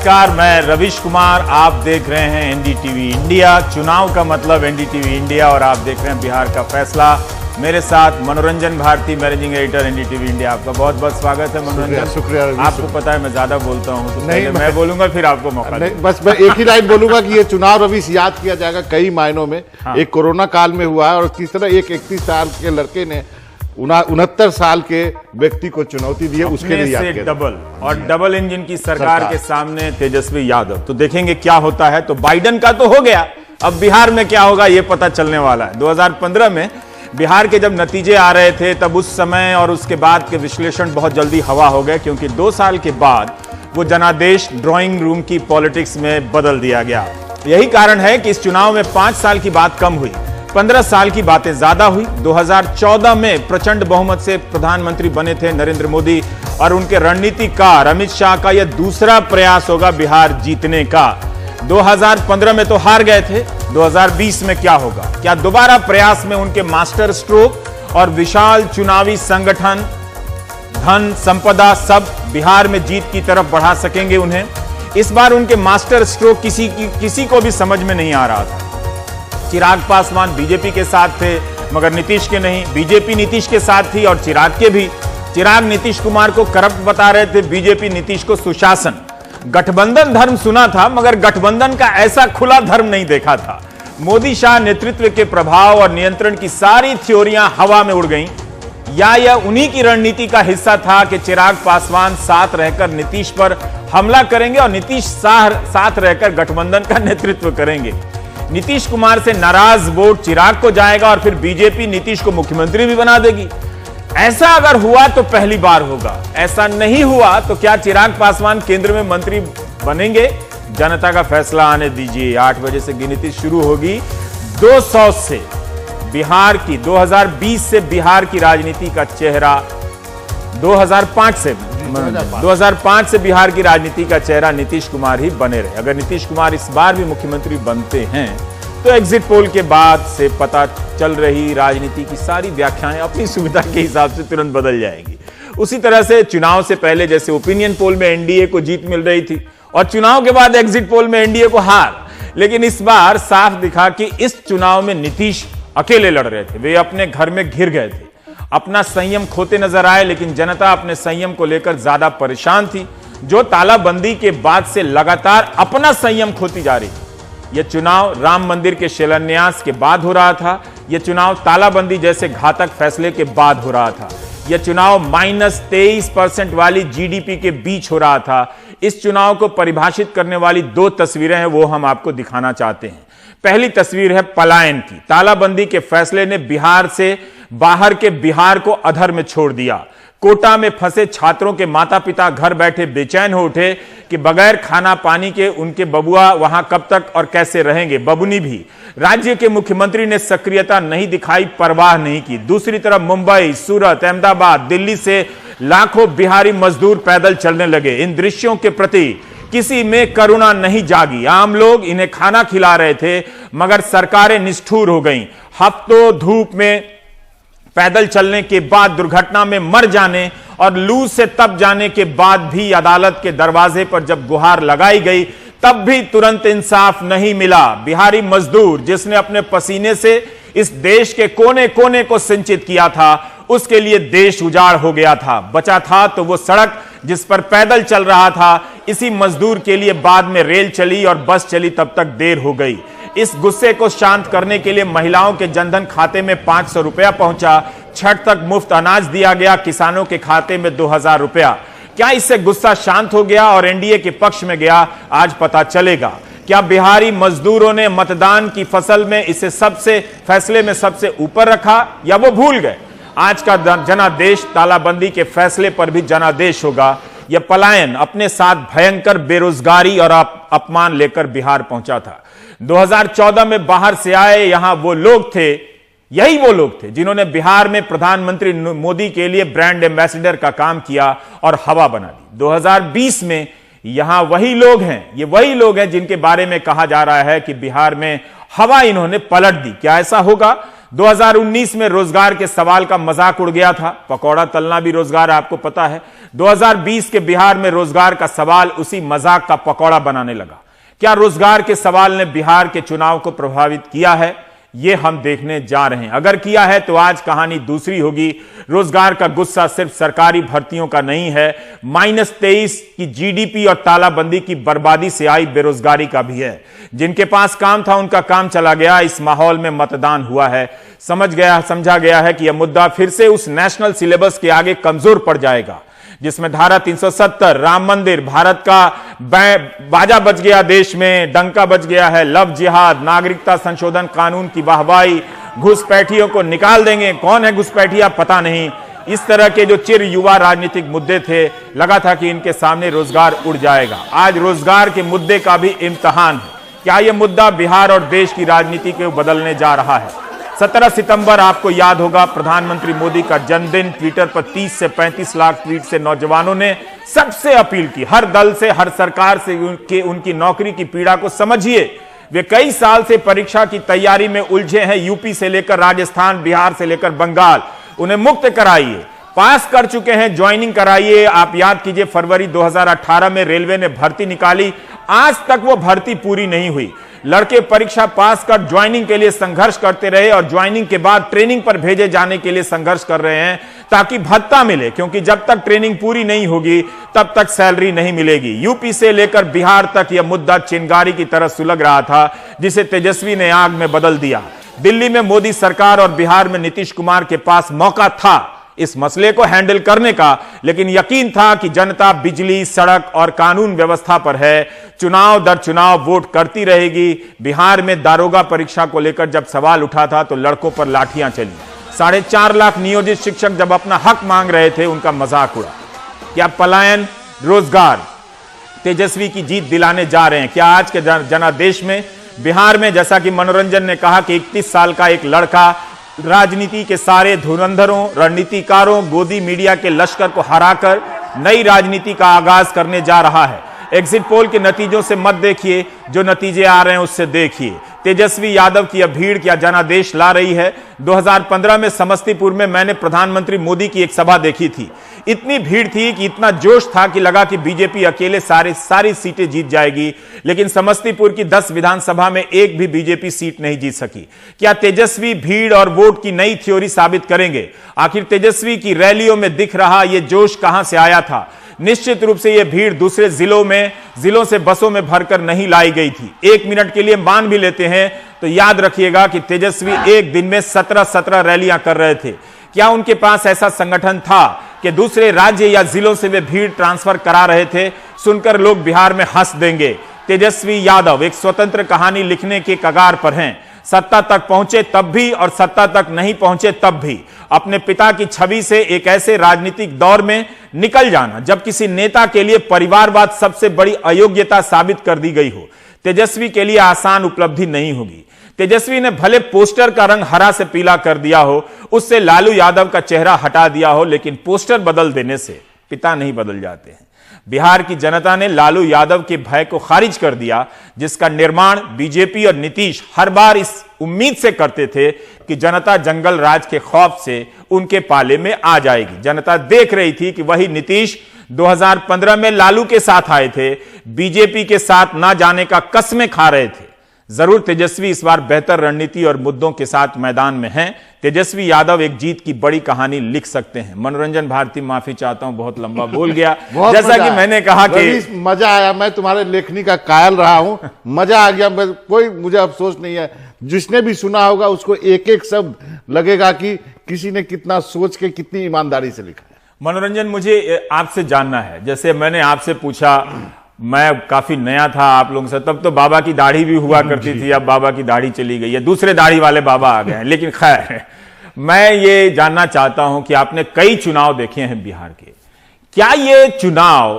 नमस्कार, मैं रविश कुमार। आप देख रहे हैं एनडीटीवी इंडिया। चुनाव का मतलब एनडीटीवी इंडिया और आप देख रहे हैं बिहार का फैसला। मेरे साथ Manoranjan Bharti, managing editor NDTV India. आपका बहुत बहुत स्वागत है मनोरंजन। शुक्रिया। आपको पता है मैं ज्यादा बोलता हूँ तो नहीं, मैं बोलूंगा फिर आपको मौका नहीं, बस मैं एक ही लाइन बोलूंगा कि ये चुनाव रविश याद किया जाएगा कई मायनों में। हाँ। एक कोरोना काल में हुआ है और किस तरह एक 31 साल के लड़के ने 69 साल के व्यक्ति को चुनौती दी है, उसके लिए याद किया। डबल और डबल इंजन की सरकार के सामने तेजस्वी यादव। तो देखेंगे क्या होता है। तो बाइडेन का तो हो गया, अब बिहार में क्या होगा ये पता चलने वाला है। 2015 में बिहार के जब नतीजे आ रहे थे तब उस समय और उसके बाद के विश्लेषण बहुत जल्दी हवा हो गए, क्योंकि 2 साल के बाद वो जनादेश ड्राइंग रूम की पॉलिटिक्स में बदल दिया गया। यही कारण है कि इस चुनाव में 5 साल की बात कम हुई, 15 साल की बातें ज्यादा हुई। 2014 में प्रचंड बहुमत से प्रधानमंत्री बने थे नरेंद्र मोदी और उनके रणनीतिकार अमित शाह का यह दूसरा प्रयास होगा बिहार जीतने का। 2015 में तो हार गए थे, 2020 में क्या होगा? क्या दोबारा प्रयास में उनके मास्टर स्ट्रोक और विशाल चुनावी संगठन, धन, संपदा सब बिहार में जीत की तरफ बढ़ा सकेंगे उन्हें? इस बार उनके मास्टर स्ट्रोक किसी को भी समझ में नहीं आ रहा था। चिराग पासवान बीजेपी के साथ थे मगर नीतीश के नहीं, बीजेपी नीतीश के साथ थी और चिराग के भी। चिराग नीतीश कुमार को करप्ट बता रहे थे, बीजेपी नीतीश को सुशासन। गठबंधन धर्म सुना था मगर गठबंधन का ऐसा खुला धर्म नहीं देखा था। मोदी शाह नेतृत्व के प्रभाव और नियंत्रण की सारी थ्योरियां हवा में उड़ गईं। या यह उन्हीं की रणनीति का हिस्सा था कि चिराग पासवान साथ रहकर नीतीश पर हमला करेंगे और नीतीश साथ रहकर गठबंधन का नेतृत्व करेंगे। नीतीश कुमार से नाराज वोट चिराग को जाएगा और फिर बीजेपी नीतीश को मुख्यमंत्री भी बना देगी। ऐसा अगर हुआ तो पहली बार होगा, ऐसा नहीं हुआ तो क्या चिराग पासवान केंद्र में मंत्री बनेंगे? जनता का फैसला आने दीजिए। 8 बजे से गिनती शुरू होगी। 200 से बिहार की 2020 से बिहार की राजनीति का चेहरा 2005 से बिहार की राजनीति का चेहरा नीतीश कुमार ही बने रहे। अगर नीतीश कुमार इस बार भी मुख्यमंत्री बनते हैं तो एग्जिट पोल के बाद से पता चल रही राजनीति की सारी व्याख्याएं अपनी सुविधा के हिसाब से तुरंत बदल जाएंगी। उसी तरह से चुनाव से पहले जैसे ओपिनियन पोल में एनडीए को जीत मिल रही थी और चुनाव के बाद एग्जिट पोल में एनडीए को हार, लेकिन इस बार साफ दिखा कि इस चुनाव में नीतीश अकेले लड़ रहे थे। वे अपने घर में घिर गए थे, अपना संयम खोते नजर आए, लेकिन जनता अपने संयम को लेकर ज्यादा परेशान थी, जो तालाबंदी के बाद से लगातार अपना संयम खोती जा रही थी। यह चुनाव राम मंदिर के शिलान्यास के बाद हो रहा था, यह चुनाव तालाबंदी जैसे घातक फैसले के बाद हो रहा था, यह चुनाव -23% वाली जीडीपी के बीच हो रहा था। इस चुनाव को परिभाषित करने वाली 2 तस्वीरें हैं, वो हम आपको दिखाना चाहते हैं। पहली तस्वीर है पलायन की। तालाबंदी के फैसले ने बिहार से बाहर के बिहार को अधर में छोड़ दिया। कोटा में फंसे छात्रों के माता पिता घर बैठे बेचैन हो उठे कि बगैर खाना पानी के उनके बबुआ वहां कब तक और कैसे रहेंगे, बबुनी भी। राज्य के मुख्यमंत्री ने सक्रियता नहीं दिखाई, परवाह नहीं की। दूसरी तरफ मुंबई, सूरत, अहमदाबाद, दिल्ली से लाखों बिहारी मजदूर पैदल चलने लगे। इन दृश्यों के प्रति किसी में करुणा नहीं जागी। आम लोग इन्हें खाना खिला रहे थे मगर सरकारें निष्ठुर हो गईं। हफ्तों धूप में पैदल चलने के बाद, दुर्घटना में मर जाने और लू से तप जाने के बाद भी अदालत के दरवाजे पर जब गुहार लगाई गई तब भी तुरंत इंसाफ नहीं मिला। बिहारी मजदूर जिसने अपने पसीने से इस देश के कोने कोने को सिंचित किया था, उसके लिए देश उजाड़ हो गया था। बचा था तो वो सड़क जिस पर पैदल चल रहा था। इसी मजदूर के लिए बाद में रेल चली और बस चली, तब तक देर हो गई। इस गुस्से को शांत करने के लिए महिलाओं के जनधन खाते में 500 रुपया पहुंचा। छठ तक मुफ्त अनाज दिया गया, किसानों के खाते में 2000 रुपया। क्या इससे गुस्सा शांत हो गया और एनडीए के पक्ष में गया? आज पता चलेगा। क्या बिहारी मजदूरों ने मतदान की फसल में इसे फैसले में सबसे ऊपर रखा या वो भूल गए? आज का जनादेश तालाबंदी के फैसले पर भी जनादेश होगा। यह पलायन अपने साथ भयंकर बेरोजगारी और अपमान लेकर बिहार पहुंचा था। 2014 में बाहर से आए यहां वो लोग थे, यही वो लोग थे जिन्होंने बिहार में प्रधानमंत्री मोदी के लिए ब्रांड एम्बेसडर का काम किया और हवा बना दी। 2020 में यहां वही लोग हैं, ये वही लोग हैं जिनके बारे में कहा जा रहा है कि बिहार में हवा इन्होंने पलट दी। क्या ऐसा होगा? 2019 में रोजगार के सवाल का मजाक उड़ गया था, पकौड़ा तलना भी रोजगार, आपको पता है। 2020 के बिहार में रोजगार का सवाल उसी मजाक का पकौड़ा बनाने लगा। क्या रोजगार के सवाल ने बिहार के चुनाव को प्रभावित किया है? ये हम देखने जा रहे हैं। अगर किया है तो आज कहानी दूसरी होगी। रोजगार का गुस्सा सिर्फ सरकारी भर्तियों का नहीं है, -23 की जीडीपी और तालाबंदी की बर्बादी से आई बेरोजगारी का भी है। जिनके पास काम था उनका काम चला गया। इस माहौल में मतदान हुआ है। समझा गया है कि यह मुद्दा फिर से उस नेशनल सिलेबस के आगे कमजोर पड़ जाएगा जिसमें धारा 370, राम मंदिर, भारत का बाजा बज गया, देश में डंका बज गया है, लव जिहाद, नागरिकता संशोधन कानून की वाहवाही, घुसपैठियों को निकाल देंगे, कौन है घुसपैठिया पता नहीं। इस तरह के जो चिर युवा राजनीतिक मुद्दे थे, लगा था कि इनके सामने रोजगार उड़ जाएगा। आज रोजगार के मुद्दे का भी इम्तिहान है। क्या यह मुद्दा बिहार और देश की राजनीति को बदलने जा रहा है? 17 सितंबर आपको याद होगा, प्रधानमंत्री मोदी का जन्मदिन। ट्विटर पर 30 से 35 लाख ट्वीट से नौजवानों ने सबसे अपील की, हर दल से, हर सरकार से, उनकी नौकरी की पीड़ा को समझिए। वे कई साल से परीक्षा की तैयारी में उलझे हैं, यूपी से लेकर राजस्थान, बिहार से लेकर बंगाल। उन्हें मुक्त कराइए। पास कर चुके हैं, ज्वाइनिंग कराइए। आप याद कीजिए, फरवरी 2018 में रेलवे ने भर्ती निकाली, आज तक वो भर्ती पूरी नहीं हुई। लड़के परीक्षा पास कर ज्वाइनिंग के लिए संघर्ष करते रहे और ज्वाइनिंग के बाद ट्रेनिंग पर भेजे जाने के लिए संघर्ष कर रहे हैं ताकि भत्ता मिले, क्योंकि जब तक ट्रेनिंग पूरी नहीं होगी तब तक सैलरी नहीं मिलेगी। यूपी से लेकर बिहार तक यह मुद्दा चिंगारी की तरह सुलग रहा था, जिसे तेजस्वी ने आग में बदल दिया। दिल्ली में मोदी सरकार और बिहार में नीतीश कुमार के पास मौका था इस मसले को हैंडल करने का, लेकिन यकीन था कि जनता बिजली, सड़क और कानून व्यवस्था पर है, चुनाव दर चुनाव वोट करती रहेगी। बिहार में दारोगा परीक्षा को लेकर जब सवाल उठा था तो लड़कों पर लाठियां चली। 4.5 लाख नियोजित शिक्षक जब अपना हक मांग रहे थे, उनका मजाक उड़ा। क्या पलायन, रोजगार तेजस्वी की जीत दिलाने जा रहे हैं? क्या आज के जनादेश में, बिहार में, जैसा कि मनोरंजन ने कहा कि 31 साल का एक लड़का राजनीति के सारे धुरंधरों, रणनीतिकारों, गोदी मीडिया के लश्कर को हराकर नई राजनीति का आगाज करने जा रहा है। एग्जिट पोल के नतीजों से मत देखिए, जो नतीजे आ रहे हैं उससे देखिए। तेजस्वी यादव की यह भीड़ क्या जनादेश ला रही है? 2015 में समस्तीपुर में मैंने प्रधानमंत्री मोदी की एक सभा देखी थी। इतनी भीड़ थी कि इतना जोश था कि लगा कि बीजेपी अकेले सारी सीटें जीत जाएगी, लेकिन समस्तीपुर की 10 विधानसभा में एक भी बीजेपी सीट नहीं जीत सकी। क्या तेजस्वी भीड़ और वोट की नई थ्योरी साबित करेंगे? आखिर तेजस्वी की रैलियों में दिख रहा यह जोश कहां से आया था? निश्चित रूप से यह भीड़ दूसरे जिलों से बसों में भरकर नहीं लाई गई थी। 1 मिनट के लिए मान भी लेते हैं तो याद रखिएगा कि तेजस्वी एक दिन में 17 रैलियां कर रहे थे। क्या उनके पास ऐसा संगठन था कि दूसरे राज्य या जिलों से वे भीड़ ट्रांसफर करा रहे थे? सुनकर लोग बिहार में हंस देंगे। तेजस्वी यादव एक स्वतंत्र कहानी लिखने के कगार पर हैं। सत्ता तक पहुंचे तब भी और सत्ता तक नहीं पहुंचे तब भी। अपने पिता की छवि से एक ऐसे राजनीतिक दौर में निकल जाना जब किसी नेता के लिए परिवारवाद सबसे बड़ी अयोग्यता साबित कर दी गई हो, तेजस्वी के लिए आसान उपलब्धि नहीं होगी। तेजस्वी ने भले पोस्टर का रंग हरा से पीला कर दिया हो, उससे लालू यादव का चेहरा हटा दिया हो, लेकिन पोस्टर बदल देने से पिता नहीं बदल जाते हैं। बिहार की जनता ने लालू यादव के भय को खारिज कर दिया, जिसका निर्माण बीजेपी और नीतीश हर बार इस उम्मीद से करते थे कि जनता जंगल राज के खौफ से उनके पाले में आ जाएगी। जनता देख रही थी कि वही नीतीश 2015 में लालू के साथ आए थे, बीजेपी के साथ ना जाने का कसमें खा रहे थे। जरूर तेजस्वी इस बार बेहतर रणनीति और मुद्दों के साथ मैदान में हैं। तेजस्वी यादव एक जीत की बड़ी कहानी लिख सकते हैं। मनोरंजन भारती, माफी चाहता हूं, बहुत लंबा बोल गया। जैसा कि मैंने कहा कि मजा आया, मैं तुम्हारे लेखनी का कायल रहा हूं, मजा आ गया। कोई मुझे अफसोस नहीं है। जिसने भी सुना होगा उसको एक एक शब्द लगेगा कि किसी ने कितना सोच के, कितनी ईमानदारी से लिखा है। मनोरंजन, मुझे आपसे जानना है, जैसे मैंने आपसे पूछा, मैं काफी नया था आप लोगों से, तब तो बाबा की दाढ़ी भी हुआ करती थी, अब बाबा की दाढ़ी चली गई है, दूसरे दाढ़ी वाले बाबा आ गए हैं। लेकिन खैर, मैं ये जानना चाहता हूं कि आपने कई चुनाव देखे हैं बिहार के, क्या ये चुनाव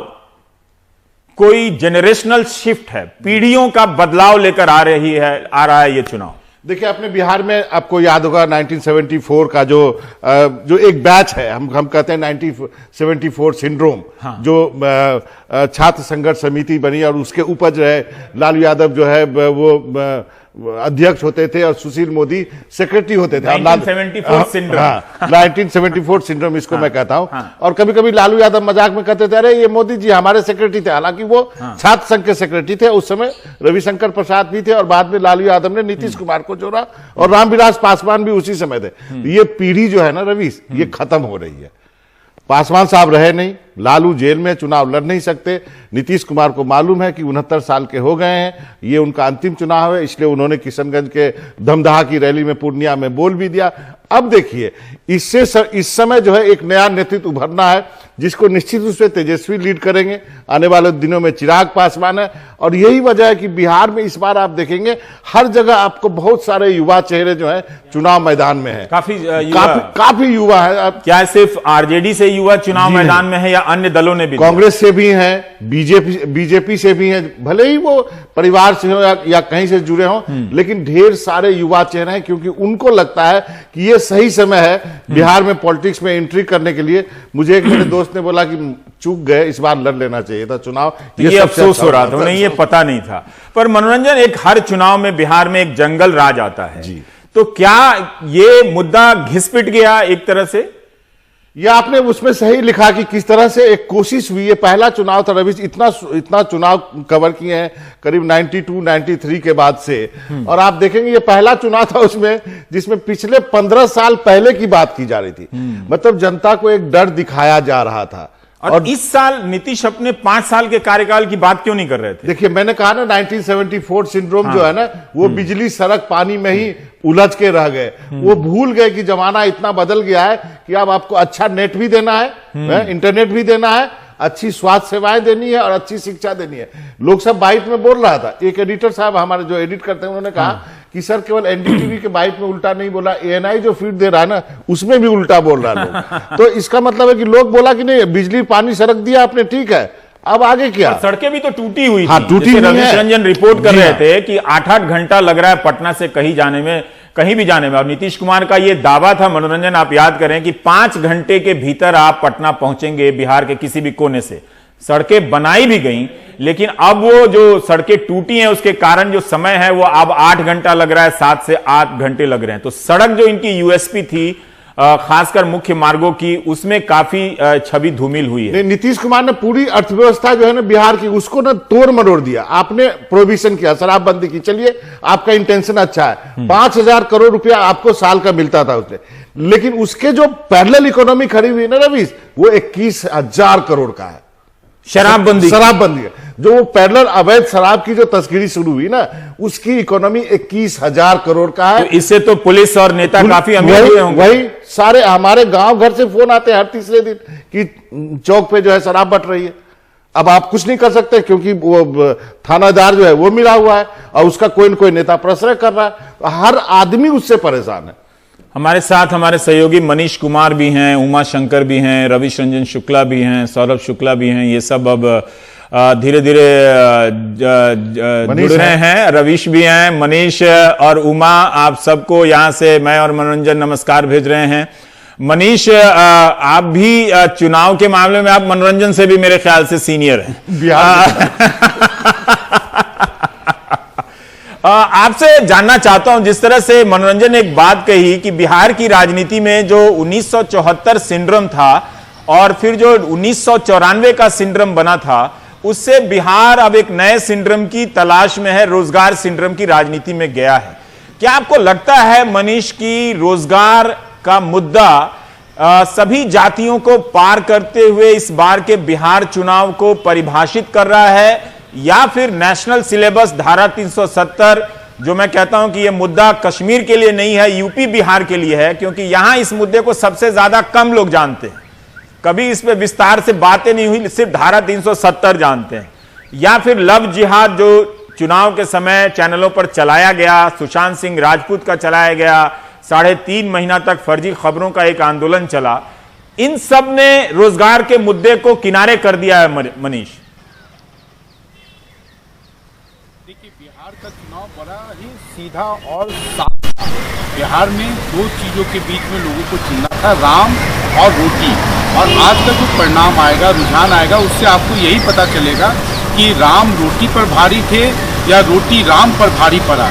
कोई जेनरेशनल शिफ्ट है, पीढ़ियों का बदलाव लेकर आ रहा है ये चुनाव? देखिए, अपने बिहार में आपको याद होगा 1974 का जो एक बैच है, हम कहते हैं 1974 सिंड्रोम। हाँ। जो छात्र संघर्ष समिति बनी और उसके ऊपर जो है लालू यादव जो है वो अध्यक्ष होते थे और सुशील मोदी सेक्रेटरी होते थे। 1974 सिंड्रोम। 1974 सिंड्रोम इसको मैं कहता हूं। और कभी कभी लालू यादव मजाक में कहते थे, अरे ये मोदी जी हमारे सेक्रेटरी थे, हालांकि वो छात्र संघ के सेक्रेटरी थे। उस समय रविशंकर प्रसाद भी थे और बाद में लालू यादव ने नीतीश कुमार को जोड़ा और रामविलास पासवान भी उसी समय थे। ये पीढ़ी जो है ना रवीश, ये खत्म हो रही है। पासवान साहब रहे नहीं, लालू जेल में, चुनाव लड़ नहीं सकते। नीतीश कुमार को मालूम है कि 69 साल के हो गए हैं, ये उनका अंतिम चुनाव है, इसलिए उन्होंने किशनगंज के धमदाहा की रैली में पूर्णिया में बोल भी दिया। अब देखिए, इस समय जो है एक नया नेतृत्व उभरना है, जिसको निश्चित रूप से तेजस्वी लीड करेंगे। आने वाले दिनों में चिराग पासवान है और यही वजह है कि बिहार में इस बार आप देखेंगे हर जगह आपको बहुत सारे युवा चेहरे जो है चुनाव मैदान में है। काफी युवा है। क्या सिर्फ आरजेडी से युवा चुनाव मैदान में है या अन्य दलों ने भी? कांग्रेस से भी हैं, बीजेपी से भी हैं, भले ही वो परिवार से हो या कहीं से जुड़े हों, लेकिन ढेर सारे युवा चेहरे हैं, क्योंकि उनको लगता है कि ये सही समय है बिहार में पॉलिटिक्स में एंट्री करने के लिए। मुझे एक मेरे दोस्त ने बोला कि चूक गए, इस बार लड़ लेना चाहिए था चुनाव। ये अफसोस हो रहा था, उन्हें ये पता नहीं था। पर मनोरंजन, एक हर चुनाव में बिहार में एक जंगल राज आता है जी, तो क्या ये मुद्दा घिस-पिट गया एक तरह से? ये आपने उसमें सही लिखा कि किस तरह से एक कोशिश हुई। ये पहला चुनाव था रवि, इतना चुनाव कवर किए हैं करीब 92, 93 के बाद से, और आप देखेंगे ये पहला चुनाव था उसमें जिसमें पिछले 15 साल पहले की बात की जा रही थी। मतलब जनता को एक डर दिखाया जा रहा था। और इस साल नीतीश अपने 5 साल के कार्यकाल की बात क्यों नहीं कर रहे थे? देखिए, मैंने कहा ना 1974 सिंड्रोम जो है ना, वो बिजली सड़क पानी में ही उलझ के रह गए। वो भूल गए कि जमाना इतना बदल गया है कि अब आपको अच्छा नेट भी देना है, इंटरनेट भी देना है, अच्छी स्वास्थ्य सेवाएं देनी है और अच्छी शिक्षा देनी है। लोग सब बाइट में बोल रहा था। एक एडिटर साहब हमारे जो एडिट करते हैं, उन्होंने कहा कि सर केवल एनडीटीवी के बाइट में उल्टा नहीं बोला, एएनआई जो फीड दे रहा है ना, उसमें भी उल्टा बोल रहा है लोग। तो इसका मतलब है कि लोग बोला कि नहीं, बिजली पानी सड़क दिया आपने, ठीक है, अब आगे क्या? सड़कें भी तो टूटी हुई हाँ, थी। टूटी। रवीश रंजन रिपोर्ट कर रहे थे कि 8-8 घंटा लग रहा है पटना से कहीं भी जाने में। और नीतीश कुमार का यह दावा था, मनोरंजन आप याद करें, कि 5 घंटे के भीतर आप पटना पहुंचेंगे बिहार के किसी भी कोने से। सड़कें बनाई भी गई, लेकिन अब वो जो सड़कें टूटी हैं उसके कारण जो समय है वो अब 8 घंटा लग रहा है, 7 से 8 घंटे लग रहे हैं। तो सड़क जो इनकी यूएसपी थी, खासकर मुख्य मार्गों की, उसमें काफी छवि धूमिल हुई है। नीतीश कुमार ने पूरी अर्थव्यवस्था जो है ना बिहार की, उसको ना तोड़ मरोड़ दिया। आपने प्रोविजन किया, शराबबंदी की, चलिए आपका इंटेंशन अच्छा है, 5,000 करोड़ रुपया आपको साल का मिलता था उससे, लेकिन उसके जो पैरेलल इकोनॉमी खड़ी हुई ना रवीश, वो 21,000 करोड़ का है। शराबबंदी है, जो वो पैरेलल अवैध शराब की जो तस्करी शुरू हुई ना, उसकी इकोनॉमी 21,000 करोड़ का है। तो इससे तो पुलिस और नेता काफी अमीर हुए होंगे। वही सारे हमारे गांव घर से फोन आते हैं हर तीसरे दिन कि चौक पे जो है शराब बट रही है। अब आप कुछ नहीं कर सकते, क्योंकि वो थानादार जो है वो मिला हुआ है और उसका कोई न कोई नेता प्रश्रय कर रहा है। हर आदमी उससे परेशान है। हमारे साथ हमारे सहयोगी मनीष कुमार भी हैं, उमा शंकर भी हैं, रविश रंजन शुक्ला भी हैं, सौरभ शुक्ला भी हैं। ये सब अब धीरे धीरे जुड़ रहे हैं। रविश भी हैं, मनीष और उमा, आप सबको यहाँ से मैं और मनोरंजन नमस्कार भेज रहे हैं। मनीष, आप भी चुनाव के मामले में आप मनोरंजन से भी मेरे ख्याल से सीनियर हैं। आपसे जानना चाहता हूं, जिस तरह से मनोरंजन ने एक बात कही कि बिहार की राजनीति में जो 1974 सिंड्रोम था और फिर जो 1994 का सिंड्रोम बना था, उससे बिहार अब एक नए सिंड्रोम की तलाश में है, रोजगार सिंड्रोम की राजनीति में गया है। क्या आपको लगता है मनीष की रोजगार का मुद्दा सभी जातियों को पार करते हुए इस बार के बिहार चुनाव को परिभाषित कर रहा है, या फिर नेशनल सिलेबस धारा 370, जो मैं कहता हूं कि यह मुद्दा कश्मीर के लिए नहीं है, यूपी बिहार के लिए है, क्योंकि यहां इस मुद्दे को सबसे ज्यादा कम लोग जानते हैं, कभी इस पे विस्तार से बातें नहीं हुई, सिर्फ धारा 370 जानते हैं। या फिर लव जिहाद जो चुनाव के समय चैनलों पर चलाया गया, सुशांत सिंह राजपूत का चलाया गया, 3.5 महीना तक फर्जी खबरों का एक आंदोलन चला, इन सब ने रोजगार के मुद्दे को किनारे कर दिया है। मनीष, बिहार का चुनाव बड़ा ही सीधा और साफ था। बिहार में 2 चीजों के बीच में लोगों को चुनना था, राम और रोटी। और आज का जो परिणाम आएगा, रुझान आएगा, उससे आपको यही पता चलेगा कि राम रोटी पर भारी थे या रोटी राम पर भारी पड़ा।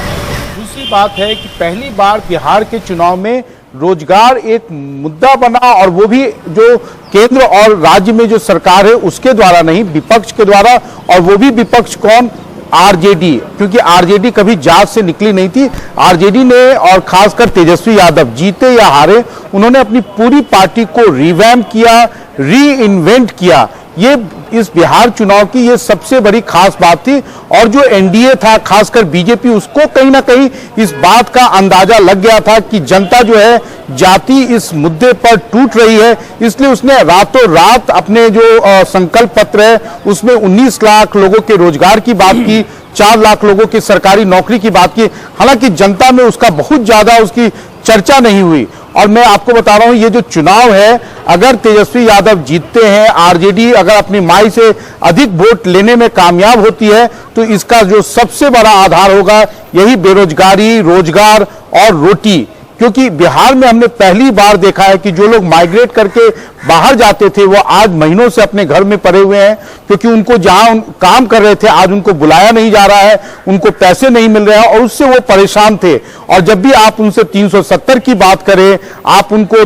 बात है कि पहली बार बिहार के चुनाव में रोजगार एक मुद्दा बना, और वो भी जो केंद्र और राज्य में जो सरकार है उसके द्वारा नहीं, विपक्ष के द्वारा। और वो भी विपक्ष कौन? आरजेडी, क्योंकि आरजेडी कभी जांच से निकली नहीं थी। आरजेडी ने, और खासकर तेजस्वी यादव, जीते या हारे, उन्होंने अपनी पूरी पार्टी को रिवैम्प किया, री इन्वेंट किया। ये इस बिहार चुनाव की ये सबसे बड़ी खास बात थी। और जो एनडीए था, खासकर बीजेपी, उसको कहीं ना कहीं इस बात का अंदाजा लग गया था कि जनता जो है जाति इस मुद्दे पर टूट रही है, इसलिए उसने रातों रात अपने जो संकल्प पत्र है उसमें 19 लाख लोगों के रोजगार की बात की, 4 लाख लोगों की सरकारी नौकरी की बात की। हालांकि जनता में उसका बहुत ज्यादा उसकी चर्चा नहीं हुई। और मैं आपको बता रहा हूं, ये जो चुनाव है, अगर तेजस्वी यादव जीतते हैं, आरजेडी अगर अपनी माई से अधिक वोट लेने में कामयाब होती है, तो इसका जो सबसे बड़ा आधार होगा यही बेरोजगारी, रोजगार और रोटी। क्योंकि बिहार में हमने पहली बार देखा है कि जो लोग माइग्रेट करके बाहर जाते थे वो आज महीनों से अपने घर में पड़े हुए हैं, क्योंकि उनको जहां काम कर रहे थे आज उनको बुलाया नहीं जा रहा है, उनको पैसे नहीं मिल रहे हैं, और उससे वो परेशान थे। और जब भी आप उनसे 370 की बात करें, आप उनको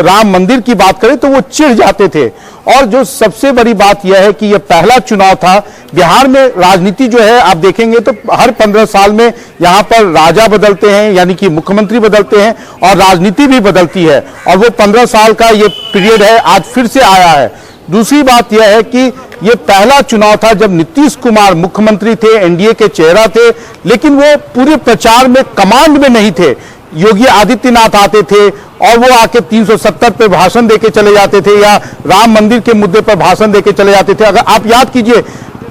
राम मंदिर की बात करें, तो वो चिढ़ जाते थे। और जो सबसे बड़ी बात यह है कि यह पहला चुनाव था बिहार में। राजनीति जो है आप देखेंगे तो हर 15 साल में यहां पर राजा बदलते हैं, यानी कि मुख्यमंत्री बदलते हैं, और राजनीति भी बदलती है। और वो 15 साल का ये पीरियड है, आज फिर से आया है। दूसरी बात यह है कि ये पहला चुनाव था जब नीतीश कुमार मुख्यमंत्री थे, एनडीए के चेहरा थे, लेकिन वो पूरे प्रचार में कमांड में नहीं थे। योगी आदित्यनाथ आते थे और वो आके 370 पे भाषण देके चले जाते थे, या राम मंदिर के मुद्दे पर भाषण देके चले जाते थे। अगर आप याद कीजिए,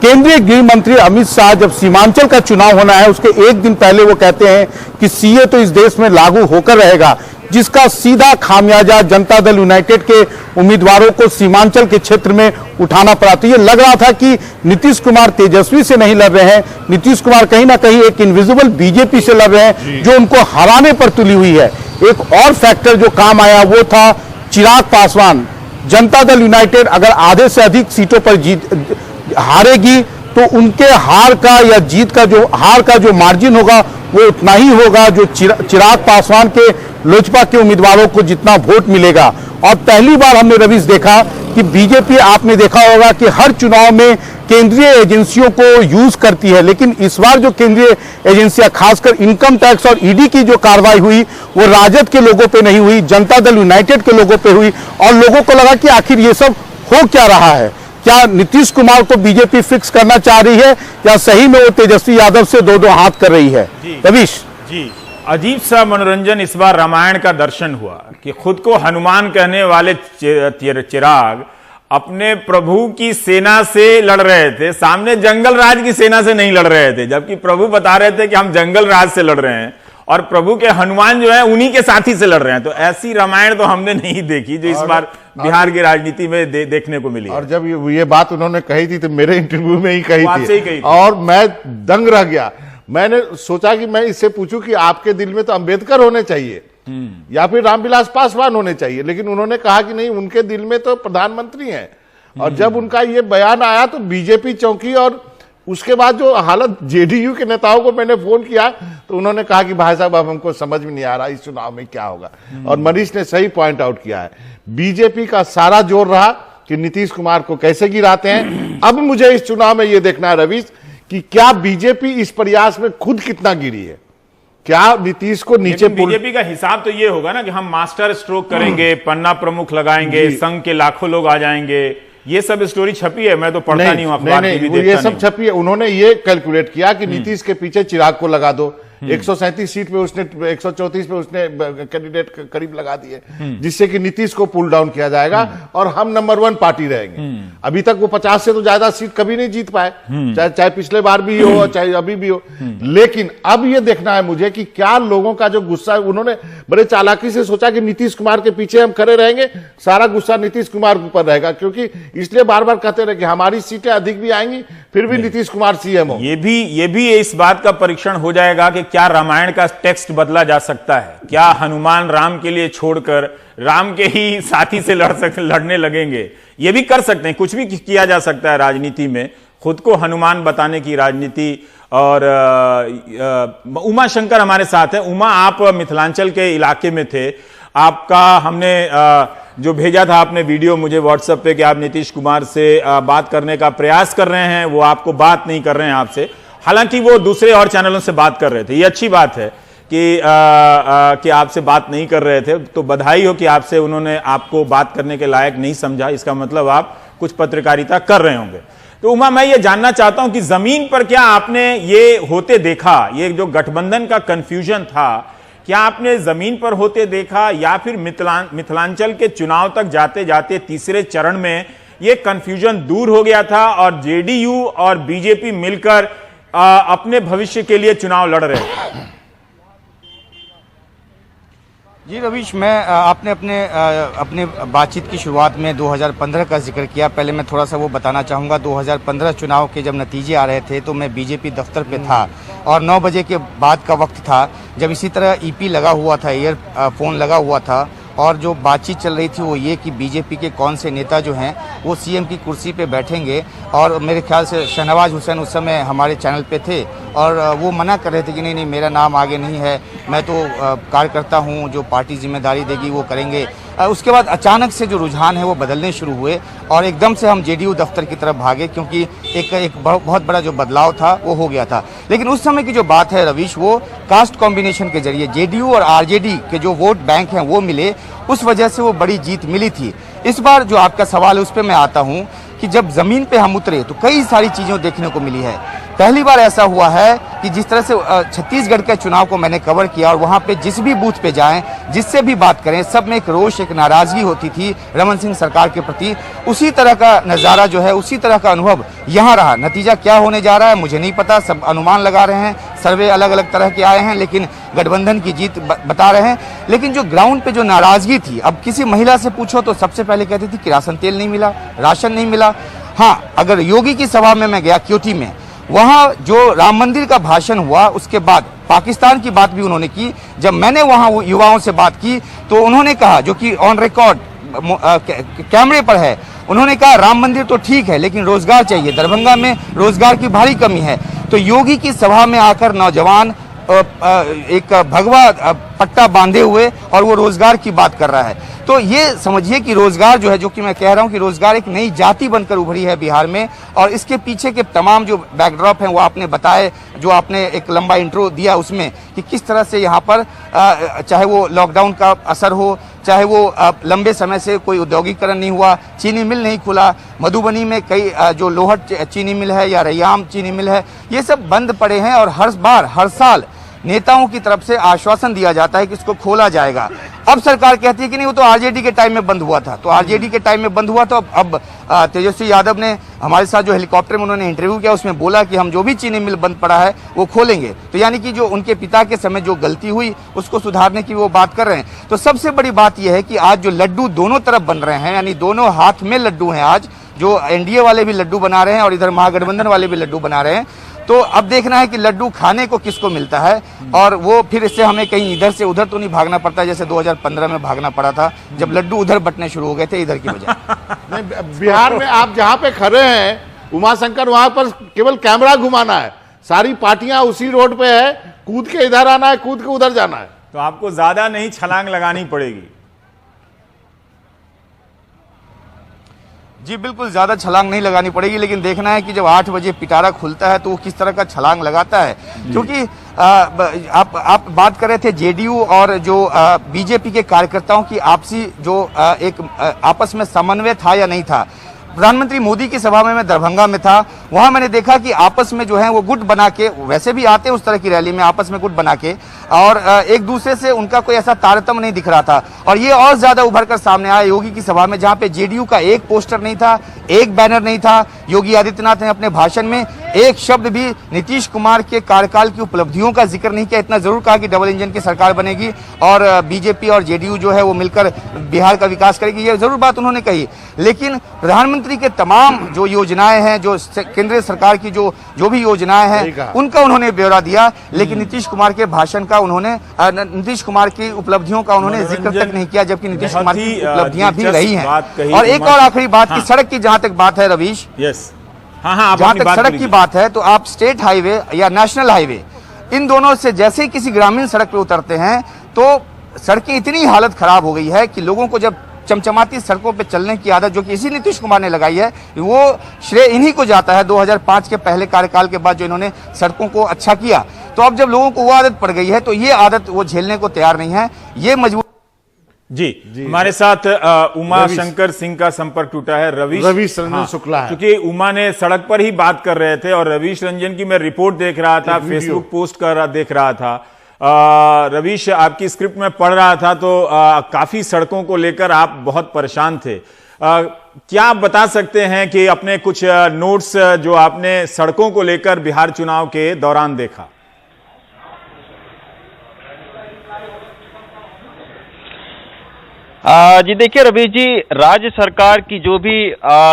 केंद्रीय गृह मंत्री अमित शाह जब सीमांचल का चुनाव होना है उसके एक दिन पहले वो कहते हैं कि सीए तो इस देश में लागू होकर रहेगा, जिसका सीधा खामियाजा जनता दल यूनाइटेड के उम्मीदवारों को सीमांचल के क्षेत्र में उठाना पड़ा। तो ये लग रहा था कि नीतीश कुमार तेजस्वी से नहीं लड़ रहे हैं, नीतीश कुमार कहीं ना कहीं एक इनविजिबल बीजेपी से लड़ रहे हैं जो उनको हराने पर तुली हुई है। एक और फैक्टर जो काम आया वो था चिराग पासवान। जनता दल यूनाइटेड अगर आधे से अधिक सीटों पर हारेगी तो उनके हार का या जीत का जो मार्जिन होगा वो उतना ही होगा जो चिराग पासवान के लोजपा के उम्मीदवारों को जितना वोट मिलेगा। और पहली बार हमने रवीश देखा कि बीजेपी, आपने देखा होगा कि हर चुनाव में केंद्रीय एजेंसियों को यूज करती है, लेकिन इस बार जो केंद्रीय एजेंसियां, खासकर इनकम टैक्स और ईडी की जो कार्रवाई हुई वो राजद के लोगों पे नहीं हुई, जनता दल यूनाइटेड के लोगों पे हुई। और लोगों को लगा कि आखिर ये सब हो क्या रहा है, क्या नीतीश कुमार को बीजेपी फिक्स करना चाह रही है या सही में वो तेजस्वी यादव से दो दो हाथ कर रही है? रवीश जी, अजीब सा मनोरंजन इस बार रामायण का दर्शन हुआ कि खुद को हनुमान कहने वाले चिराग अपने प्रभु की सेना से लड़ रहे थे, सामने जंगल राज की सेना से नहीं लड़ रहे थे, जबकि प्रभु बता रहे थे कि हम जंगल राज से लड़ रहे हैं और प्रभु के हनुमान जो है उन्हीं के साथी से लड़ रहे हैं। तो ऐसी रामायण तो हमने नहीं देखी जो इस बार बिहार की राजनीति में देखने को मिली। और जब ये बात उन्होंने कही थी तो मेरे इंटरव्यू में ही कही थी और मैं दंग रह गया। मैंने सोचा कि मैं इससे पूछूं कि आपके दिल में तो अंबेडकर होने चाहिए या फिर रामविलास पासवान होने चाहिए, लेकिन उन्होंने कहा कि नहीं, उनके दिल में तो प्रधानमंत्री हैं। और जब उनका ये बयान आया तो बीजेपी चौंकी, और उसके बाद जो हालत जेडीयू के नेताओं को मैंने फोन किया तो उन्होंने कहा कि भाई साहब अब हमको समझ में नहीं आ रहा इस चुनाव में क्या होगा। और मनीष ने सही पॉइंट आउट किया है, बीजेपी का सारा जोर रहा कि नीतीश कुमार को कैसे गिराते हैं। अब मुझे इस चुनाव में यह देखना है रवीश कि क्या बीजेपी इस प्रयास में खुद कितना गिरी है, क्या नीतीश को नीचे। बीजेपी का हिसाब तो ये होगा ना कि हम मास्टर स्ट्रोक करेंगे, पन्ना प्रमुख लगाएंगे, संघ के लाखों लोग आ जाएंगे, ये सब स्टोरी छपी है, मैं तो पढ़ता नहीं हूं अखबार, ये सब छपी है। उन्होंने ये कैलकुलेट किया कि नीतीश के पीछे चिराग को लगा दो, 137 सीट पे उसने 134 पे उसने कैंडिडेट करीब लगा दिए, जिससे कि नीतीश को पुल डाउन किया जाएगा और हम नंबर 1 पार्टी रहेंगे। अभी तक वो 50 से तो ज्यादा सीट कभी नहीं जीत पाए, चाहे पिछले बार भी हो चाहे अभी भी हो। लेकिन अब ये देखना है मुझे कि क्या लोगों का जो गुस्सा है, उन्होंने बड़े चालाकी से सोचा कि नीतीश कुमार के पीछे हम खड़े रहेंगे, सारा गुस्सा नीतीश कुमार के ऊपर रहेगा, क्योंकि इसलिए बार बार कहते रहे कि हमारी सीटें अधिक भी आएंगी फिर भी नीतीश कुमार सीएम हो। ये भी इस बात का परीक्षण हो जाएगा कि क्या रामायण का टेक्स्ट बदला जा सकता है, क्या हनुमान राम के लिए छोड़कर राम के ही साथी से लड़ने लगेंगे। ये भी कर सकते हैं, कुछ भी किया जा सकता है राजनीति में, खुद को हनुमान बताने की राजनीति और उमा शंकर हमारे साथ है। उमा, आप मिथिलांचल के इलाके में थे, आपका हमने जो भेजा था आपने वीडियो मुझे व्हाट्सएप पे कि आप नीतीश कुमार से बात करने का प्रयास कर रहे हैं, वो आपको बात नहीं कर रहे हैं आपसे, हालांकि वो दूसरे और चैनलों से बात कर रहे थे। ये अच्छी बात है कि आपसे बात नहीं कर रहे थे, तो बधाई हो कि आपसे उन्होंने आपको बात करने के लायक नहीं समझा, इसका मतलब आप कुछ पत्रकारिता कर रहे होंगे। तो उमा, मैं ये जानना चाहता हूं कि जमीन पर क्या आपने ये होते देखा, ये जो गठबंधन का कंफ्यूजन था, क्या आपने जमीन पर होते देखा या फिर मिथिलांचल के चुनाव तक जाते जाते तीसरे चरण में ये कंफ्यूजन दूर हो गया था और जेडीयू और बीजेपी मिलकर अपने भविष्य के लिए चुनाव लड़ रहे थे? जी रवीश, मैं आपने अपने बातचीत की शुरुआत में 2015 का जिक्र किया। पहले मैं थोड़ा सा वो बताना चाहूँगा। 2015 चुनाव के जब नतीजे आ रहे थे तो मैं बीजेपी दफ्तर पे था और 9 बजे के बाद का वक्त था जब इसी तरह ईपी लगा हुआ था, ईयरफोन लगा हुआ था और जो बातचीत चल रही थी वो ये कि बीजेपी के कौन से नेता जो हैं वो सीएम की कुर्सी पे बैठेंगे। और मेरे ख्याल से शहनवाज हुसैन उस समय हमारे चैनल पे थे और वो मना कर रहे थे कि नहीं मेरा नाम आगे नहीं है, मैं तो कार्यकर्ता हूँ, जो पार्टी जिम्मेदारी देगी वो करेंगे। उसके बाद अचानक से जो रुझान है वो बदलने शुरू हुए और एकदम से हम जेडीयू दफ्तर की तरफ भागे क्योंकि एक बहुत बड़ा जो बदलाव था वो हो गया था। लेकिन उस समय की जो बात है रवीश, वो कास्ट कॉम्बिनेशन के जरिए जेडीयू और आरजेडी के जो वोट बैंक हैं वो मिले, उस वजह से वो बड़ी जीत मिली थी। इस बार जो आपका सवाल है उस पर मैं आता हूँ कि जब जमीन पे हम उतरे तो कई सारी चीजें देखने को मिली है। पहली बार ऐसा हुआ है कि जिस तरह से छत्तीसगढ़ के चुनाव को मैंने कवर किया और वहां पे जिस भी बूथ पे जाएं, जिससे भी बात करें, सब में एक रोष, एक नाराजगी होती थी रमन सिंह सरकार के प्रति। उसी तरह का नज़ारा जो है, उसी तरह का अनुभव यहाँ रहा। नतीजा क्या होने जा रहा है मुझे नहीं पता, सब अनुमान लगा रहे हैं, सर्वे अलग अलग तरह के आए हैं, लेकिन गठबंधन की जीत बता रहे हैं। लेकिन जो ग्राउंड पे जो नाराजगी थी, अब किसी महिला से पूछो तो सबसे पहले कहती थी किरासन तेल नहीं मिला, राशन नहीं मिला। हाँ, अगर योगी की सभा में मैं गया क्योटी में, वहां जो राम मंदिर का भाषण हुआ उसके बाद पाकिस्तान की बात भी उन्होंने की। जब मैंने वहां युवाओं से बात की तो उन्होंने कहा, जो कि ऑन रिकॉर्ड कैमरे पर है, उन्होंने कहा राम मंदिर तो ठीक है लेकिन रोजगार चाहिए, दरभंगा में रोजगार की भारी कमी है। तो योगी की सभा में आकर नौजवान एक भगवा पट्टा बांधे हुए और वो रोजगार की बात कर रहा है। तो ये समझिए कि रोजगार जो है, जो कि मैं कह रहा हूं कि रोजगार एक नई जाति बनकर उभरी है बिहार में। और इसके पीछे के तमाम जो बैकड्रॉप हैं वो आपने बताए, जो आपने एक लंबा इंट्रो दिया उसमें कि किस तरह से यहाँ पर चाहे वो लॉकडाउन का असर हो, चाहे वो लंबे समय से कोई औद्योगिकरण नहीं हुआ, चीनी मिल नहीं खुला, मधुबनी में कई जो लोहट चीनी मिल है या रैयाम चीनी मिल है, ये सब बंद पड़े हैं। और हर साल नेताओं की तरफ से आश्वासन दिया जाता है कि इसको खोला जाएगा। अब सरकार कहती है कि नहीं वो तो आरजेडी के टाइम में बंद हुआ था। तो आरजेडी के टाइम में बंद हुआ तो अब तेजस्वी यादव ने हमारे साथ जो हेलीकॉप्टर में उन्होंने इंटरव्यू किया उसमें बोला कि हम जो भी चीनी मिल बंद पड़ा है वो खोलेंगे। तो यानी कि जो उनके पिता के समय जो गलती हुई उसको सुधारने की वो बात कर रहे हैं। तो सबसे बड़ी बात यह है कि आज जो लड्डू दोनों तरफ बन रहे हैं, यानी दोनों हाथ में लड्डू हैं, आज जो एनडीए वाले भी लड्डू बना रहे हैं और इधर महागठबंधन वाले भी लड्डू बना रहे हैं। तो अब देखना है कि लड्डू खाने को किसको मिलता है और वो फिर इससे हमें कहीं इधर से उधर तो नहीं भागना पड़ता जैसे 2015 में भागना पड़ा था जब लड्डू उधर बटने शुरू हो गए थे इधर की वजह। बिहार में आप जहां पे खड़े हैं उमाशंकर, वहां पर केवल कैमरा घुमाना है, सारी पार्टियां उसी रोड पे है, कूद के इधर आना है, कूद के उधर जाना है। तो आपको ज्यादा नहीं छलांग लगानी पड़ेगी। जी बिल्कुल, ज्यादा छलांग नहीं लगानी पड़ेगी, लेकिन देखना है कि जब 8 बजे पिटारा खुलता है तो वो किस तरह का छलांग लगाता है। क्योंकि आप बात कर रहे थे जेडीयू और जो बीजेपी के कार्यकर्ताओं की आपसी जो एक आपस में समन्वय था या नहीं था। प्रधानमंत्री मोदी की सभा में मैं दरभंगा में था, वहां मैंने देखा कि आपस में जो है वो गुट बना के, वैसे भी आते हैं उस तरह की रैली में, आपस में गुट बना के और एक दूसरे से उनका कोई ऐसा तारतम्य नहीं दिख रहा था। और ये और ज्यादा उभर कर सामने आया योगी की सभा में, जहां पे जेडीयू का एक पोस्टर नहीं था, एक बैनर नहीं था। योगी आदित्यनाथ ने अपने भाषण में एक शब्द भी नीतीश कुमार के कार्यकाल की उपलब्धियों का जिक्र नहीं किया। इतना जरूर कहा कि डबल इंजन की सरकार बनेगी और बीजेपी और जेडीयू जो है वो मिलकर बिहार का विकास करेगी, ये जरूर बात उन्होंने कही। लेकिन प्रधानमंत्री के तमाम जो योजनाएं हैं, जो केंद्र सरकार की जो भी योजनाएं हैं, उनका उन्होंने ब्यौरा दिया। लेकिन नीतीश कुमार के भाषण का उन्होंने, नीतीश कुमार की उपलब्धियों का उन्होंने जिक्र तक नहीं किया, जबकि नीतीश कुमार की उपलब्धियां भी रही हैं। और एक और आखिरी बात की सड़क की जहां तक बात है रवीश, हाँ, आप जहां अपनी तक बात सड़क कीजिए। की बात है तो आप स्टेट हाईवे या नेशनल हाईवे, इन दोनों से जैसे ही किसी ग्रामीण सड़क पे उतरते हैं तो सड़कें इतनी हालत खराब हो गई है कि लोगों को जब चमचमाती सड़कों पे चलने की आदत, जो कि इसी नीतीश कुमार ने लगाई है, वो श्रेय इन्हीं को जाता है। 2005 के पहले कार्यकाल के बाद जो इन्होंने सड़कों को अच्छा किया, तो अब जब लोगों को वो आदत पड़ गई है तो ये आदत वो झेलने को तैयार नहीं है। ये मजबूर जी हमारे साथ उमा शंकर सिंह का संपर्क टूटा है। रवीश रंजन शुक्ला है। क्योंकि उमा ने सड़क पर ही बात कर रहे थे और रवीश रंजन की मैं रिपोर्ट देख रहा था, फेसबुक पोस्ट देख रहा था। रवीश, आपकी स्क्रिप्ट में पढ़ रहा था तो काफी सड़कों को लेकर आप बहुत परेशान थे। क्या आप बता सकते हैं कि अपने कुछ नोट्स जो आपने सड़कों को लेकर बिहार चुनाव के दौरान देखा? जी देखिए रवीश जी, राज्य सरकार की जो भी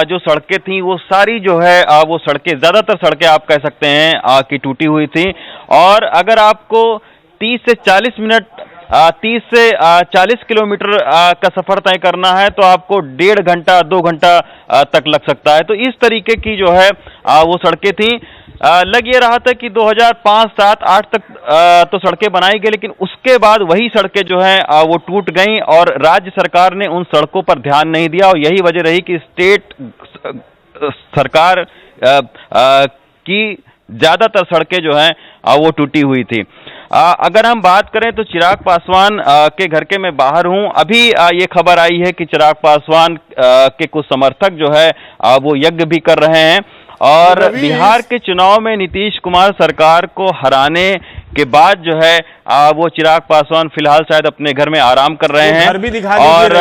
जो सड़कें थी वो सारी जो है वो सड़कें, ज्यादातर सड़कें आप कह सकते हैं कि टूटी हुई थी। और अगर आपको 30 से 40 मिनट 30 से 40 किलोमीटर का सफर तय करना है तो आपको 1.5 घंटा 2 घंटा तक लग सकता है। तो इस तरीके की जो है वो सड़कें थी। लग ये रहा था कि 2005, 7, 8 तक तो सड़कें बनाई गई, लेकिन उसके बाद वही सड़कें जो हैं वो टूट गईं और राज्य सरकार ने उन सड़कों पर ध्यान नहीं दिया। और यही वजह रही कि स्टेट सरकार की ज्यादातर सड़कें जो हैं वो टूटी हुई थी। अगर हम बात करें तो चिराग पासवान के घर के मैं बाहर हूं। अभी ये खबर आई है कि चिराग पासवान के कुछ समर्थक जो है वो यज्ञ भी कर रहे हैं। और बिहार के चुनाव में नीतीश कुमार सरकार को हराने के बाद जो है वो चिराग पासवान फिलहाल शायद अपने घर में आराम कर रहे हैं। घर भी दिखा और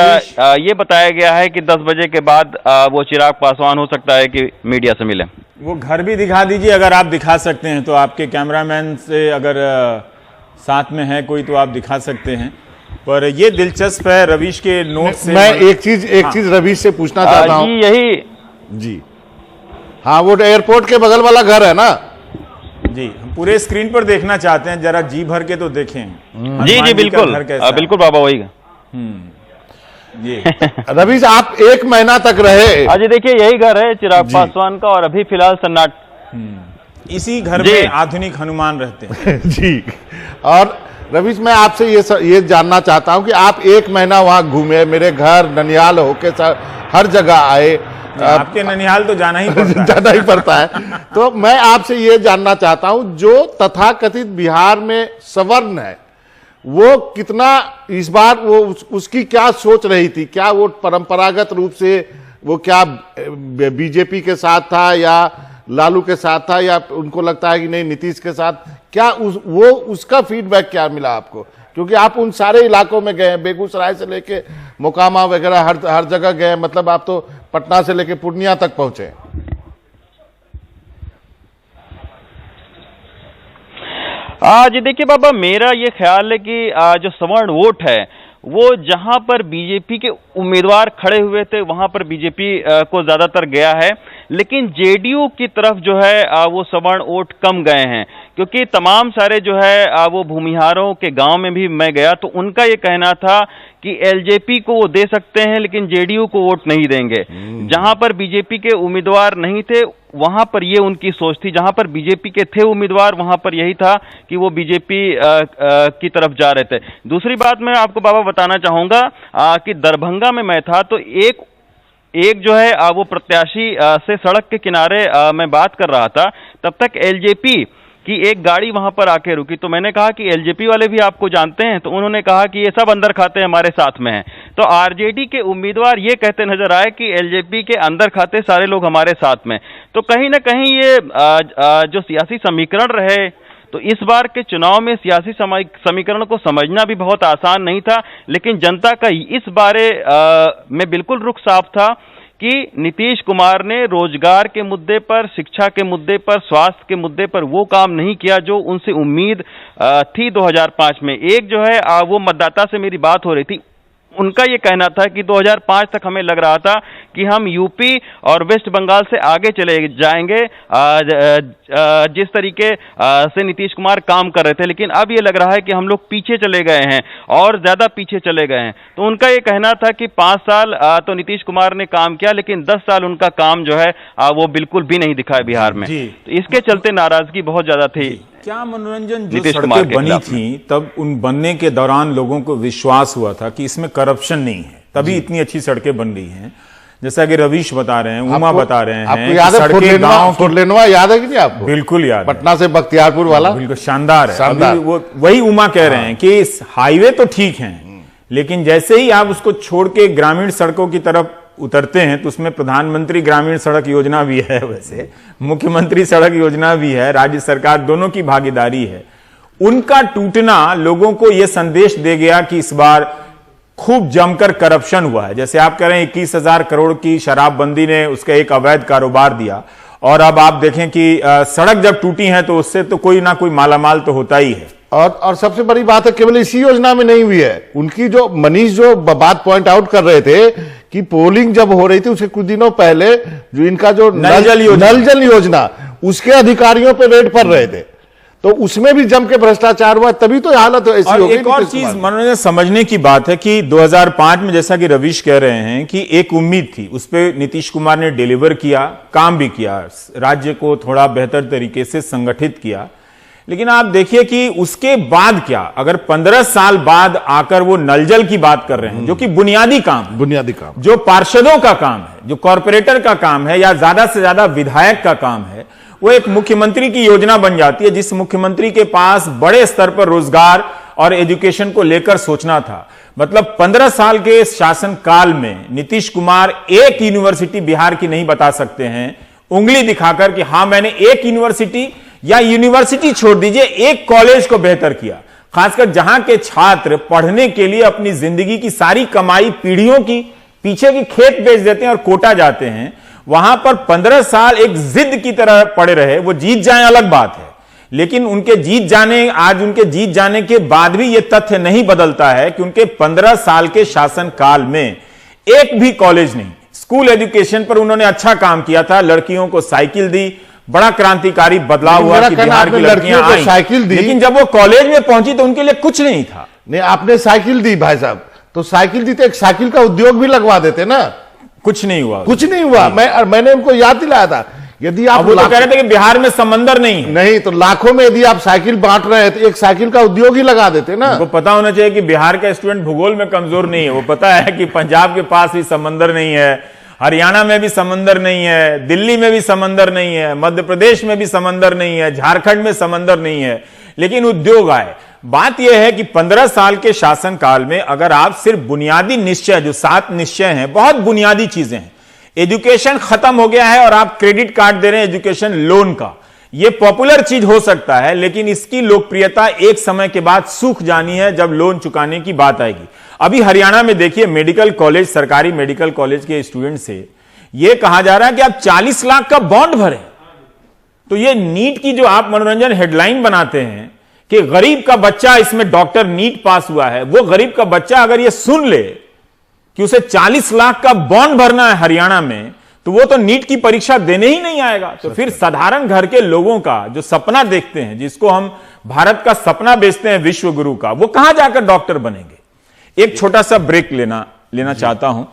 ये बताया गया है कि 10 बजे के बाद वो चिराग पासवान हो सकता है कि मीडिया से मिले। वो घर भी दिखा दीजिए अगर आप दिखा सकते हैं तो। आपके कैमरामैन से अगर साथ में है कोई तो आप दिखा सकते हैं। पर ये दिलचस्प है रवीश के नोट से। मैं एक चीज रवीश से पूछना चाहता हूँ। यही जी हाँ, वो एयरपोर्ट के बगल वाला घर है ना? जी, हम पूरे स्क्रीन पर देखना चाहते हैं, जरा जी भर के तो देखें। जी बिल्कुल बिल्कुल बाबा, वही जी। रवीश, आप 1 महीना तक रहे। अजय देखिए, यही घर है चिराग पासवान का और अभी फिलहाल सन्नाट। इसी घर में आधुनिक हनुमान रहते हैं। जी। और रवीश, मैं आपसे ये जानना चाहता हूं कि आप 1 महीना वहां घूमे, मेरे घर ननिहाल होके हर जगह आए। आपके ननिहाल तो जाना ही पड़ता है। जाना ही पड़ता है। तो मैं आपसे ये जानना चाहता हूं, जो तथाकथित बिहार में सवर्ण है वो कितना इस बार वो उसकी क्या सोच रही थी? क्या वो परंपरागत रूप से वो क्या बीजेपी के साथ था या लालू के साथ था, या उनको लगता है कि नहीं नीतीश के साथ? क्या उसका फीडबैक क्या मिला आपको? क्योंकि आप उन सारे इलाकों में गए, बेगूसराय से लेके मोकामा वगैरह हर जगह गए, मतलब आप तो पटना से लेके पूर्णिया तक पहुंचे। जी देखिए बाबा, मेरा ये ख्याल है कि जो सवर्ण वोट है वो जहां पर बीजेपी के उम्मीदवार खड़े हुए थे वहां पर बीजेपी को ज्यादातर गया है, लेकिन जेडीयू की तरफ जो है वो सवर्ण वोट कम गए हैं। क्योंकि तमाम सारे जो है वो भूमिहारों के गांव में भी मैं गया तो उनका ये कहना था कि एलजेपी को वो दे सकते हैं लेकिन जेडीयू को वोट नहीं देंगे। जहां पर बीजेपी के उम्मीदवार नहीं थे वहां पर ये उनकी सोच थी, जहां पर बीजेपी के थे उम्मीदवार वहां पर यही था कि वो बीजेपी की तरफ जा रहे थे। दूसरी बात मैं आपको बाबा बताना चाहूंगा कि दरभंगा में मैं था तो एक जो है वो प्रत्याशी से सड़क के किनारे मैं बात कर रहा था, तब तक एलजेपी कि एक गाड़ी वहां पर आके रुकी। तो मैंने कहा कि एलजेपी वाले भी आपको जानते हैं? तो उन्होंने कहा कि ये सब अंदर खाते हमारे साथ में हैं। तो आरजेडी के उम्मीदवार ये कहते नजर आए कि एलजेपी के अंदर खाते सारे लोग हमारे साथ में। तो कहीं ना कहीं ये जो सियासी समीकरण रहे, तो इस बार के चुनाव में सियासी समीकरण को समझना भी बहुत आसान नहीं था, लेकिन जनता का इस बारे में बिल्कुल रुख साफ था कि नीतीश कुमार ने रोजगार के मुद्दे पर, शिक्षा के मुद्दे पर, स्वास्थ्य के मुद्दे पर वो काम नहीं किया जो उनसे उम्मीद थी 2005 में। एक जो है वो मतदाता से मेरी बात हो रही थी, उनका ये कहना था कि 2005 तक हमें लग रहा था कि हम यूपी और वेस्ट बंगाल से आगे चले जाएंगे जिस तरीके से नीतीश कुमार काम कर रहे थे, लेकिन अब ये लग रहा है कि हम लोग पीछे चले गए हैं और ज्यादा पीछे चले गए हैं। तो उनका ये कहना था कि 5 साल तो नीतीश कुमार ने काम किया, लेकिन 10 साल उनका काम जो है वो बिल्कुल भी नहीं दिखा है बिहार में। तो इसके चलते नाराजगी बहुत ज्यादा थी। क्या मनोरंजन, जो सड़कें बनी थी तब उन बनने के दौरान लोगों को विश्वास हुआ था कि इसमें करप्शन नहीं है, तभी इतनी अच्छी सड़कें बन रही हैं। जैसा कि रवीश बता रहे हैं, उमा बता रहे हैं, आपको याद है फोरलेनवा याद है कि नहीं आपको? बिल्कुल याद, पटना से बख्तियारपुर वाला बिल्कुल शानदार है। अभी वो वही उमा कह रहे हैं कि इस हाईवे तो ठीक है, लेकिन जैसे ही आप उसको छोड़ के ग्रामीण सड़कों की तरफ उतरते हैं तो उसमें प्रधानमंत्री ग्रामीण सड़क योजना भी है, वैसे मुख्यमंत्री सड़क योजना भी है, राज्य सरकार दोनों की भागीदारी है। उनका टूटना लोगों को यह संदेश दे गया कि इस बार खूब जमकर करप्शन हुआ है। जैसे आप कह रहे हैं 21,000 करोड़ की शराबबंदी ने उसका एक अवैध कारोबार दिया, और अब आप देखें कि सड़क जब टूटी है तो उससे तो कोई ना कोई मालामाल तो होता ही है। और सबसे बड़ी बात है, केवल इसी योजना में नहीं हुई है। उनकी जो मनीष जो बात पॉइंट आउट कर रहे थे कि पोलिंग जब हो रही थी उसके कुछ दिनों पहले जो इनका जो नल जल योजना उसके अधिकारियों पे रेड पड़ रहे थे, तो उसमें भी जम के भ्रष्टाचार हुआ, तभी तो हालत ऐसी हो गई। एक और चीज मनोरंजन समझने की बात है कि 2005 में जैसा कि रवीश कह रहे हैं कि एक उम्मीद थी, उस पर नीतीश कुमार ने डिलीवर किया, काम भी किया, राज्य को थोड़ा बेहतर तरीके से संगठित किया। लेकिन आप देखिए कि उसके बाद क्या, अगर 15 साल बाद आकर वो नल जल की बात कर रहे हैं, जो कि बुनियादी काम, जो पार्षदों का काम है, जो कॉर्पोरेटर का काम है, या ज्यादा से ज्यादा विधायक का काम है, वो एक मुख्यमंत्री की योजना बन जाती है, जिस मुख्यमंत्री के पास बड़े स्तर पर रोजगार और एजुकेशन को लेकर सोचना था। मतलब 15 साल के शासन काल में नीतीश कुमार एक यूनिवर्सिटी बिहार की नहीं बता सकते हैं उंगली दिखाकर कि हां मैंने एक यूनिवर्सिटी, या यूनिवर्सिटी छोड़ दीजिए, एक कॉलेज को बेहतर किया। खासकर जहां के छात्र पढ़ने के लिए अपनी जिंदगी की सारी कमाई पीढ़ियों की पीछे की खेत बेच देते हैं और कोटा जाते हैं, वहां पर 15 साल एक जिद की तरह पड़े रहे। वो जीत जाएं अलग बात है, लेकिन उनके जीत जाने के बाद भी यह तथ्य नहीं बदलता है कि उनके 15 साल के शासन काल में एक भी कॉलेज नहीं। स्कूल एजुकेशन पर उन्होंने अच्छा काम किया था, लड़कियों को साइकिल दी, बड़ा क्रांतिकारी बदलाव हुआ कि बिहार की लड़कियां आई, साइकिल दी, लेकिन जब वो कॉलेज में पहुंची तो उनके लिए कुछ नहीं था। नहीं, आपने साइकिल दी भाई साहब, तो साइकिल दी तो एक साइकिल का उद्योग भी लगवा देते ना, कुछ नहीं हुआ। मैंने उनको याद दिलाया था, यदि आप वो तो कह रहे थे कि बिहार में समंदर नहीं तो लाखों में यदि आप साइकिल बांट रहे हैं तो एक साइकिल का उद्योग ही लगा देते ना। उनको पता होना चाहिए कि बिहार का स्टूडेंट भूगोल में कमजोर नहीं है। वो पता है कि पंजाब के पास भी समंदर नहीं है, हरियाणा में भी समंदर नहीं है, दिल्ली में भी समंदर नहीं है, मध्य प्रदेश में भी समंदर नहीं है, झारखंड में समंदर नहीं है, लेकिन उद्योग आए। बात यह है कि 15 साल के शासन काल में अगर आप सिर्फ बुनियादी निश्चय, जो 7 निश्चय हैं, बहुत बुनियादी चीजें हैं, एजुकेशन खत्म हो गया है और आप क्रेडिट कार्ड दे रहे हैं एजुकेशन लोन का, यह पॉपुलर चीज हो सकता है, लेकिन इसकी लोकप्रियता एक समय के बाद सूख जानी है जब लोन चुकाने की बात आएगी। अभी हरियाणा में देखिए, मेडिकल कॉलेज, सरकारी मेडिकल कॉलेज के स्टूडेंट से यह कहा जा रहा है कि आप 40 लाख का बॉन्ड भरें। तो यह नीट की जो आप मनोरंजन हेडलाइन बनाते हैं कि गरीब का बच्चा इसमें डॉक्टर नीट पास हुआ है, वो गरीब का बच्चा अगर यह सुन ले कि उसे 40 लाख का बॉन्ड भरना है हरियाणा में, तो वो तो नीट की परीक्षा देने ही नहीं आएगा। तो फिर साधारण घर के लोगों का जो सपना देखते हैं, जिसको हम भारत का सपना बेचते हैं विश्व गुरु का, वो कहां जाकर डॉक्टर बनेंगे। एक छोटा सा ब्रेक लेना चाहता हूं,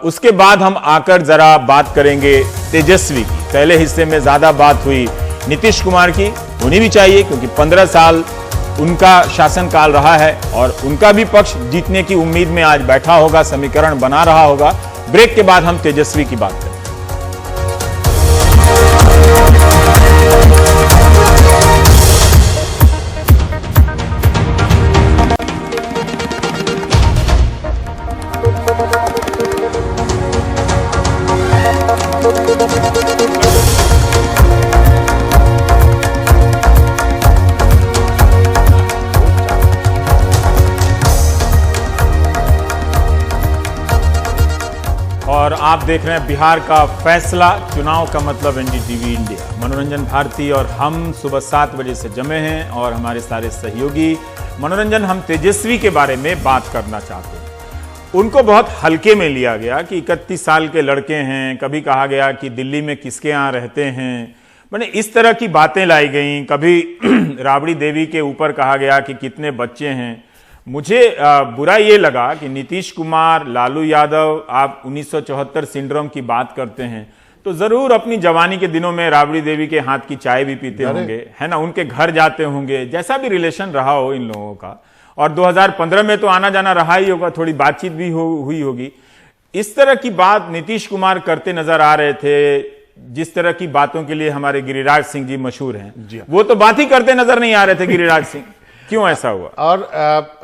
उसके बाद हम आकर जरा बात करेंगे तेजस्वी की। पहले हिस्से में ज्यादा बात हुई नीतीश कुमार की, होनी भी चाहिए क्योंकि 15 साल उनका शासनकाल रहा है और उनका भी पक्ष जीतने की उम्मीद में आज बैठा होगा, समीकरण बना रहा होगा। ब्रेक के बाद हम तेजस्वी की बात करें। और आप देख रहे हैं बिहार का फैसला, चुनाव का मतलब एनडीटीवी इंडिया। मनोरंजन भारती और हम सुबह 7 बजे से जमे हैं और हमारे सारे सहयोगी। मनोरंजन, हम तेजस्वी के बारे में बात करना चाहते हैं। उनको बहुत हल्के में लिया गया कि 31 साल के लड़के हैं। कभी कहा गया कि दिल्ली में किसके यहाँ रहते हैं, मैंने इस तरह की बातें लाई गई। कभी राबड़ी देवी के ऊपर कहा गया कि कितने बच्चे हैं। मुझे बुरा ये लगा कि नीतीश कुमार, लालू यादव, आप 1974 सिंड्रोम की बात करते हैं तो जरूर अपनी जवानी के दिनों में राबड़ी देवी के हाथ की चाय भी पीते होंगे, है ना, उनके घर जाते होंगे, जैसा भी रिलेशन रहा हो इन लोगों का। और 2015 में तो आना जाना रहा ही होगा, थोड़ी बातचीत भी हुई होगी। इस तरह की बात नीतीश कुमार करते नजर आ रहे थे, जिस तरह की बातों के लिए हमारे गिरिराज सिंह जी मशहूर हैं, वो तो बात ही करते नजर नहीं आ रहे थे गिरिराज सिंह। क्यों ऐसा हुआ? और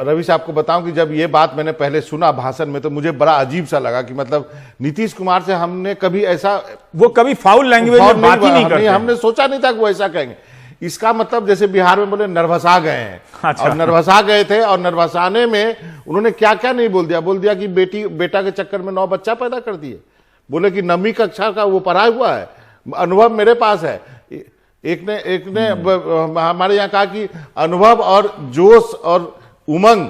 रवि साहब को बताऊं कि जब ये बात मैंने पहले सुना भाषण में तो मुझे बड़ा अजीब सा लगा कि मतलब नीतीश कुमार से हमने कभी ऐसा, वो कभी फाउल लैंग्वेज में बात ही नहीं करते। हमने सोचा नहीं था कि वो ऐसा कहेंगे। इसका मतलब जैसे बिहार में बोले नर्वसा गए हैं। अच्छा। और नर्वसा गए थे और नर्वसाने में उन्होंने क्या क्या नहीं बोल दिया कि बेटा के चक्कर में 9 बच्चा पैदा कर दिए। बोले कि 9वीं कक्षा का वो पढ़ा हुआ है, अनुभव मेरे पास है। एक ने हमारे यहाँ कहा कि अनुभव और जोश और उमंग,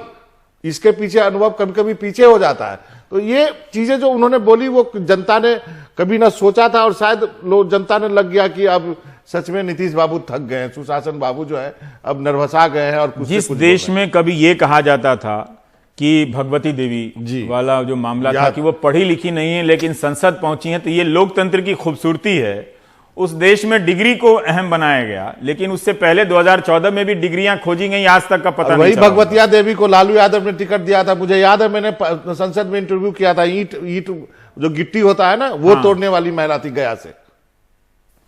इसके पीछे अनुभव कभी कभी पीछे हो जाता है। तो ये चीजें जो उन्होंने बोली वो जनता ने कभी ना सोचा था और शायद लोग जनता ने लग गया कि अब सच में नीतीश बाबू थक गए हैं, सुशासन बाबू जो है अब नर्वसा गए हैं। और कुछ जिस देश में कभी ये कहा जाता था कि भगवती देवी वाला जो मामला था कि वो पढ़ी लिखी नहीं है लेकिन संसद पहुंची है, तो ये लोकतंत्र की खूबसूरती है। उस देश में डिग्री को अहम बनाया गया, लेकिन उससे पहले 2014 में भी डिग्रियां खोजी गई, आज तक का पता नहीं वही भगवतिया देवी को लालू यादव ने टिकट दिया था। मुझे याद है मैंने संसद में इंटरव्यू किया था। ईट जो गिट्टी होता है ना, वो तोड़ने वाली महिला थी गया से।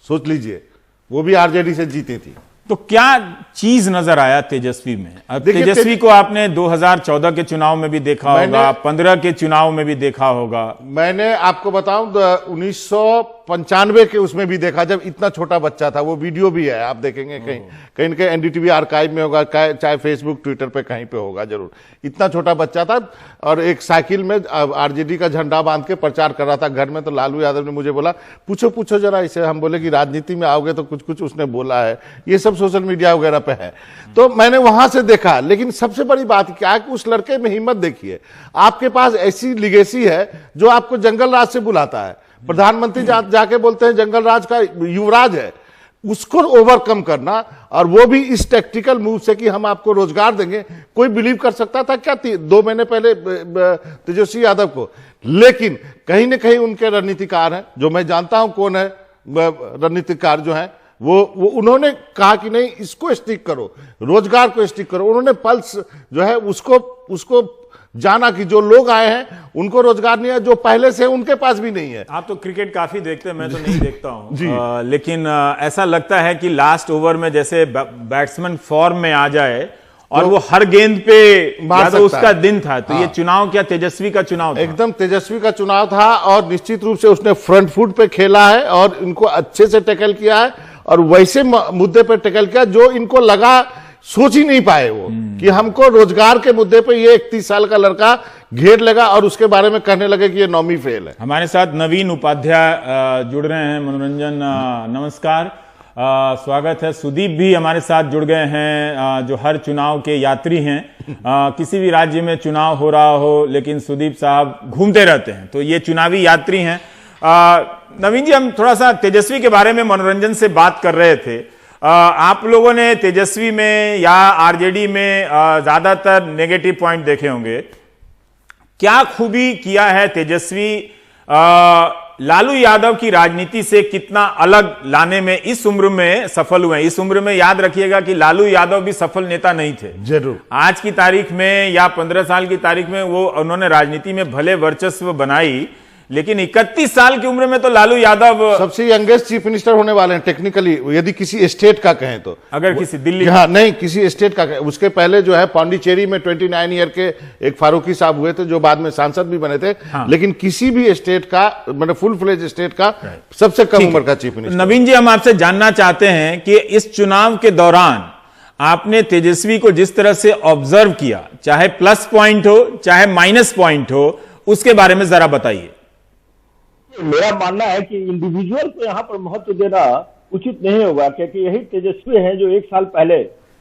सोच लीजिए, वो भी आरजेडी से जीती थी। तो क्या चीज नजर आया तेजस्वी में? अब तेजस्वी को आपने 2014 के चुनाव में भी देखा होगा, 15 के चुनाव में भी देखा होगा। मैंने आपको बताऊं 1995 के उसमें भी देखा, जब इतना छोटा बच्चा था। वो वीडियो भी है, आप देखेंगे कहीं कहीं एनडीटीवी आर्काइव में होगा, चाहे फेसबुक ट्विटर पे कहीं पे होगा जरूर। इतना छोटा बच्चा था और एक साइकिल में आरजेडी का झंडा बांध के प्रचार कर रहा था घर में। तो लालू यादव ने मुझे बोला पूछो जरा इसे। हम बोले कि राजनीति में आओगे तो कुछ उसने बोला है, ये सब सोशल मीडिया वगैरह पे है। तो मैंने वहां से देखा। लेकिन सबसे बड़ी बात क्या है कि उस लड़के में हिम्मत देखिए। आपके पास ऐसी लिगेसी है जो आपको जंगल राज से बुलाता है। प्रधानमंत्री जाके बोलते हैं जंगल राज का युवराज है, उसको ओवरकम करना, और वो भी इस टैक्टिकल मूव से कि हम आपको रोजगार देंगे। कोई बिलीव कर सकता था क्या 2 महीने पहले तेजस्वी यादव को? लेकिन कहीं ना कहीं उनके रणनीतिकार हैं, जो मैं जानता हूं कौन है रणनीतिकार जो है, वो उन्होंने कहा कि नहीं, इसको स्टिक करो, रोजगार को स्टिक करो। उन्होंने पल्स जो है उसको जाना कि जो लोग आए हैं उनको रोजगार नहीं है, जो पहले से उनके पास भी नहीं है। आप तो क्रिकेट काफी देखते हैं, मैं तो नहीं देखता हूं। लेकिन ऐसा लगता है कि लास्ट ओवर में जैसे बैट्समैन फॉर्म में आ जाए और वो हर गेंद पे मार, तो उसका दिन था। तो ये चुनाव क्या तेजस्वी का चुनाव था? एकदम तेजस्वी का चुनाव था और निश्चित रूप से उसने फ्रंट फुट पे खेला है और इनको अच्छे से टैकल किया है और वैसे मुद्दे पे टैकल किया जो इनको लगा, सोच ही नहीं पाए वो कि हमको रोजगार के मुद्दे पे ये 31 साल का लड़का घेर लेगा और उसके बारे में कहने लगे कि ये 9वीं फेल है। हमारे साथ नवीन उपाध्याय जुड़ रहे हैं। मनोरंजन नमस्कार, स्वागत है। सुदीप भी हमारे साथ जुड़ गए हैं, जो हर चुनाव के यात्री हैं। किसी भी राज्य में चुनाव हो रहा हो, लेकिन सुदीप साहब घूमते रहते हैं, तो ये चुनावी यात्री हैं। नवीन जी, हम थोड़ा सा तेजस्वी के बारे में मनोरंजन से बात कर रहे थे। आप लोगों ने तेजस्वी में या आरजेडी में ज्यादातर नेगेटिव पॉइंट देखे होंगे। क्या खूबी किया है तेजस्वी लालू यादव की राजनीति से कितना अलग लाने में इस उम्र में सफल हुए? इस उम्र में याद रखिएगा कि लालू यादव भी सफल नेता नहीं थे। जरूर आज की तारीख में या 15 साल की तारीख में वो उन्होंने राजनीति में भले वर्चस्व बनाई, लेकिन 31 साल की उम्र में तो लालू यादव सबसे यंगेस्ट चीफ मिनिस्टर होने वाले हैं टेक्निकली, यदि किसी स्टेट का कहें तो। अगर किसी दिल्ली, हाँ नहीं, किसी स्टेट का कहें। उसके पहले जो है पांडिचेरी में 29 ईयर के एक फारूकी साहब हुए थे जो बाद में सांसद भी बने थे। हाँ। लेकिन किसी भी स्टेट का, मतलब फुल फ्लेज स्टेट का सबसे कम उम्र का चीफ मिनिस्टर। नवीन जी, हम आपसे जानना चाहते हैं कि इस चुनाव के दौरान आपने तेजस्वी को जिस तरह से ऑब्जर्व किया, चाहे प्लस पॉइंट हो चाहे माइनस पॉइंट हो, उसके बारे में जरा बताइए। मेरा मानना है कि इंडिविजुअल को यहाँ पर महत्व देना उचित नहीं होगा, क्योंकि यही तेजस्वी हैं जो 1 साल पहले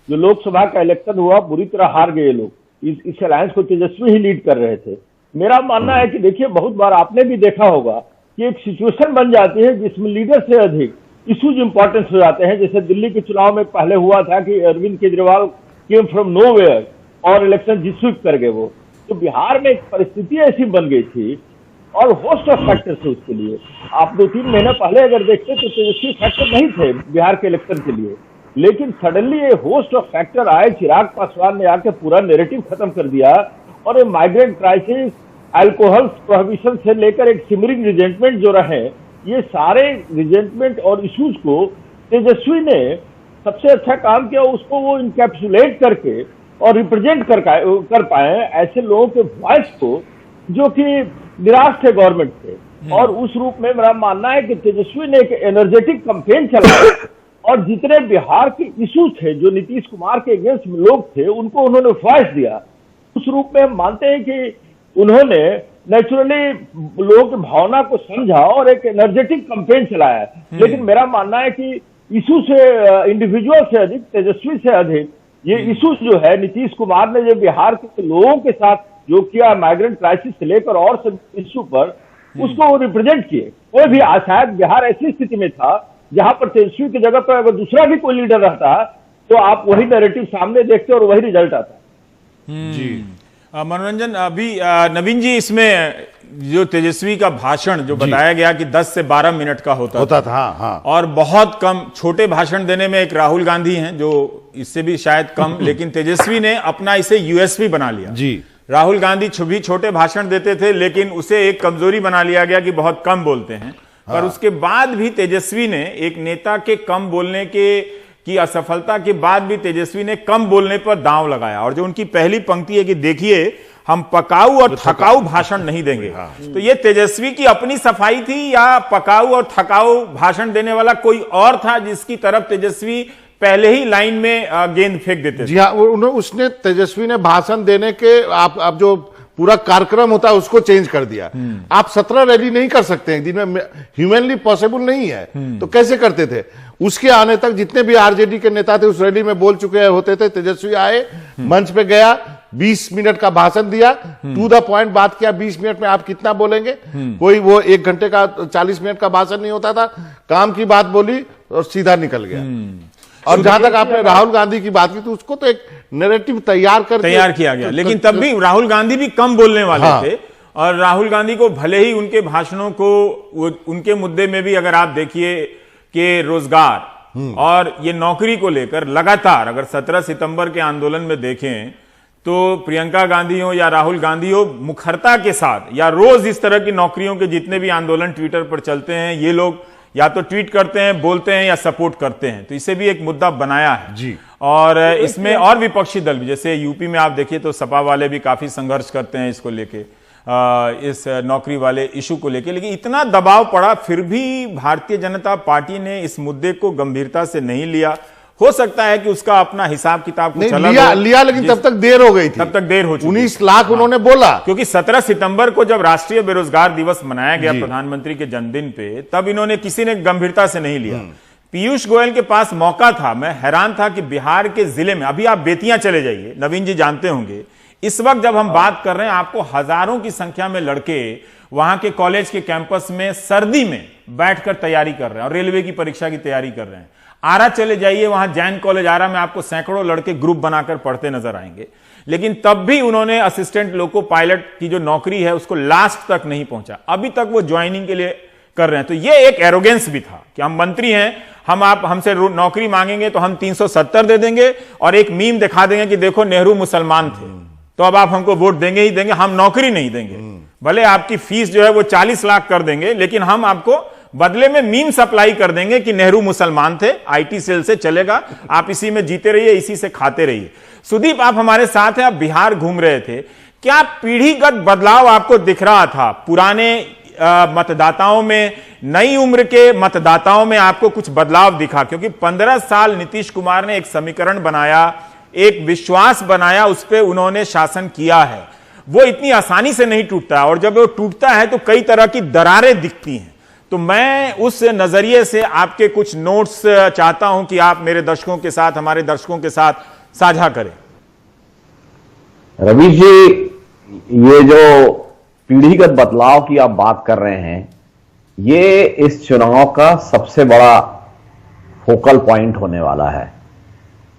जो लोकसभा का इलेक्शन हुआ बुरी तरह हार गए लोग। इस अलायंस को तेजस्वी ही लीड कर रहे थे। मेरा मानना है कि देखिए, बहुत बार आपने भी देखा होगा कि एक सिचुएशन बन जाती है जिसमें लीडर से अधिक इश्यूज इंपॉर्टेंस हो जाते हैं। जैसे दिल्ली के चुनाव में पहले हुआ था कि Arvind Kejriwal came from nowhere और इलेक्शन जीत कर गए वो। तो बिहार में एक परिस्थिति ऐसी बन गई थी और होस्ट ऑफ फैक्टर्स थे उसके लिए। आप 2-3 महीने पहले अगर देखते तो तेजस्वी फैक्टर नहीं थे बिहार के इलेक्शन के लिए, लेकिन सडनली ये होस्ट ऑफ फैक्टर आए। चिराग पासवान ने आके पूरा नैरेटिव खत्म कर दिया और ये माइग्रेंट क्राइसिस, अल्कोहल प्रोहिबिशन से लेकर एक सिमरिंग रिजेंटमेंट जो रहे, ये सारे रिजेंटमेंट और इश्यूज को तेजस्वी ने सबसे अच्छा काम किया, उसको वो इनकैप्सुलेट करके और रिप्रेजेंट कर पाए ऐसे लोगों के वॉइस को जो कि निराश थे गवर्नमेंट से। और उस रूप में मेरा मानना है कि तेजस्वी ने एक एनर्जेटिक कैंपेन चलाया और जितने बिहार के इश्यूज थे जो नीतीश कुमार के अगेंस्ट लोग थे उनको उन्होंने वॉइस दिया। उस रूप में हम मानते हैं कि उन्होंने नेचुरली लोगों की भावना को समझा और एक एनर्जेटिक कैंपेन चलाया। लेकिन मेरा मानना है कि इशू से इंडिविजुअल से अधिक, तेजस्वी से अधिक ये इशूज जो है नीतीश कुमार ने जो बिहार के लोगों के साथ जो किया, माइग्रेंट क्राइसिस से लेकर और सब इशू पर, उसको रिप्रेजेंट किए। कोई भी शायद बिहार ऐसी स्थिति में था जहां पर तेजस्वी की जगह पर अगर दूसरा भी कोई लीडर रहता तो आप वही नैरेटिव सामने देखते और वही रिजल्ट आता। जी मनोरंजन, अभी नवीन जी, इसमें जो तेजस्वी का भाषण जो बताया गया कि 10 से 12 मिनट का होता था। हाँ। और बहुत कम छोटे भाषण देने में एक राहुल गांधी हैं जो इससे भी शायद कम, लेकिन तेजस्वी ने अपना इसे यूएसपी बना लिया। जी, राहुल गांधी भी छोटे भाषण देते थे, लेकिन उसे एक कमजोरी बना लिया गया कि बहुत कम बोलते हैं। पर उसके बाद भी तेजस्वी ने एक नेता के कम बोलने की असफलता के बाद भी तेजस्वी ने कम बोलने पर दांव लगाया। और जो उनकी पहली पंक्ति है कि देखिए हम पकाऊ और थकाऊ भाषण नहीं देंगे। तो ये तेजस्वी की अपनी सफाई थी या पकाऊ और थकाऊ भाषण देने वाला कोई और था जिसकी तरफ तेजस्वी पहले ही लाइन में गेंद फेंक देते थे? जी हाँ, उसने तेजस्वी ने भाषण देने के आप जो पूरा कार्यक्रम होता है उसको चेंज कर दिया। आप 17 रैली नहीं कर सकते हैं दिन में, ह्यूमनली पॉसिबल नहीं है। तो कैसे करते थे? उसके आने तक जितने भी आरजेडी के नेता थे उस रैली में बोल चुके होते थे। तेजस्वी आए, मंच पे गया, 20 मिनट का भाषण दिया, टू द पॉइंट बात किया। 20 मिनट में आप कितना बोलेंगे? कोई वो 1 घंटे का 40 मिनट का भाषण नहीं होता था। काम की बात बोली और सीधा निकल गया। और जहां तक आपने राहुल गांधी की बात की तो उसको तो एक नैरेटिव तैयार किया गया, लेकिन तब भी राहुल गांधी भी कम बोलने वाले थे। और राहुल गांधी को भले ही उनके भाषणों को, उनके मुद्दे में भी अगर आप देखिए कि रोजगार और ये नौकरी को लेकर लगातार, अगर 17 सितंबर के आंदोलन में देखें तो प्रियंका गांधी हो या राहुल गांधी हो, मुखरता के साथ या रोज इस तरह की नौकरियों के जितने भी आंदोलन ट्विटर पर चलते हैं, ये लोग या तो ट्वीट करते हैं, बोलते हैं या सपोर्ट करते हैं। तो इसे भी एक मुद्दा बनाया है जी। और इसमें और विपक्षी दल भी, जैसे यूपी में आप देखिए तो सपा वाले भी काफी संघर्ष करते हैं इसको लेके, इस नौकरी वाले इशू को लेके। लेकिन इतना दबाव पड़ा, फिर भी भारतीय जनता पार्टी ने इस मुद्दे को गंभीरता से नहीं लिया। हो सकता है कि उसका अपना हिसाब किताब कुछ अलग लिया, लेकिन तब तक देर हो गई थी। तब तक देर हो चुकी। 19 लाख उन्होंने बोला, क्योंकि 17 सितंबर को जब राष्ट्रीय बेरोजगार दिवस मनाया गया प्रधानमंत्री के जन्मदिन पे, तब इन्होंने किसी ने गंभीरता से नहीं लिया। पीयूष गोयल के पास मौका था। मैं हैरान था कि बिहार के जिले में, अभी आप बेतियां चले जाइए, नवीन जी जानते होंगे, इस वक्त जब हम बात कर रहे हैं आपको हजारों की संख्या में लड़के वहां के कॉलेज के कैंपस में सर्दी में बैठकर तैयारी कर रहे हैं और रेलवे की परीक्षा की तैयारी कर रहे हैं। आरा चले जाइए, वहां जैन कॉलेज आरा में आपको सैकड़ों लड़के ग्रुप बनाकर पढ़ते नजर आएंगे। लेकिन तब भी उन्होंने असिस्टेंट लोको पायलट की जो नौकरी है उसको लास्ट तक नहीं पहुंचा। अभी तक वो ज्वाइनिंग के लिए कर रहे हैं। तो ये एक एरोगेंस भी था कि हम मंत्री हैं, हम आप हमसे नौकरी मांगेंगे तो हम 370 दे देंगे और एक मीम दिखा देंगे कि देखो नेहरू मुसलमान थे तो अब आप हमको वोट देंगे ही देंगे, हम नौकरी नहीं देंगे। भले आपकी फीस जो है वो 40 लाख कर देंगे, लेकिन हम आपको बदले में मीम सप्लाई कर देंगे कि नेहरू मुसलमान थे, आईटी सेल से चलेगा, आप इसी में जीते रहिए, इसी से खाते रहिए। सुदीप, आप हमारे साथ हैं, आप बिहार घूम रहे थे, क्या पीढ़ीगत बदलाव आपको दिख रहा था? पुराने मतदाताओं में, नई उम्र के मतदाताओं में आपको कुछ बदलाव दिखा? क्योंकि 15 साल नीतीश कुमार ने एक समीकरण बनाया, एक विश्वास बनाया, उस पर उन्होंने शासन किया है। वो इतनी आसानी से नहीं टूटता और जब वो टूटता है तो कई तरह की दरारें दिखती हैं। तो मैं उस नजरिए से आपके कुछ नोट्स चाहता हूं कि आप मेरे दर्शकों के साथ, हमारे दर्शकों के साथ साझा करें। रवि जी, ये जो पीढ़ीगत बदलाव की आप बात कर रहे हैं, ये इस चुनाव का सबसे बड़ा फोकल पॉइंट होने वाला है।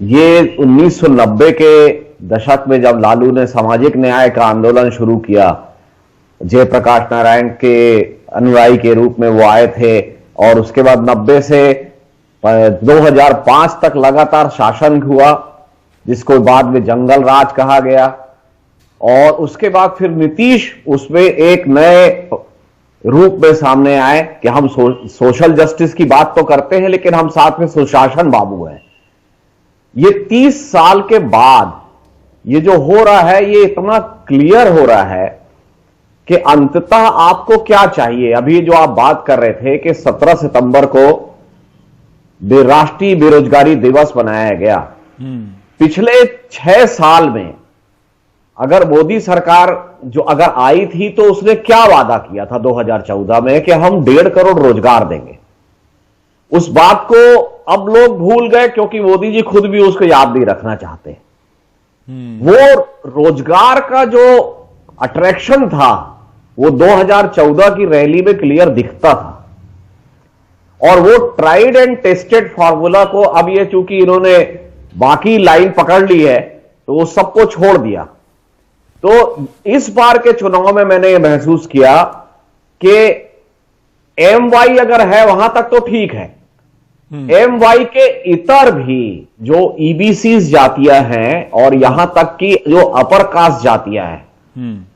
ये 1990 के दशक में जब लालू ने सामाजिक न्याय का आंदोलन शुरू किया, जयप्रकाश नारायण के अनुयायी के रूप में वो आए थे, और उसके बाद 90 से 2005 तक लगातार शासन हुआ, जिसको बाद में जंगल राज कहा गया। और उसके बाद फिर नीतीश उसमें एक नए रूप में सामने आए कि हम सोशल जस्टिस की बात तो करते हैं, लेकिन हम साथ में सुशासन बाबू हैं। ये 30 साल के बाद ये जो हो रहा है, ये इतना क्लियर हो रहा है कि अंततः आपको क्या चाहिए। अभी जो आप बात कर रहे थे कि 17 सितंबर को राष्ट्रीय बेरोजगारी दिवस मनाया गया। पिछले 6 साल में अगर मोदी सरकार जो अगर आई थी तो उसने क्या वादा किया था 2014 में कि हम 1.5 करोड़ रोजगार देंगे। उस बात को अब लोग भूल गए, क्योंकि मोदी जी खुद भी उसको याद नहीं रखना चाहते। वो रोजगार का जो अट्रैक्शन था वो 2014 की रैली में क्लियर दिखता था, और वो ट्राइड एंड टेस्टेड फॉर्मूला को अब ये चूंकि इन्होंने बाकी लाइन पकड़ ली है तो वो सबको छोड़ दिया। तो इस बार के चुनाव में मैंने ये महसूस किया कि एमवाई अगर है वहां तक तो ठीक है, एमवाई के इतर भी जो ईबीसीज जातियां हैं और यहां तक कि जो अपर कास्ट जातियां हैं,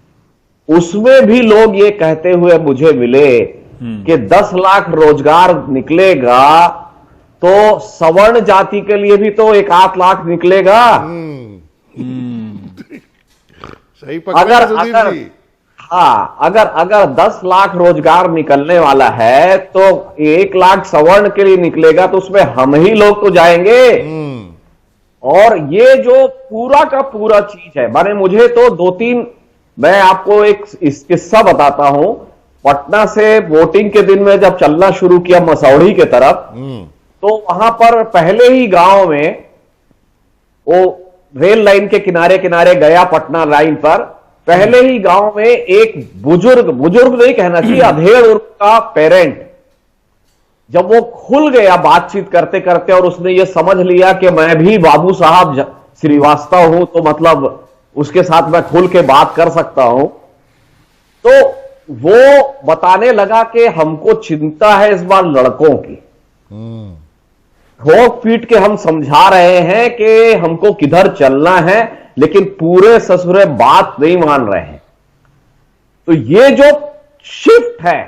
उसमें भी लोग ये कहते हुए मुझे मिले कि 10 लाख रोजगार निकलेगा तो सवर्ण जाति के लिए भी तो 1-8 लाख निकलेगा। सही पकड़ा सुदीप जी। अगर 10 लाख रोजगार निकलने वाला है तो 1 लाख सवर्ण के लिए निकलेगा, तो उसमें हम ही लोग तो जाएंगे। और ये जो पूरा का पूरा चीज है, माने मुझे तो 2-3 मैं आपको एक किस्सा बताता हूं। पटना से वोटिंग के दिन में जब चलना शुरू किया मसौढ़ी के तरफ, तो वहां पर पहले ही गांव में वो रेल लाइन के किनारे किनारे गया, पटना लाइन पर पहले ही गांव में एक बुजुर्ग नहीं कहना चाहिए, अधेड़ उम्र का पेरेंट, जब वो खुल गया बातचीत करते करते और उसने ये समझ लिया कि मैं भी बाबू साहब श्रीवास्तव हूं, तो मतलब उसके साथ मैं खुल के बात कर सकता हूं, तो वो बताने लगा कि हमको चिंता है इस बार लड़कों की। ठोक पीट के हम समझा रहे हैं कि हमको किधर चलना है, लेकिन पूरे ससुरे बात नहीं मान रहे हैं। तो ये जो शिफ्ट है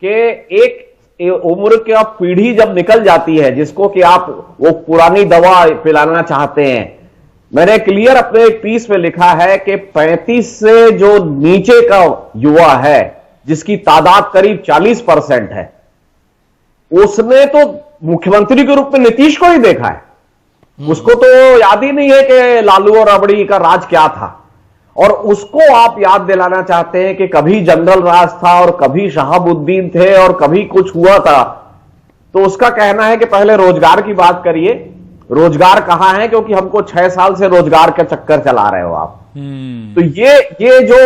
कि एक उम्र की पीढ़ी जब निकल जाती है, जिसको कि आप वो पुरानी दवा पिलाना चाहते हैं, मैंने क्लियर अपने एक पीस में लिखा है कि 35 से जो नीचे का युवा है, जिसकी तादाद करीब 40% है, उसने तो मुख्यमंत्री के रूप में नीतीश को ही देखा है। उसको तो याद ही नहीं है कि लालू और रबड़ी का राज क्या था, और उसको आप याद दिलाना चाहते हैं कि कभी जंगल राज था और कभी शहाबुद्दीन थे और कभी कुछ हुआ था। तो उसका कहना है कि पहले रोजगार की बात करिए। रोजगार कहां है, क्योंकि हमको 6 साल से रोजगार का चक्कर चला रहे हो आप। तो ये जो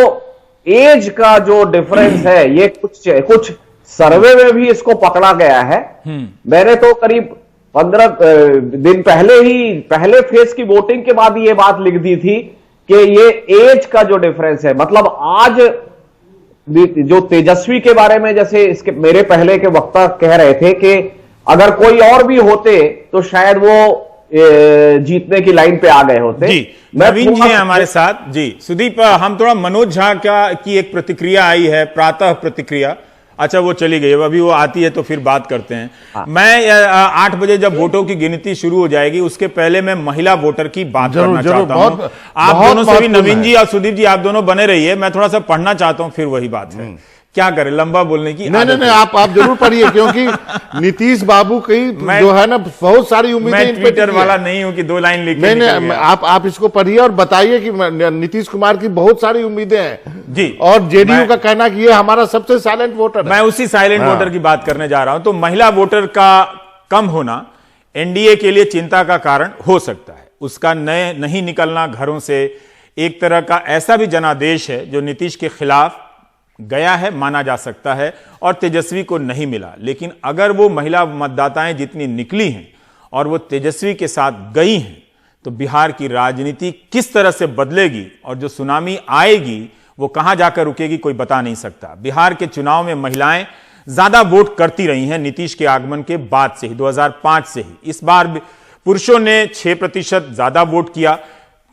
एज का जो डिफरेंस है, ये कुछ सर्वे में भी इसको पकड़ा गया है। मैंने तो करीब 15 दिन पहले फेज की वोटिंग के बाद ये बात लिख दी थी कि ये एज का जो डिफरेंस है, मतलब आज जो तेजस्वी के बारे में जैसे इसके मेरे पहले के वक्ता कह रहे थे कि अगर कोई और भी होते तो शायद वो जीतने की लाइन पे आ गए होते। जी, नवीन जी हैं हमारे साथ। जी सुदीप, हम थोड़ा मनोज झा की एक प्रतिक्रिया आई है, प्रातः प्रतिक्रिया। अच्छा, वो चली गई, अभी वो आती है तो फिर बात करते हैं। मैं 8 बजे जब वोटों की गिनती शुरू हो जाएगी, उसके पहले मैं महिला वोटर की बात करना चाहता हूं। आप दोनों से भी, नवीन जी और सुदीप जी, आप दोनों बने रहिए, मैं थोड़ा सा पढ़ना चाहता हूं, फिर वही बात है। क्या करें, लंबा बोलने की नहीं, आप जरूर पढ़िए, क्योंकि नीतीश बाबू की जो है ना बहुत सारी उम्मीदें। मैं ट्विटर वाला नहीं हूं कि 2 लाइन लिख। नहीं, आप इसको पढ़िए और बताइए कि नीतीश कुमार की बहुत सारी उम्मीदें हैं जी, और जेडीयू का कहना कि ये हमारा सबसे साइलेंट वोटर है। मैं उसी साइलेंट वोटर की बात करने जा रहा हूं। तो महिला वोटर का कम होना एनडीए के लिए चिंता का कारण हो सकता है। उसका नहीं निकलना घरों से एक तरह का ऐसा भी जनादेश है जो नीतीश के खिलाफ गया है माना जा सकता है और तेजस्वी को नहीं मिला, लेकिन अगर वो महिला मतदाताएं जितनी निकली हैं और वो तेजस्वी के साथ गई हैं तो बिहार की राजनीति किस तरह से बदलेगी और जो सुनामी आएगी वो कहां जाकर रुकेगी कोई बता नहीं सकता। बिहार के चुनाव में महिलाएं ज्यादा वोट करती रही हैं नीतीश के आगमन के बाद से ही, 2005 से ही। इस बार पुरुषों ने 6% ज्यादा वोट किया।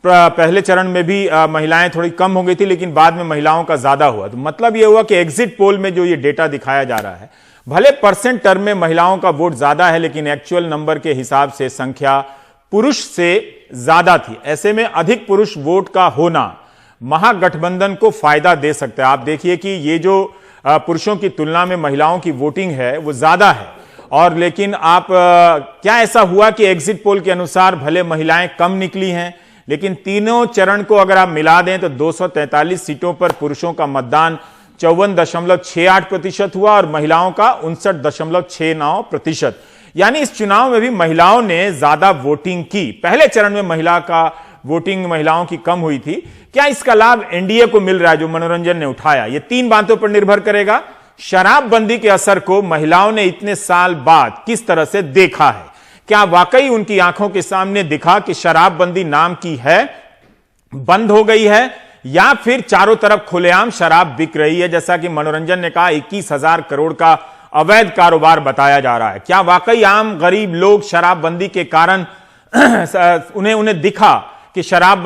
पहले चरण में भी महिलाएं थोड़ी कम हो गई थी, लेकिन बाद में महिलाओं का ज्यादा हुआ। तो मतलब यह हुआ कि एग्जिट पोल में जो ये डेटा दिखाया जा रहा है, भले परसेंट टर्म में महिलाओं का वोट ज्यादा है, लेकिन एक्चुअल नंबर के हिसाब से संख्या पुरुष से ज्यादा थी। ऐसे में अधिक पुरुष वोट का होना महागठबंधन को फायदा दे सकता है। आप देखिए कि ये जो पुरुषों की तुलना में महिलाओं की वोटिंग है वो ज्यादा है, और लेकिन आप क्या ऐसा हुआ कि एग्जिट पोल के अनुसार भले महिलाएं कम निकली हैं, लेकिन तीनों चरण को अगर आप मिला दें तो 243 सीटों पर पुरुषों का मतदान 54.68% हुआ और महिलाओं का 59.69%। यानी इस चुनाव में भी महिलाओं ने ज्यादा वोटिंग की। पहले चरण में महिला का वोटिंग महिलाओं की कम हुई थी। क्या इसका लाभ एनडीए को मिल रहा है जो मनोरंजन ने उठाया? यह 3 बातों पर निर्भर करेगा। शराबबंदी के असर को महिलाओं ने इतने साल बाद किस तरह से देखा है, क्या वाकई उनकी आंखों के सामने दिखा कि शराबबंदी नाम की है बंद हो गई है, या फिर चारों तरफ खुलेआम शराब बिक रही है, जैसा कि मनोरंजन ने कहा 21,000 करोड़ का अवैध कारोबार बताया जा रहा है। क्या वाकई आम गरीब लोग शराबबंदी के कारण उन्हें दिखा कि शराब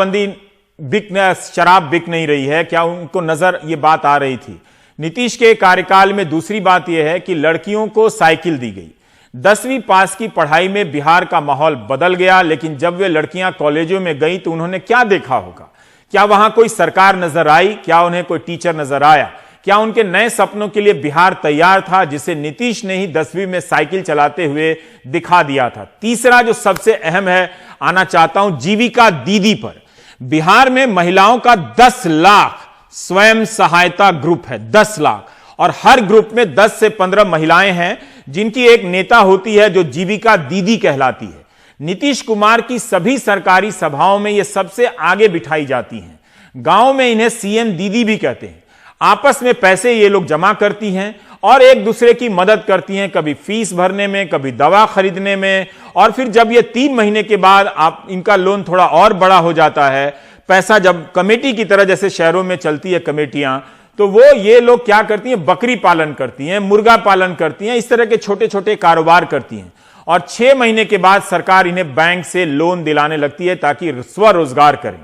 बिक नहीं रही है? क्या उनको नजर ये बात आ रही थी? नीतीश के कार्यकाल में दूसरी बात यह है कि लड़कियों को साइकिल दी गई। 10वीं पास की पढ़ाई में बिहार का माहौल बदल गया, लेकिन जब वे लड़कियां कॉलेजों में गई तो उन्होंने क्या देखा होगा? क्या वहां कोई सरकार नजर आई? क्या उन्हें कोई टीचर नजर आया? क्या उनके नए सपनों के लिए बिहार तैयार था, जिसे नीतीश ने ही 10वीं में साइकिल चलाते हुए दिखा दिया था? तीसरा जो सबसे अहम है, आना चाहता हूं जीविका दीदी पर। बिहार में महिलाओं का 10 लाख स्वयं सहायता ग्रुप है, 10 लाख, और हर ग्रुप में 10 से 15 महिलाएं हैं जिनकी एक नेता होती है जो जीविका दीदी कहलाती है। नीतीश कुमार की सभी सरकारी सभाओं में ये सबसे आगे बिठाई जाती हैं। गांव में इन्हें सीएम दीदी भी कहते हैं। आपस में पैसे ये लोग जमा करती हैं और एक दूसरे की मदद करती हैं, कभी फीस भरने में, कभी दवा खरीदने में, और फिर जब ये 3 महीने के बाद आप इनका लोन थोड़ा और बड़ा हो जाता है, पैसा जब कमेटी की तरह जैसे शहरों में चलती है कमेटियां, तो वो ये लोग क्या करती हैं, बकरी पालन करती हैं, मुर्गा पालन करती हैं, इस तरह के छोटे छोटे कारोबार करती हैं, और 6 महीने के बाद सरकार इन्हें बैंक से लोन दिलाने लगती है ताकि स्वरोजगार करें।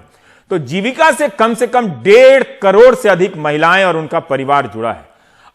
तो जीविका से कम 1.5 करोड़ से अधिक महिलाएं और उनका परिवार जुड़ा है।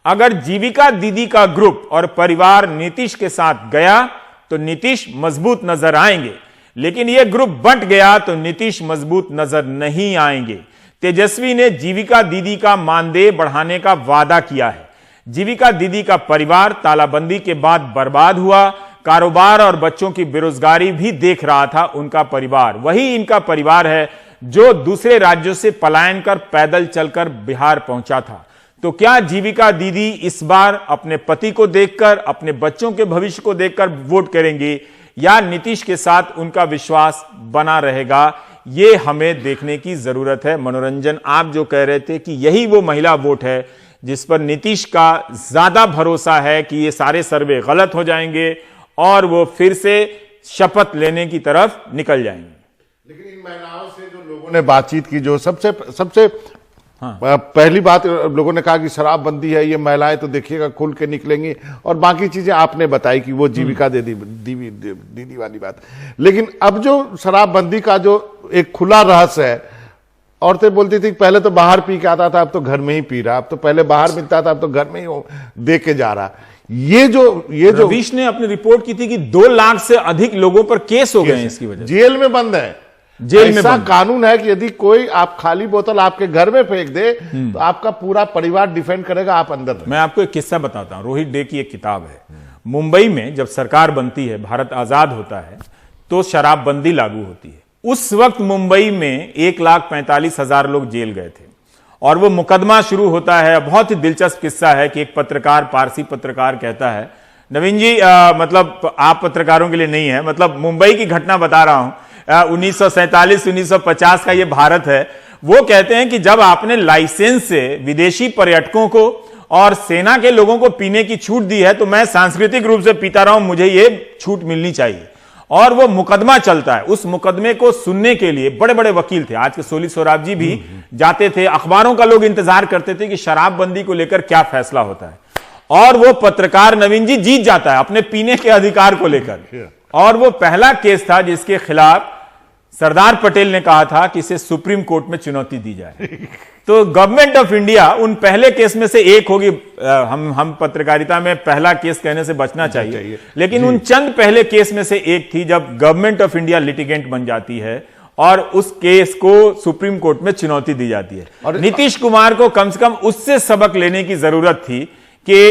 अगर जीविका दीदी का ग्रुप और परिवार नीतीश के साथ गया तो नीतीश मजबूत नजर आएंगे, लेकिन यह ग्रुप बंट गया तो नीतीश मजबूत नजर नहीं आएंगे। तेजस्वी ने जीविका दीदी का मानदेय बढ़ाने का वादा किया है। जीविका दीदी का परिवार तालाबंदी के बाद बर्बाद हुआ। कारोबार और बच्चों की बेरोजगारी भी देख रहा था उनका परिवार। वही इनका परिवार है जो दूसरे राज्यों से पलायन कर पैदल चलकर बिहार पहुंचा था। तो क्या जीविका दीदी इस बार अपने पति को देखकर, अपने बच्चों के भविष्य को देखकर वोट करेंगी, या नीतीश के साथ उनका विश्वास बना रहेगा? ये हमें देखने की जरूरत है। मनोरंजन, आप जो कह रहे थे कि यही वो महिला वोट है जिस पर नीतीश का ज्यादा भरोसा है कि ये सारे सर्वे गलत हो जाएंगे और वो फिर से शपथ लेने की तरफ निकल जाएंगे। लेकिन इन महिलाओं से जो लोगों ने बातचीत की, जो सबसे पहली बात लोगों ने कहा कि शराबबंदी है, ये महिलाएं तो देखिएगा खुल के निकलेंगी, और बाकी चीजें आपने बताई कि वो जीविका दीदी वाली बात। लेकिन अब जो शराबबंदी का जो एक खुला रहस्य है, औरतें बोलती थी पहले तो बाहर पी के आता था, अब तो घर में ही पी रहा, अब तो पहले बाहर मिलता था, अब तो घर में ही दे के जा रहा। ये जो रवीश ने अपनी रिपोर्ट की थी कि 2 लाख से अधिक लोगों पर केस हो गए हैं इसकी वजह से। जेल में बंद है। जेल में ऐसा कानून है कि यदि कोई आप खाली बोतल आपके घर में फेंक दे तो आपका पूरा परिवार डिफेंड करेगा, आप अंदर रहें। मैं आपको एक किस्सा बताता हूं। रोहित डे की एक किताब है। मुंबई में जब सरकार बनती है, भारत आजाद होता है, तो शराबबंदी लागू होती है। उस वक्त मुंबई में 1,45,000 लोग जेल गए थे और वो मुकदमा शुरू होता है। बहुत ही दिलचस्प किस्सा है कि एक पत्रकार, पारसी पत्रकार कहता है, नवीन जी मतलब आप पत्रकारों के लिए नहीं है, मतलब मुंबई की घटना बता रहा हूं, 1947-1950 का ये भारत है। वो कहते हैं कि जब आपने लाइसेंस से विदेशी पर्यटकों को और सेना के लोगों को पीने की छूट दी है तो मैं सांस्कृतिक रूप से पीता रहा हूं, मुझे ये छूट मिलनी चाहिए। और वो मुकदमा चलता है, उस मुकदमे को सुनने के लिए बड़े बड़े वकील थे। आज के सोली सोराब जी भी जाते थे, अखबारों का लोग इंतजार करते थे कि शराबबंदी को लेकर क्या फैसला होता है, और वो पत्रकार नवीन जी जीत जाता है अपने पीने के अधिकार को लेकर। और वो पहला केस था जिसके खिलाफ सरदार पटेल ने कहा था कि इसे सुप्रीम कोर्ट में चुनौती दी जाए। तो गवर्नमेंट ऑफ इंडिया उन पहले केस में से एक होगी। हम पत्रकारिता में पहला केस कहने से बचना चाहिए, लेकिन उन चंद पहले केस में से एक थी जब गवर्नमेंट ऑफ इंडिया लिटिगेंट बन जाती है और उस केस को सुप्रीम कोर्ट में चुनौती दी जाती है। और नीतीश कुमार को कम से कम उससे सबक लेने की जरूरत थी कि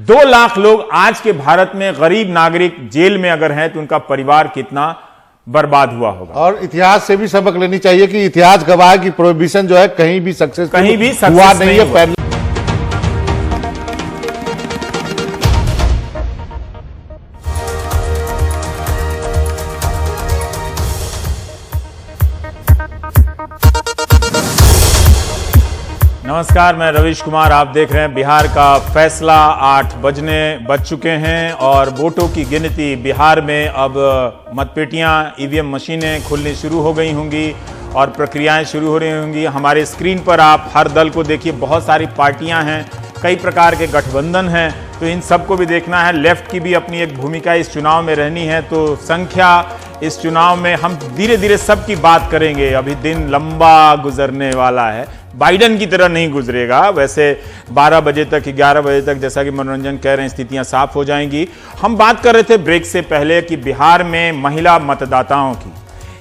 2 लाख लोग आज के भारत में गरीब नागरिक जेल में अगर हैं तो उनका परिवार कितना बर्बाद हुआ होगा। और इतिहास से भी सबक लेनी चाहिए कि इतिहास गवाह की प्रोहिबिशन जो है कहीं भी सक्सेस हुआ नहीं है। पहले नमस्कार, मैं रवीश कुमार, आप देख रहे हैं बिहार का फैसला। 8 बजने बज चुके हैं और वोटों की गिनती बिहार में, अब मतपेटियां, ईवीएम मशीनें खुलनी शुरू हो गई होंगी और प्रक्रियाएं शुरू हो रही होंगी। हमारे स्क्रीन पर आप हर दल को देखिए, बहुत सारी पार्टियां हैं, कई प्रकार के गठबंधन हैं, तो इन सबको भी देखना है। लेफ्ट की भी अपनी एक भूमिका इस चुनाव में रहनी है, तो संख्या इस चुनाव में हम धीरे धीरे सबकी बात करेंगे। अभी दिन लंबा गुजरने वाला है, बाइडन की तरह नहीं गुजरेगा। वैसे 12 बजे तक, 11 बजे तक, जैसा कि मनोरंजन कह रहे हैं, स्थितियां साफ हो जाएंगी। हम बात कर रहे थे ब्रेक से पहले कि बिहार में महिला मतदाताओं की,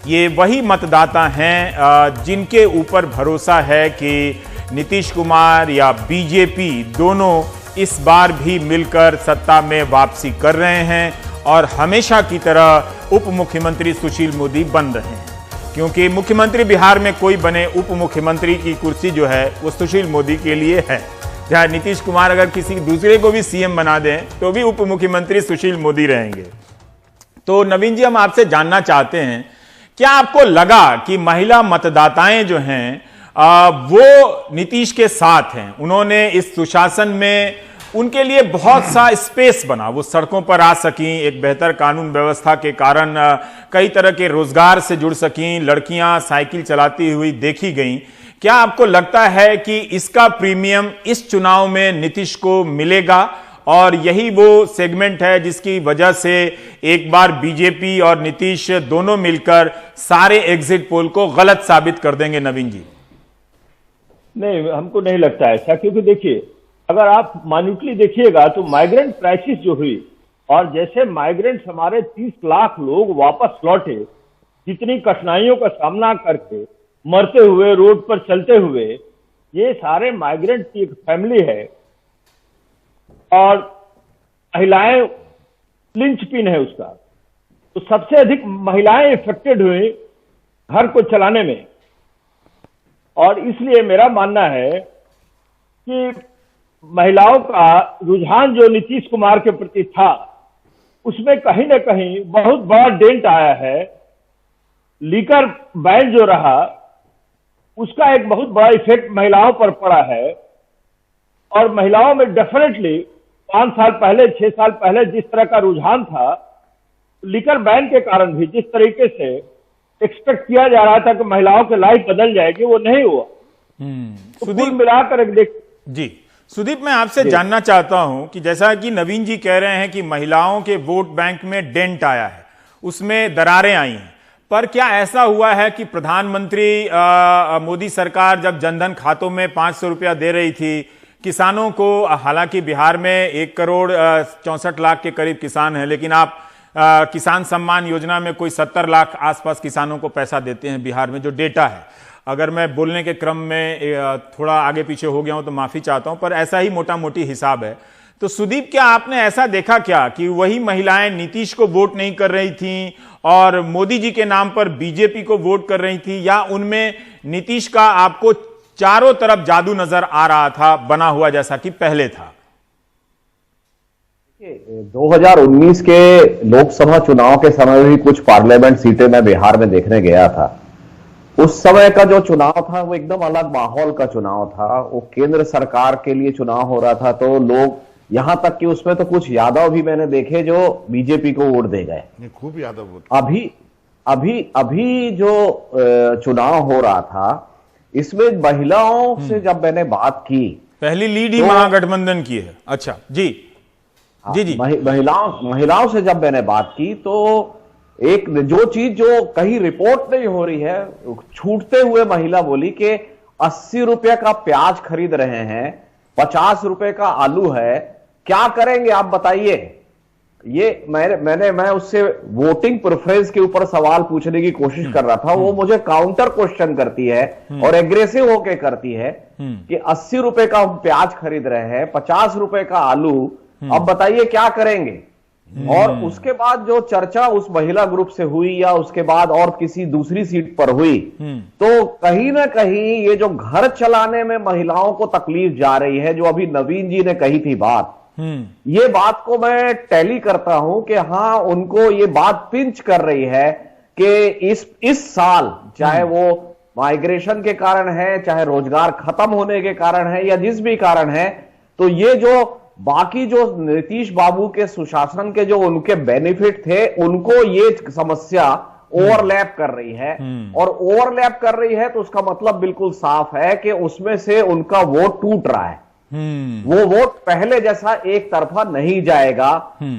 ये वही मतदाता हैं जिनके ऊपर भरोसा है कि नीतीश कुमार या बीजेपी दोनों इस बार भी मिलकर सत्ता में वापसी कर रहे हैं और हमेशा की तरह उप मुख्यमंत्री सुशील मोदी बन रहे हैं, क्योंकि मुख्यमंत्री बिहार में कोई बने, उप मुख्यमंत्री की कुर्सी जो है वो सुशील मोदी के लिए है। चाहे नीतीश कुमार अगर किसी दूसरे को भी सीएम बना दें तो भी उप मुख्यमंत्री सुशील मोदी रहेंगे। तो नवीन जी, हम आपसे जानना चाहते हैं, क्या आपको लगा कि महिला मतदाताएं जो हैं वो नीतीश के साथ हैं? उन्होंने इस सुशासन में उनके लिए बहुत सा स्पेस बना, वो सड़कों पर आ सकीं, एक बेहतर कानून व्यवस्था के कारण कई तरह के रोजगार से जुड़ सकीं, लड़कियां साइकिल चलाती हुई देखी गईं। क्या आपको लगता है कि इसका प्रीमियम इस चुनाव में नीतीश को मिलेगा और यही वो सेगमेंट है जिसकी वजह से एक बार बीजेपी और नीतीश दोनों मिलकर सारे एग्जिट पोल को गलत साबित कर देंगे? नवीन जी, नहीं, हमको नहीं लगता ऐसा, क्योंकि देखिए, अगर आप माइन्यूटली देखिएगा तो माइग्रेंट क्राइसिस जो हुई और जैसे माइग्रेंट्स हमारे 30 लाख लोग वापस लौटे, जितनी कठिनाइयों का सामना करके, मरते हुए, रोड पर चलते हुए, ये सारे माइग्रेंट की एक फैमिली है और महिलाएं लिंचपिन है उसका। तो सबसे अधिक महिलाएं इफेक्टेड हुई घर को चलाने में, और इसलिए मेरा मानना है कि महिलाओं का रुझान जो नीतीश कुमार के प्रति था उसमें कहीं ना कहीं बहुत बड़ा डेंट आया है। लीकर बैन जो रहा उसका एक बहुत बड़ा इफेक्ट महिलाओं पर पड़ा है और महिलाओं में डेफिनेटली 5 साल पहले, 6 साल पहले जिस तरह का रुझान था, लीकर बैन के कारण भी जिस तरीके से एक्सपेक्ट किया जा रहा था कि महिलाओं की लाइफ बदल जाएगी, वो नहीं हुआ। तो कुल मिलाकर एक देख जी सुदीप, मैं आपसे जानना चाहता हूं कि जैसा कि नवीन जी कह रहे हैं कि महिलाओं के वोट बैंक में डेंट आया है, उसमें दरारें आई हैं, पर क्या ऐसा हुआ है कि प्रधानमंत्री मोदी सरकार जब जनधन खातों में 500 रुपया दे रही थी किसानों को, हालांकि बिहार में 1 करोड़ 64 लाख के करीब किसान हैं, लेकिन आप किसान सम्मान योजना में कोई 70 लाख आसपास किसानों को पैसा देते हैं बिहार में, जो डेटा है। अगर मैं बोलने के क्रम में थोड़ा आगे पीछे हो गया हूं तो माफी चाहता हूं, पर ऐसा ही मोटा मोटी हिसाब है। तो सुदीप, क्या आपने ऐसा देखा क्या कि वही महिलाएं नीतीश को वोट नहीं कर रही थीं और मोदी जी के नाम पर बीजेपी को वोट कर रही थी, या उनमें नीतीश का आपको चारों तरफ जादू नजर आ रहा था बना हुआ जैसा कि पहले था? 2019 के लोकसभा चुनाव के समय भी कुछ पार्लियामेंट सीटें मैं बिहार में देखने गया था, उस समय का जो चुनाव था वो एकदम अलग माहौल का चुनाव था। वो केंद्र सरकार के लिए चुनाव हो रहा था, तो लोग यहां तक कि उसमें तो कुछ यादव भी मैंने देखे जो बीजेपी को वोट दे गए। खूब यादव वोट। अभी जो चुनाव हो रहा था, इसमें महिलाओं से जब मैंने बात की, पहली लीड ही महागठबंधन की है। अच्छा जी जी। महिलाओं से जब मैंने बात की तो एक जो चीज जो कहीं रिपोर्ट नहीं हो रही है, छूटते हुए महिला बोली कि 80 रुपए का प्याज खरीद रहे हैं, 50 रुपए का आलू है, क्या करेंगे आप बताइए। ये मैं उससे वोटिंग प्रेफरेंस के ऊपर सवाल पूछने की कोशिश कर रहा था। वो मुझे काउंटर क्वेश्चन करती है और एग्रेसिव होके करती है कि 80 रुपए का प्याज खरीद रहे हैं, 50 रुपए का आलू, अब बताइए क्या करेंगे। और उसके बाद जो चर्चा उस महिला ग्रुप से हुई या उसके बाद और किसी दूसरी सीट पर हुई, तो कहीं ना कहीं ये जो घर चलाने में महिलाओं को तकलीफ जा रही है, जो अभी नवीन जी ने कही थी बात, ये बात को मैं टैली करता हूं कि हाँ, उनको ये बात पिंच कर रही है कि इस साल चाहे वो माइग्रेशन के कारण है, चाहे रोजगार खत्म होने के कारण है या जिस भी कारण है, तो ये जो बाकी जो नीतीश बाबू के सुशासन के जो उनके बेनिफिट थे, उनको ये समस्या ओवरलैप कर रही है। और ओवरलैप कर रही है तो उसका मतलब बिल्कुल साफ है कि उसमें से उनका वोट टूट रहा है। वो वोट पहले जैसा एक तरफा नहीं जाएगा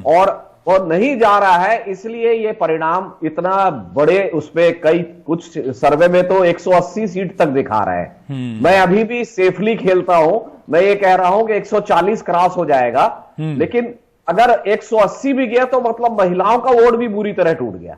और नहीं जा रहा है, इसलिए ये परिणाम इतना बड़े उसमें कई कुछ सर्वे में तो 180 सीट तक दिखा रहा है। मैं अभी भी सेफली खेलता हूं, मैं ये कह रहा हूं कि 140 क्रॉस हो जाएगा, लेकिन अगर 180 भी गया तो मतलब महिलाओं का वोट भी बुरी तरह टूट गया।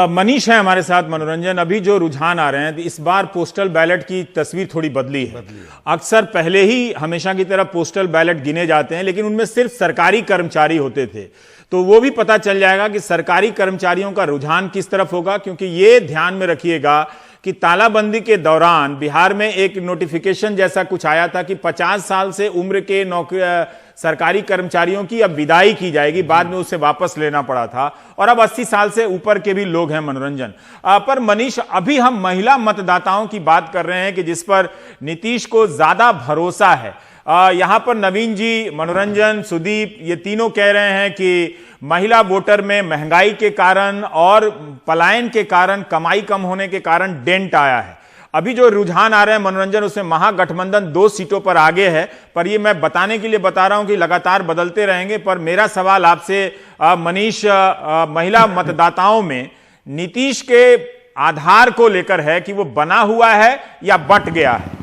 मनीष है हमारे साथ। मनोरंजन, अभी जो रुझान आ रहे हैं, इस बार पोस्टल बैलेट की तस्वीर थोड़ी बदली है। अक्सर पहले ही हमेशा की तरह पोस्टल बैलेट गिने जाते हैं, लेकिन उनमें सिर्फ सरकारी कर्मचारी होते थे। तो वो भी पता चल जाएगा कि सरकारी कर्मचारियों का रुझान किस तरफ होगा, क्योंकि ये ध्यान में रखिएगा कि तालाबंदी के दौरान बिहार में एक नोटिफिकेशन जैसा कुछ आया था कि 50 साल से उम्र के सरकारी कर्मचारियों की अब विदाई की जाएगी, बाद में उसे वापस लेना पड़ा था, और अब 80 साल से ऊपर के भी लोग हैं। मनोरंजन, पर मनीष, अभी हम महिला मतदाताओं की बात कर रहे हैं कि जिस पर नीतीश को ज्यादा भरोसा है। यहां पर नवीन जी, मनोरंजन, सुदीप, ये तीनों कह रहे हैं कि महिला वोटर में महंगाई के कारण और पलायन के कारण, कमाई कम होने के कारण डेंट आया है। अभी जो रुझान आ रहे हैं मनोरंजन, उसमें महागठबंधन 2 सीटों पर आगे है, पर ये मैं बताने के लिए बता रहा हूं कि लगातार बदलते रहेंगे। पर मेरा सवाल आपसे मनीष, महिला मतदाताओं में नीतीश के आधार को लेकर है कि वो बना हुआ है या बंट गया है?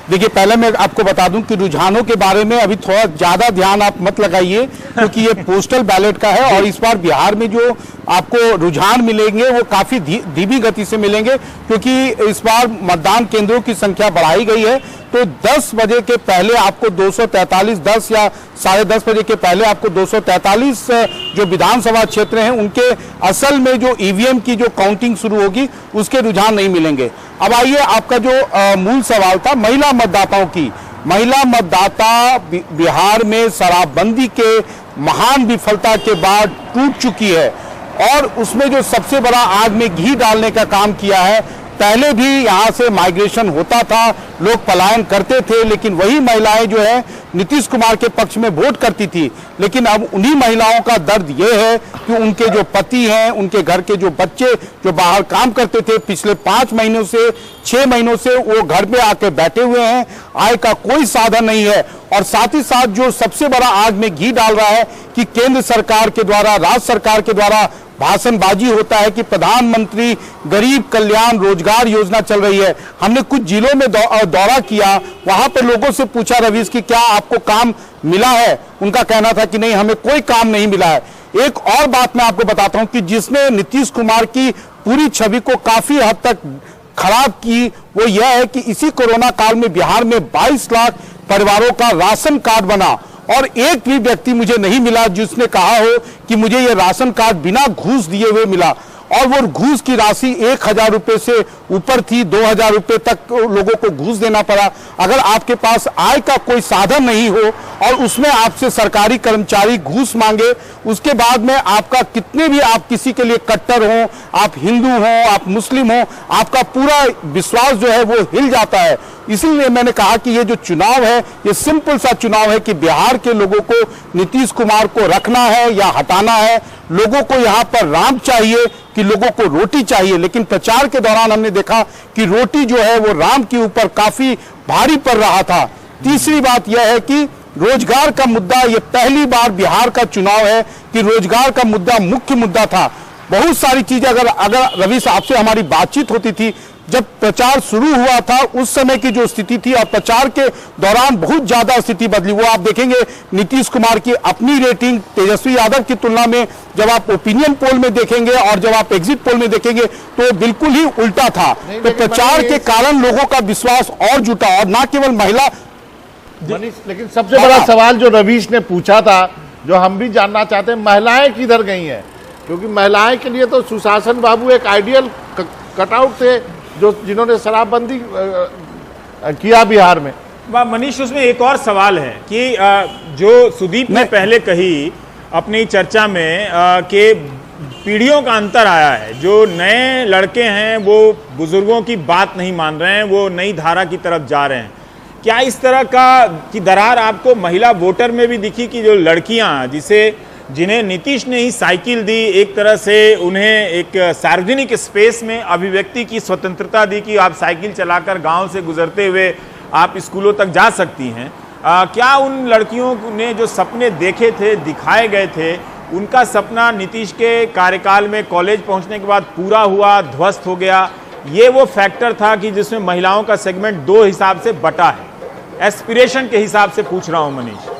देखिए, पहले मैं आपको बता दूं कि रुझानों के बारे में अभी थोड़ा ज्यादा ध्यान आप मत लगाइए, क्योंकि ये पोस्टल बैलेट का है और इस बार बिहार में जो आपको रुझान मिलेंगे वो काफी धीमी गति से मिलेंगे, क्योंकि इस बार मतदान केंद्रों की संख्या बढ़ाई गई है। तो 10 बजे के पहले आपको 243, 10 या 10:30 बजे के पहले आपको 243 जो विधानसभा क्षेत्र हैं उनके असल में जो ईवीएम की जो काउंटिंग शुरू होगी उसके रुझान नहीं मिलेंगे। अब आइए, आपका जो मूल सवाल था महिला मतदाताओं की। महिला मतदाता बिहार में शराबबंदी के महान विफलता के बाद टूट चुकी है और उसमें जो सबसे बड़ा आग में घी डालने का काम किया है। पहले भी यहाँ से माइग्रेशन होता था, लोग पलायन करते थे, लेकिन वही महिलाएं जो है नीतीश कुमार के पक्ष में वोट करती थी। लेकिन अब उन्हीं महिलाओं का दर्द ये है कि उनके जो पति हैं, उनके घर के जो बच्चे जो बाहर काम करते थे, पिछले 5 महीनों से 6 महीनों से वो घर पे आके बैठे हुए हैं, आय का कोई साधन नहीं है। और साथ ही साथ जो सबसे बड़ा आग में घी डाल रहा है कि केंद्र सरकार के द्वारा, राज्य सरकार के द्वारा भाषणबाजी होता है कि प्रधानमंत्री गरीब कल्याण रोजगार योजना चल रही है। हमने कुछ जिलों में दौरा किया, वहां पर लोगों से पूछा रवीश कि क्या आपको काम मिला है, उनका कहना था कि नहीं, हमें कोई काम नहीं मिला है। एक और बात मैं आपको बताता हूं कि जिसने नीतीश कुमार की पूरी छवि को काफी हद तक खराब की, वो यह है कि इसी कोरोना काल में बिहार में 22 लाख परिवारों का राशन कार्ड बना और एक भी व्यक्ति मुझे नहीं मिला जिसने कहा हो कि मुझे यह राशन कार्ड बिना घूस दिए हुए मिला। और वो घूस की राशि 1000 रुपए से ऊपर थी, 2000 रुपए तक लोगों को घूस देना पड़ा। अगर आपके पास आय का कोई साधन नहीं हो और उसमें आपसे सरकारी कर्मचारी घूस मांगे, उसके बाद में आपका कितने भी आप किसी के लिए कट्टर हो, आप हिंदू हो, आप मुस्लिम हो, आपका पूरा विश्वास जो है वो हिल जाता है। इसीलिए मैंने कहा कि ये जो चुनाव है, ये सिंपल सा चुनाव है कि बिहार के लोगों को नीतीश कुमार को रखना है या हटाना है। लोगों को यहाँ पर राम चाहिए कि लोगों को रोटी चाहिए, लेकिन प्रचार के दौरान हमने देखा कि रोटी जो है वो राम के ऊपर काफी भारी पड़ रहा था। तीसरी बात यह है कि रोजगार का मुद्दा, ये पहली बार बिहार का चुनाव है कि रोजगार का मुद्दा मुख्य मुद्दा था। बहुत सारी चीजें अगर रवि साहब से हमारी बातचीत होती थी, जब प्रचार शुरू हुआ था उस समय की जो स्थिति थी और प्रचार के दौरान बहुत ज्यादा स्थिति बदली। वो आप देखेंगे नीतीश कुमार की अपनी रेटिंग तेजस्वी यादव की तुलना में जब आप ओपिनियन पोल में देखेंगे और जब आप एग्जिट पोल में देखेंगे तो बिल्कुल ही उल्टा था। तो प्रचार के कारण लोगों का विश्वास और जुटा, और ना केवल महिला। लेकिन सबसे बड़ा सवाल जो रवीश ने पूछा था, जो हम भी जानना चाहते हैं, महिलाएं किधर गई हैं? क्योंकि महिलाएं के लिए तो सुशासन बाबू एक आइडियल कटआउट थे, जो जिन्होंने शराबबंदी किया बिहार में। मनीष, उसमें एक और सवाल है कि जो सुदीप ने पहले कही अपनी चर्चा में कि पीढ़ियों का अंतर आया है। जो नए लड़के हैं वो बुजुर्गों की बात नहीं मान रहे हैं, वो नई धारा की तरफ जा रहे हैं। क्या इस तरह की दरार आपको महिला वोटर में भी दिखी कि जो लड़कियां जिन्हें नीतीश ने ही साइकिल दी, एक तरह से उन्हें एक सार्वजनिक स्पेस में अभिव्यक्ति की स्वतंत्रता दी कि आप साइकिल चलाकर गांव से गुजरते हुए आप स्कूलों तक जा सकती हैं, क्या उन लड़कियों ने जो सपने देखे थे, दिखाए गए थे, उनका सपना नीतीश के कार्यकाल में कॉलेज पहुंचने के बाद पूरा हुआ, ध्वस्त हो गया? ये वो फैक्टर था कि जिसमें महिलाओं का सेगमेंट दो हिसाब से बटा है। एस्पिरेशन के हिसाब से पूछ रहा हूं मनीष।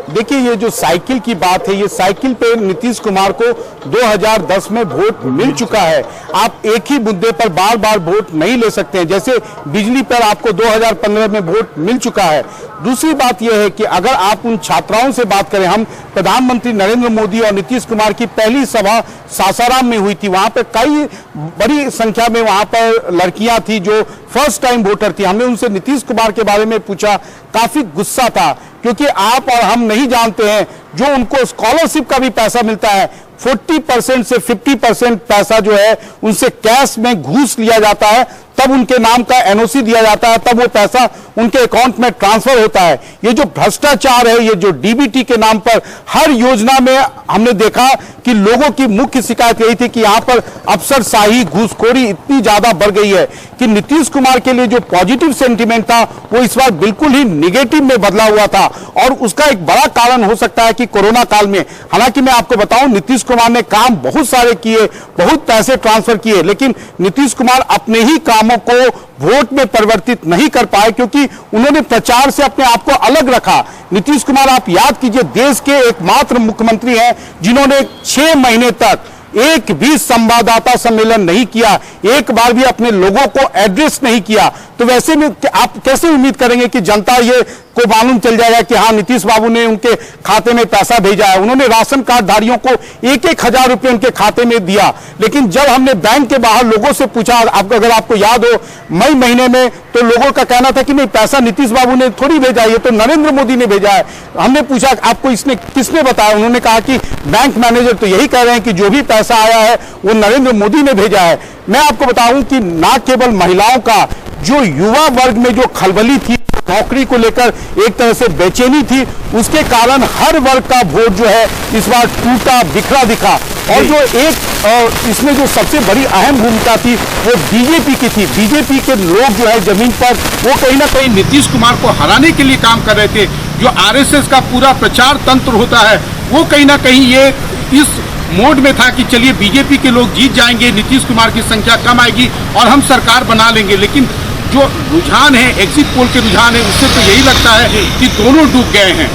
देखिए, ये जो साइकिल की बात है, ये साइकिल पे नीतीश कुमार को 2010 में वोट मिल चुका है। आप एक ही मुद्दे पर बार बार वोट नहीं ले सकते हैं। जैसे बिजली पर आपको 2015 में वोट मिल चुका है। दूसरी बात यह है कि अगर आप उन छात्राओं से बात करें, हम प्रधानमंत्री नरेंद्र मोदी और नीतीश कुमार की पहली सभा सासाराम में हुई थी। वहां पर कई बड़ी संख्या में वहां पर लड़कियां थी जो फर्स्ट टाइम वोटर थी। हमने उनसे नीतीश कुमार के बारे में पूछा, काफी गुस्सा था, क्योंकि आप और हम नहीं जानते हैं जो उनको स्कॉलरशिप का भी पैसा मिलता है, 40% से 50% पैसा जो है उनसे कैश में घूस लिया जाता है, तब उनके नाम का एनओसी दिया जाता है, तब वो पैसा उनके अकाउंट में ट्रांसफर होता है। ये जो भ्रष्टाचार है, ये जो डीबीटी के नाम पर हर योजना में हमने देखा कि लोगों की मुख्य शिकायत यही थी कि यहां पर अफसरशाही, घूसखोरी इतनी ज्यादा बढ़ गई है कि नीतीश कुमार के लिए जो पॉजिटिव सेंटीमेंट था वो इस बार बिल्कुल ही निगेटिव में बदला हुआ था। और उसका एक बड़ा कारण हो सकता है कि कोरोना काल में, हालांकि मैं आपको बताऊं, नीतीश कुमार ने काम बहुत सारे किए, बहुत पैसे ट्रांसफर किए, लेकिन नीतीश कुमार अपने ही कामों को वोट में परिवर्तित नहीं कर पाए, क्योंकि उन्होंने प्रचार से अपने आप को अलग रखा। नीतीश कुमार, आप याद कीजिए, देश के एकमात्र मुख्यमंत्री हैं जिन्होंने 6 महीने तक एक भी संवाददाता सम्मेलन नहीं किया, एक बार भी अपने लोगों को एड्रेस नहीं किया। तो वैसे में आप कैसे उम्मीद करेंगे कि जनता ये को मालूम चल जाएगा कि हाँ, नीतीश बाबू ने उनके खाते में पैसा भेजा है? उन्होंने राशन कार्ड धारियों को 1-1 हजार रुपए उनके खाते में दिया, लेकिन जब हमने बैंक के बाहर लोगों से पूछा, अगर आपको याद हो मई महीने में, तो लोगों का कहना था कि नहीं, पैसा नीतीश बाबू ने थोड़ी भेजा, ये तो नरेंद्र मोदी ने भेजा है। हमने पूछा आपको किसने बताया? उन्होंने कहा कि बैंक मैनेजर तो यही कह रहे हैं कि जो भी पैसा आया है वो नरेंद्र मोदी ने भेजा है। मैं आपको बताऊं कि ना केवल महिलाओं का, जो युवा वर्ग में जो खलबली थी, नौकरी को लेकर एक तरह से बेचैनी थी, उसके कारण हर वर्ग का वोट जो है इस बार टूटा बिखरा दिखा। और जो एक इसमें जो सबसे बड़ी अहम भूमिका थी वो बीजेपी की थी। बीजेपी के लोग जो है जमीन पर वो कहीं ना कहीं नीतीश कुमार को हराने के लिए काम कर रहे थे। जो आरएसएस का पूरा प्रचार तंत्र होता है वो कहीं ना कहीं ये इस मोड में था कि चलिए बीजेपी के लोग जीत जाएंगे, नीतीश कुमार की संख्या कम आएगी और हम सरकार बना लेंगे। लेकिन जो रुझान है, एग्जिट पोल के रुझान है, उससे तो यही लगता है कि दोनों डूब गए हैं।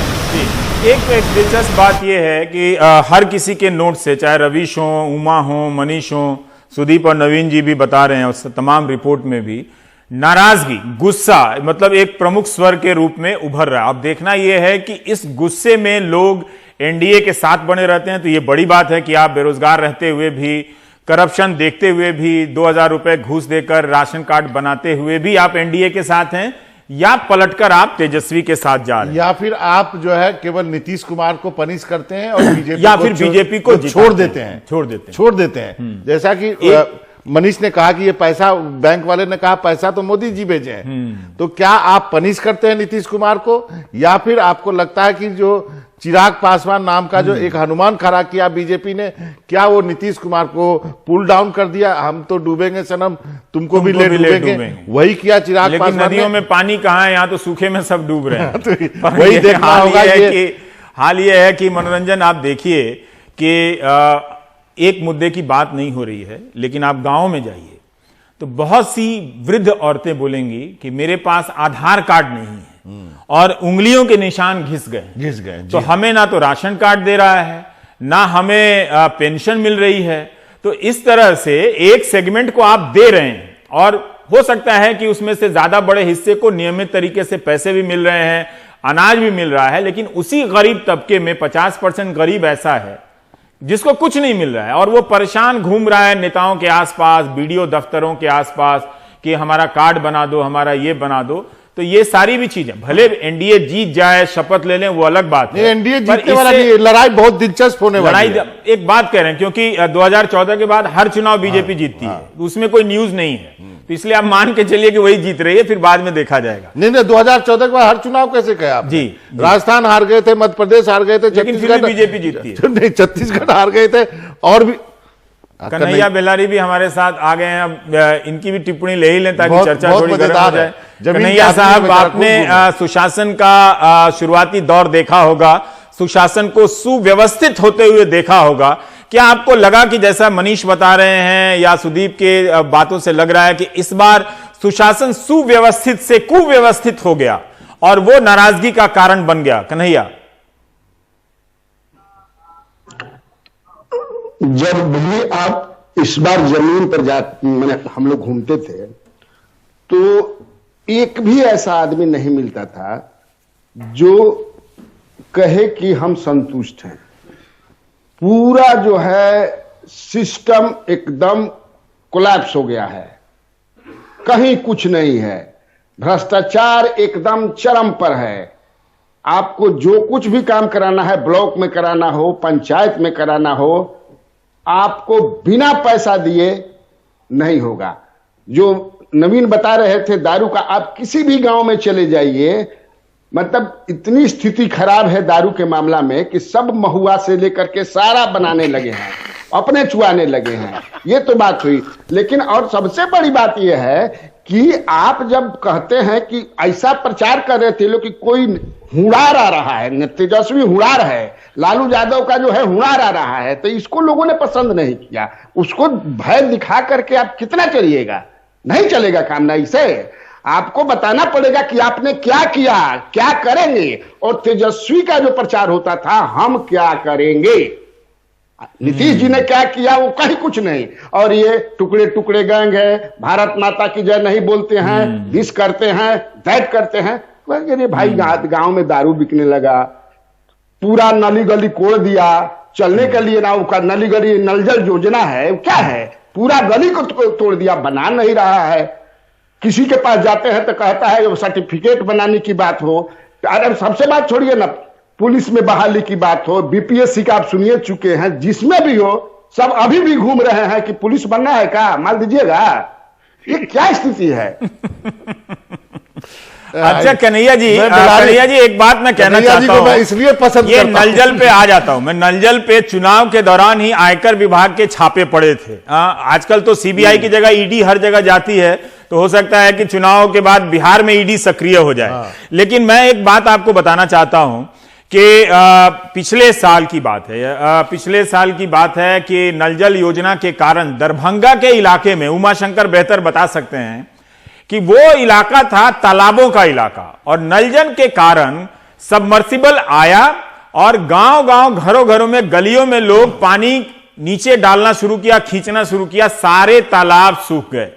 एक दिलचस्प बात यह है कि हर किसी के नोट से, चाहे रवीश हो, उमा हो, मनीष हो, सुदीप और नवीन जी भी बता रहे हैं, उस तमाम रिपोर्ट में भी नाराजगी, गुस्सा मतलब एक प्रमुख स्वर के रूप में उभर रहा है। अब देखना यह है कि इस गुस्से में लोग एनडीए के साथ बने रहते हैं, तो ये बड़ी बात है कि आप बेरोजगार रहते हुए भी करप्शन देखते हुए भी, 2000 रुपए घूस देकर राशन कार्ड बनाते हुए भी आप एनडीए के साथ हैं, या पलटकर आप तेजस्वी के साथ जा रहे हैं? या फिर आप जो है केवल नीतीश कुमार को पनिश करते हैं और बीजेपी या फिर बीजेपी को छोड़ देते हैं? छोड़ देते हैं। जैसा कि मनीष ने कहा कि ये पैसा, बैंक वाले ने कहा पैसा तो मोदी जी भेजे हैं, तो क्या आप पनिश करते हैं नीतीश कुमार को, या फिर आपको लगता है कि जो चिराग पासवान नाम का जो एक हनुमान खड़ा किया बीजेपी ने, क्या वो नीतीश कुमार को पुल डाउन कर दिया, हम तो डूबेंगे सनम, तुमको भी ले डूबेंगे, वही किया चिराग पासवान? लेकिन नदियों में पानी कहाँ है, यहाँ तो सूखे में सब डूब रहे हैं। तो वही देखना होगा। हाल ये है कि मनोरंजन, आप देखिए कि एक मुद्दे की बात नहीं हो रही है, लेकिन आप गांव में जाइए तो बहुत सी वृद्ध औरतें बोलेंगी कि मेरे पास आधार कार्ड नहीं है और उंगलियों के निशान घिस गए। तो हमें ना तो राशन कार्ड दे रहा है, ना हमें पेंशन मिल रही है। तो इस तरह से एक सेगमेंट को आप दे रहे हैं, और हो सकता है कि उसमें से ज्यादा बड़े हिस्से को नियमित तरीके से पैसे भी मिल रहे हैं, अनाज भी मिल रहा है, लेकिन उसी गरीब तबके में 50% गरीब ऐसा है जिसको कुछ नहीं मिल रहा है, और वो परेशान घूम रहा है नेताओं के आसपास, बीडीओ दफ्तरों के आसपास कि हमारा कार्ड बना दो, हमारा ये बना दो। तो ये सारी भी चीजें, भले एनडीए जीत जाए, शपथ ले लें, वो अलग बात है। एनडीए जीतने वाला नहीं, लड़ाई बहुत दिलचस्प होने वाली है। एक बात कह रहे हैं, क्योंकि 2014 के बाद हर चुनाव बीजेपी जीतती है, उसमें कोई न्यूज नहीं है, तो इसलिए आप मान के चलिए कि वही जीत रही है, फिर बाद में देखा जाएगा। नहीं, 2014 के बाद हर चुनाव कैसे कहे आप? जी, राजस्थान हार गए थे, मध्य प्रदेश हार गए थे, छत्तीसगढ़ बीजेपी जीतती है। नहीं, छत्तीसगढ़ हार गए थे, और भी कन्हैया बेलारी भी हमारे साथ आ गए हैं। अब इनकी भी टिप्पणी ले ही लें ताकि चर्चा थोड़ी गर्म हो जाए। कन्हैया साहब, आपने सुशासन का शुरुआती दौर देखा होगा, सुशासन को सुव्यवस्थित होते हुए देखा होगा। क्या आपको लगा कि जैसा मनीष बता रहे हैं या सुदीप के बातों से लग रहा है कि इस बार सुशासन सुव्यवस्थित से कुव्यवस्थित हो गया और वो नाराजगी का कारण बन गया? कन्हैया, जब भी आप इस बार जमीन पर मैंने हम लोग घूमते थे तो एक भी ऐसा आदमी नहीं मिलता था जो कहे कि हम संतुष्ट हैं। पूरा जो है सिस्टम एकदम कोलैप्स हो गया है, कहीं कुछ नहीं है, भ्रष्टाचार एकदम चरम पर है। आपको जो कुछ भी काम कराना है, ब्लॉक में कराना हो, पंचायत में कराना हो, आपको बिना पैसा दिए नहीं होगा। जो नवीन बता रहे थे दारू का, आप किसी भी गांव में चले जाइए, मतलब इतनी स्थिति खराब है दारू के मामला में कि सब महुआ से लेकर के सारा बनाने लगे हैं, अपने चुआने लगे हैं। ये तो बात हुई, लेकिन और सबसे बड़ी बात यह है कि आप जब कहते हैं कि ऐसा प्रचार कर रहे थे लोग कि कोई हुड़ार आ रहा है, तेजस्वी हुड़ार है, लालू यादव का जो है हुड़ार आ रहा है, तो इसको लोगों ने पसंद नहीं किया। उसको भय दिखा करके आप कितना चलिएगा? नहीं चलेगा काम। नहीं से आपको बताना पड़ेगा कि आपने क्या किया, क्या करेंगे। और तेजस्वी का जो प्रचार होता था, हम क्या करेंगे, नीतीश जी ने क्या किया, वो कहीं कुछ नहीं। और ये टुकड़े टुकड़े गैंग है, भारत माता की जय नहीं बोलते हैं, दिस करते हैं, दैट करते हैं। अरे भाई, गांव में दारू बिकने लगा, पूरा नली गली कोड़ दिया, चलने के लिए ना उसका नली गली नल जल योजना है, क्या है, पूरा गली को तोड़ दिया, बना नहीं रहा है। किसी के पास जाते हैं तो कहता है सर्टिफिकेट बनाने की बात हो। अरे सबसे बात छोड़िए ना, पुलिस में बहाली की बात हो, बीपीएससी का आप सुनिए चुके हैं, जिसमें भी हो, सब अभी भी घूम रहे हैं कि पुलिस बनना है क्या, माल दीजिएगा। ये क्या स्थिति है? अच्छा कन्हैया जी, एक बात मैं कहना चाहता हूं, इसलिए पसंद ये नलजल पे आ जाता हूं मैं। नलजल पे चुनाव के दौरान ही आयकर विभाग के छापे पड़े थे। आजकल तो सीबीआई की जगह ईडी हर जगह जाती है, तो हो सकता है कि चुनाव के बाद बिहार में ईडी सक्रिय हो जाए। लेकिन मैं एक बात आपको बताना चाहता हूं कि पिछले साल की बात है, पिछले साल की बात है कि नलजल योजना के कारण दरभंगा के इलाके में, उमाशंकर बेहतर बता सकते हैं कि वो इलाका था तालाबों का इलाका, और नलजल के कारण सबमर्सिबल आया और गांव-गांव, घरों-घरों में, गलियों में लोग पानी नीचे डालना शुरू किया, खींचना शुरू किया, सारे तालाब सूख गए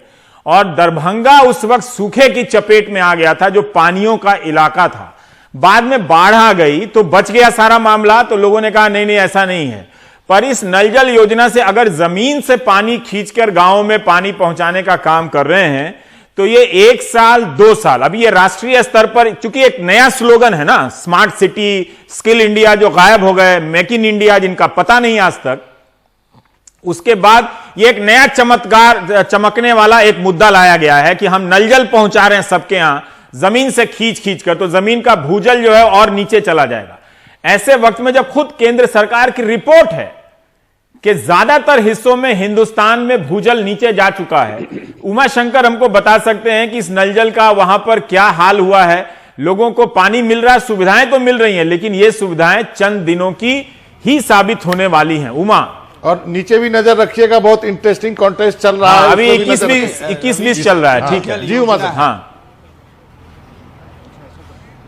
और दरभंगा उस वक्त सूखे की चपेट में आ गया था, जो पानियों का इलाका था। बाद में बाढ़ आ गई तो बच गया सारा मामला, तो लोगों ने कहा नहीं नहीं ऐसा नहीं है। पर इस नल जल योजना से अगर जमीन से पानी खींचकर गांवों में पानी पहुंचाने का काम कर रहे हैं तो ये 1 साल 2 साल, अभी ये राष्ट्रीय स्तर पर, चूंकि एक नया स्लोगन है ना, स्मार्ट सिटी, स्किल इंडिया जो गायब हो गए, मेक इन इंडिया जिनका पता नहीं आज तक, उसके बाद ये एक नया चमत्कार, चमकने वाला एक मुद्दा लाया गया है कि हम नल जल पहुंचा रहे हैं सबके यहां जमीन से खींच कर, तो जमीन का भूजल जो है और नीचे चला जाएगा। ऐसे वक्त में जब खुद केंद्र सरकार की रिपोर्ट है कि ज्यादातर हिस्सों में हिंदुस्तान में भूजल नीचे जा चुका है, उमा शंकर हमको बता सकते हैं कि इस नल जल का वहां पर क्या हाल हुआ है? लोगों को पानी मिल रहा है, सुविधाएं तो मिल रही हैं, लेकिन ये सुविधाएं चंद दिनों की ही साबित होने वाली हैं। उमा, और नीचे भी नजर रखिएगा, बहुत इंटरेस्टिंग कॉन्टेस्ट चल रहा है, अभी 21-20 चल रहा है। ठीक है जी उमा साहब। हाँ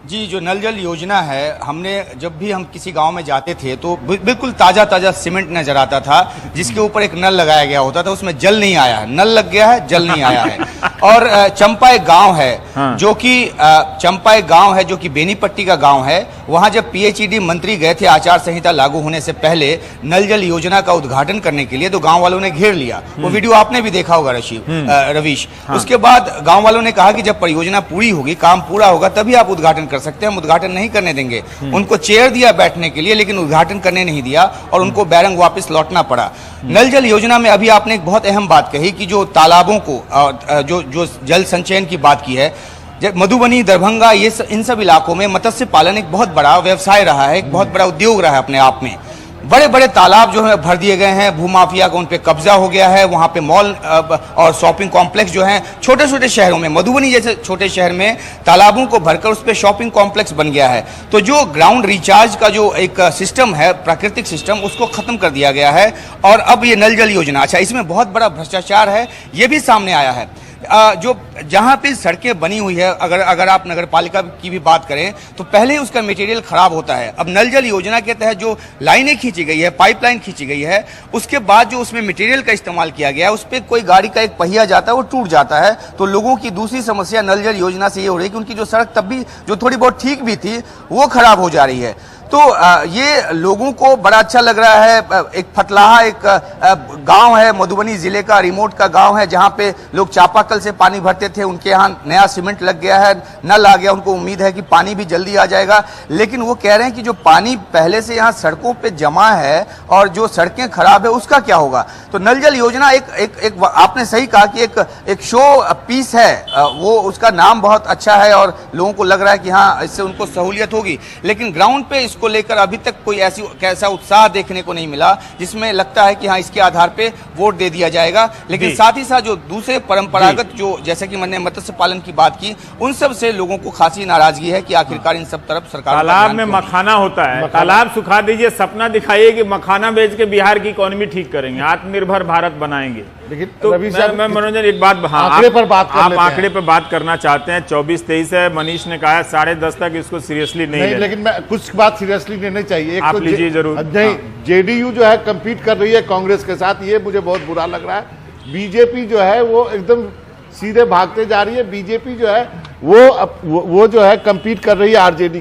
जी, जो नल जल योजना है, हमने जब भी हम किसी गांव में जाते थे तो बिल्कुल ताजा ताजा सीमेंट नजर आता था जिसके ऊपर एक नल लगाया गया होता था, उसमें जल नहीं आया है, नल लग गया है, जल नहीं आया है। और चंपा एक गांव है, हाँ। जो कि चंपा एक गांव है जो कि बेनीपट्टी का गांव है। वहां जब पीएचईडी मंत्री गए थे आचार संहिता लागू होने से पहले नल जल योजना का उद्घाटन करने के लिए, तो गांव वालों ने घेर लिया। वो वीडियो आपने भी देखा होगा रवीश। हाँ। उसके बाद गांव वालों ने कहा कि जब परियोजना पूरी होगी, काम पूरा होगा, तभी आप उद्घाटन कर सकते हैं, हम उद्घाटन नहीं करने देंगे। उनको चेयर दिया बैठने के लिए, लेकिन उद्घाटन करने नहीं दिया और उनको बैरंग वापस लौटना पड़ा। नल जल योजना में अभी आपने एक बहुत अहम बात कही कि जो तालाबों को जो जल संचयन की बात की है, मधुबनी, दरभंगा, इन सब इलाकों में मत्स्य पालन एक बहुत बड़ा व्यवसाय रहा है, एक बहुत बड़ा उद्योग रहा है अपने आप में। बड़े बड़े तालाब जो है भर दिए गए हैं, भूमाफिया का उन पे कब्जा हो गया है। वहां पे मॉल और शॉपिंग कॉम्प्लेक्स जो हैं, छोटे छोटे शहरों में, मधुबनी जैसे छोटे शहर में तालाबों को भरकर उस पे शॉपिंग कॉम्प्लेक्स बन गया है। तो जो ग्राउंड रिचार्ज का जो एक सिस्टम है, प्राकृतिक सिस्टम, उसको खत्म कर दिया गया है। और अब ये नल जल योजना, अच्छा, इसमें बहुत बड़ा भ्रष्टाचार है, ये भी सामने आया है। जो जहां पे सड़कें बनी हुई है, अगर आप नगर पालिका की भी बात करें तो पहले ही उसका मटेरियल खराब होता है। अब नल जल योजना के तहत जो लाइनें खींची गई है, पाइपलाइन खींची गई है, उसके बाद जो उसमें मटेरियल का इस्तेमाल किया गया है, उस पर कोई गाड़ी का एक पहिया जाता है, वो टूट जाता है। तो लोगों की दूसरी समस्या नल जल योजना से ये हो रही है कि उनकी जो सड़क तब भी जो थोड़ी बहुत ठीक भी थी, वो खराब हो जा रही है। तो ये लोगों को बड़ा अच्छा लग रहा है। एक फतलाहा एक गांव है, मधुबनी जिले का रिमोट का गांव है, जहां पे लोग चापाकल से पानी भरते थे, उनके यहाँ नया सीमेंट लग गया है, नल आ गया, उनको उम्मीद है कि पानी भी जल्दी आ जाएगा। लेकिन वो कह रहे हैं कि जो पानी पहले से यहाँ सड़कों पे जमा है और जो सड़कें खराब है, उसका क्या होगा। तो नल जल योजना एक आपने सही कहा कि एक शो पीस है, वो उसका नाम बहुत अच्छा है और लोगों को लग रहा है कि हाँ, इससे उनको सहूलियत होगी। लेकिन ग्राउंड पे को लेकर अभी तक कोई ऐसा उत्साह देखने को नहीं मिला जिसमें लगता है कि हाँ, इसके आधार पे वोट दे दिया जाएगा। लेकिन साथ ही साथ जो दूसरे परंपरागत, जो जैसे कि मैंने मत्स्य पालन की बात की, उन सब से लोगों को खासी नाराजगी है कि आखिरकार इन सब तरफ सरकार, तालाब में मखाना होता है, तालाब सुखा दीजिए, सपना दिखाइए कि मखाना बेच के बिहार की इकोनॉमी ठीक करेंगे, आत्मनिर्भर भारत बनाएंगे। लेकिन तो मैं मनोरंजन एक बात, आंकड़े पर बात कर आप लेते हैं। आंकड़े पर बात करना चाहते हैं। 24-23 है, मनीष ने कहा 10:30 तक इसको सीरियसली नहीं, लेकिन मैं कुछ बात सीरियसली लेनी चाहिए। आप लीजिए जरूर। नहीं, जेडीयू जो है कंपीट कर रही है कांग्रेस के साथ, ये मुझे बहुत बुरा लग रहा है। बीजेपी जो है वो एकदम सीधे भागते जा रही है। बीजेपी जो है वो जो है कंपीट कर रही है आरजेडी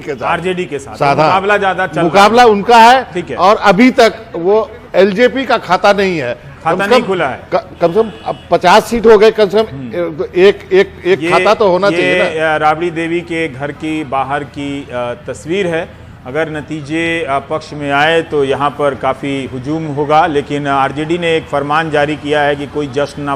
के साथ, मुकाबला ज्यादा चल, मुकाबला उनका है, ठीक है। और अभी तक वो एलजेपी का खाता नहीं है, खाता नहीं खुला है। कम से कम अब 50 सीट हो गए, कम से कम एक खाता तो होना चाहिए ना। राबड़ी देवी के घर की बाहर की तस्वीर है। अगर नतीजे पक्ष में आए तो यहाँ पर काफ़ी हुजूम होगा, लेकिन आरजेडी ने एक फरमान जारी किया है कि कोई जश्न ना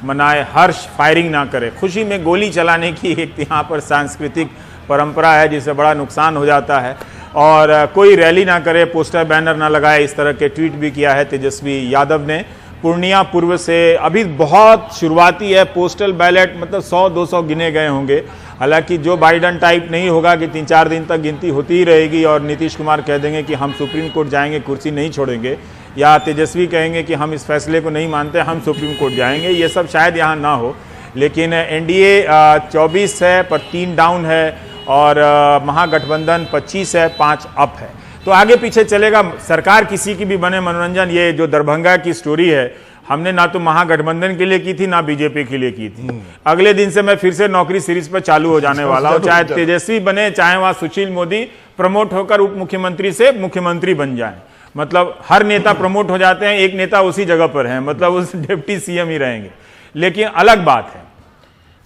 मनाए, हर्ष फायरिंग ना करे। खुशी में गोली चलाने की एक यहाँ पर सांस्कृतिक परंपरा है जिससे बड़ा नुकसान हो जाता है। और कोई रैली ना करे, पोस्टर बैनर ना लगाए, इस तरह के ट्वीट भी किया है तेजस्वी यादव ने। पूर्णिया पूर्व से अभी बहुत शुरुआती है, पोस्टल बैलेट मतलब 100-200 गिने गए होंगे। हालांकि जो बाइडन टाइप नहीं होगा कि 3-4 दिन तक गिनती होती ही रहेगी और नीतीश कुमार कह देंगे कि हम सुप्रीम कोर्ट जाएंगे, कुर्सी नहीं छोड़ेंगे, या तेजस्वी कहेंगे कि हम इस फैसले को नहीं मानते, हम सुप्रीम कोर्ट जाएंगे। ये सब शायद यहाँ ना हो, लेकिन एनडीए 24 है पर 3 डाउन है और महागठबंधन 25 है, 5 अप है। तो आगे पीछे चलेगा, सरकार किसी की भी बने। मनोरंजन, ये जो दरभंगा की स्टोरी है, हमने ना तो महागठबंधन के लिए की थी ना बीजेपी के लिए की थी। अगले दिन से मैं फिर से नौकरी सीरीज पर चालू हो जाने वाला हूं, चाहे तेजस्वी बने, चाहे वहां सुशील मोदी प्रमोट होकर उप मुख्यमंत्री से मुख्यमंत्री बन जाएं। मतलब हर नेता प्रमोट हो जाते हैं, एक नेता उसी जगह पर है, मतलब उस डिप्टी सीएम ही रहेंगे। लेकिन अलग बात है,